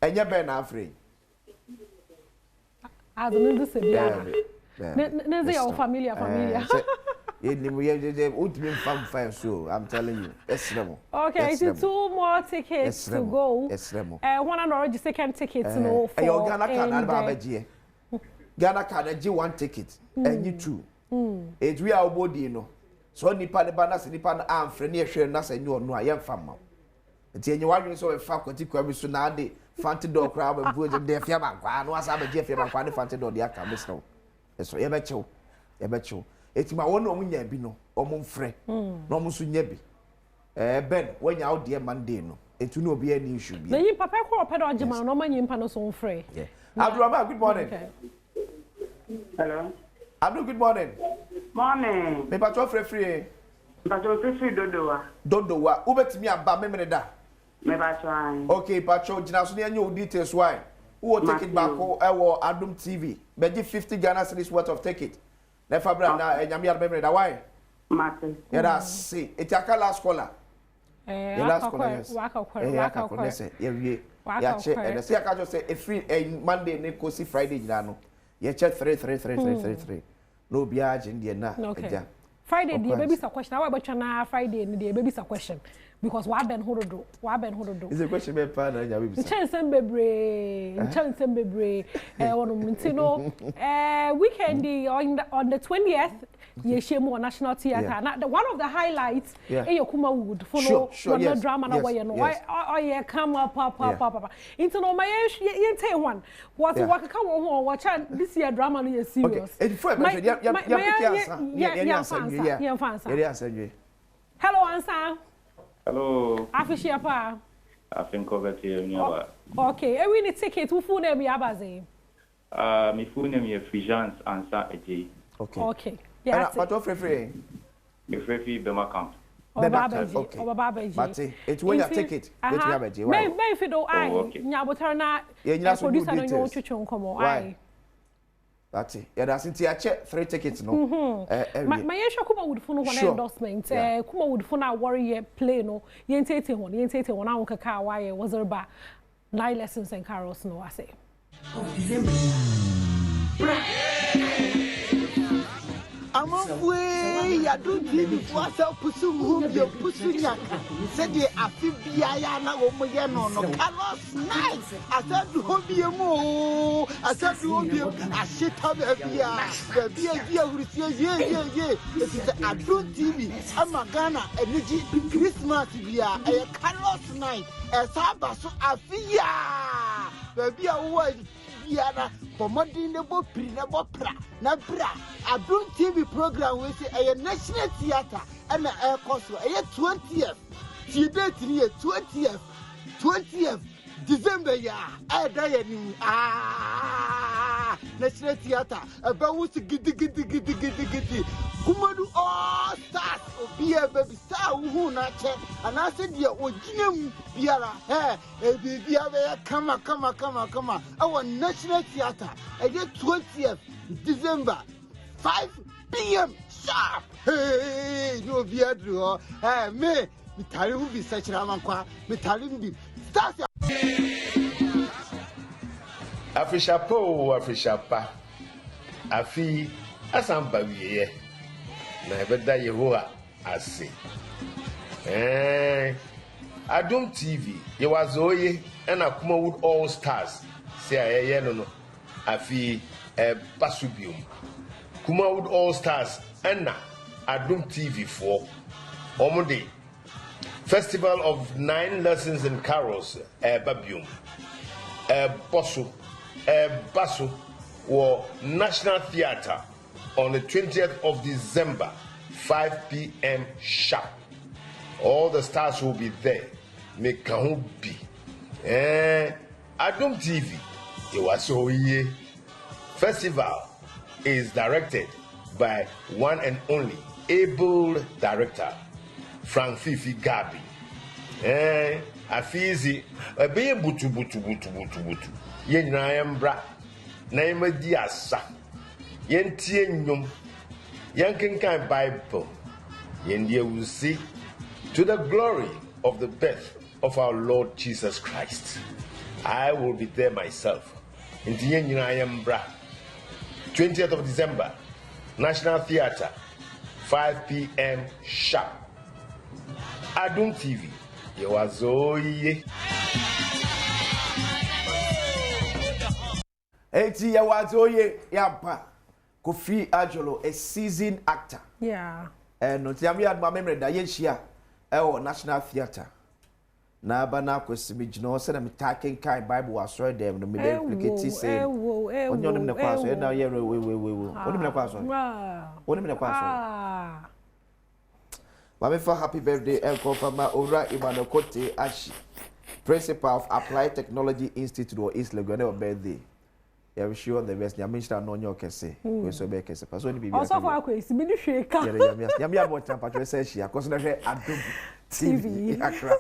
Enye be na afre. as an industry. There's your familia. I'm telling you. Okay, so 2 more tickets to go. One and already second tickets no for. Ghana card 1 ticket and you 2. It we are body no. So nipa ne ba na se nipa na amfre ne ehwe na se nyu no ayem fama. Enti enyi wadwen so we fa kwati kwa bi so na ade fanti do kra ba bu de fia ba kwa no asa ba je fia ba kwa ne fanti do de aka mesno. Eso ye be chew. Eti ma won no munya bi no omfre. No mo so nya bi. Ben when ya de Monday no. Etu no obi ani issue bi. Na yin papa kwa opedo agema no manyi mpa no so mfre. Yeah. Abdulrahman, good morning. Okay. Hello. Abdul, good morning. Morning. Me patro free. Patro free dodowa. Dodowa. Ubetimi aba memene da. Me patro. Okay, patro, jina so ne your details why. Who will take it back or Adom TV. Beji 50 Ghana cedis worth of ticket. Na fabra na enyame ya memene da why? Martin. Yeah, that's see. It's a last caller. Waka. Yeah, check. And see, I can just say a free Monday, ne kosi Friday, jina you check 3. No biage in the na. Okay. Friday, the baby's a question. How about na Friday? The baby's a question because what ben hodo. Is a question be partner ya baby. Chance bebre. Weekend on the 20th. Yeshemo National Theatre. Yeah. Now, one of the highlights is your Kuma Wood. Sure, yes, drama na way no. Oh, come up. Into no my one. What come on watch this year drama no serious. Hello, answer. Hello. Afishia pa. I think over here. Okay, we need ticket. Who full name yabaze? My full name is Frijans Answer Eji. Okay. Yeah, but what free? Me free Bema camp. Okay. But it's when you take it. Which Babaji? May if you don't I. Nyabotarna. Yeah, producer no you chuchu nkomo. Aye. That's it. Yeah, that's it. I check 3 tickets no. My yesha Kuma would phone one endorsement. Kuma would phone a warrior play no. Yentete one a kaka why was there ba 9 lessons and carols no I say. Amafwe ya do TV for self pursue home the pusunyaka said the afibia na wo moye no Carlos nice I said to home be mo I said to home be a shit have bia ye it is Adom TV Amagana energy Christmas bia a Carlos nice a saba so afia bia wo Yana, for Monday nebo pra na bra Adom TV program we say a national theatre and a air cost a 20th. See date here 20th December ya I die national theatre about giddy Kumadu all stars be a baby star who not check and I said ya ojinem biara come our national theatre a 20th December 5 p.m. sharp. Hey no biadro me tell who be such Ramankwa me tell him start Afishapa Afi Asamba wiye na ebeda Yehowa ase Adom TV ye wazoye na Kuma Wood All Stars se ayeye no afi basubium Kuma Wood All Stars na Adom TV for omode Festival of 9 Lessons and Carols babium Basso or National Theatre on the 20th of December, 5 p.m. sharp. All the stars will be there. Make be. Adom TV, it was so ye. Festival is directed by one and only able director, Frank Fifi Gabi. Afizi, a be butu. Yen Nayambra, Naima Diasa, Yen Tienum, Yankin Bible, Yen will see to the glory of the birth of our Lord Jesus Christ. I will be there myself. In Yen Nayambra, 20th of December, National Theatre, 5 p.m. sharp. Adom TV, Yewazoye. Eti Yewazoye Yapa. Kofi Ajolo, a seasoned actor. Yeah. And no tiami adma memre da yenhia National Theatre. Na ba na kwesimi gino se na metaken kai Bible asoro dem no me be replicate say. Onyo no me kwa so e na ye we. Oni me kwa so. Oni me kwa so. Mama for happy birthday and confirma Ora Imanokote Ashi, Principal of Applied Technology Institute or East Lagos birthday. I wish you all the best. Yamisha no nyo kese. We so be kese. Paso ni bibi. Also for akwesi bi ni hweka. Yami abo champa twa say she akoso na hwe Adom TV. Akra.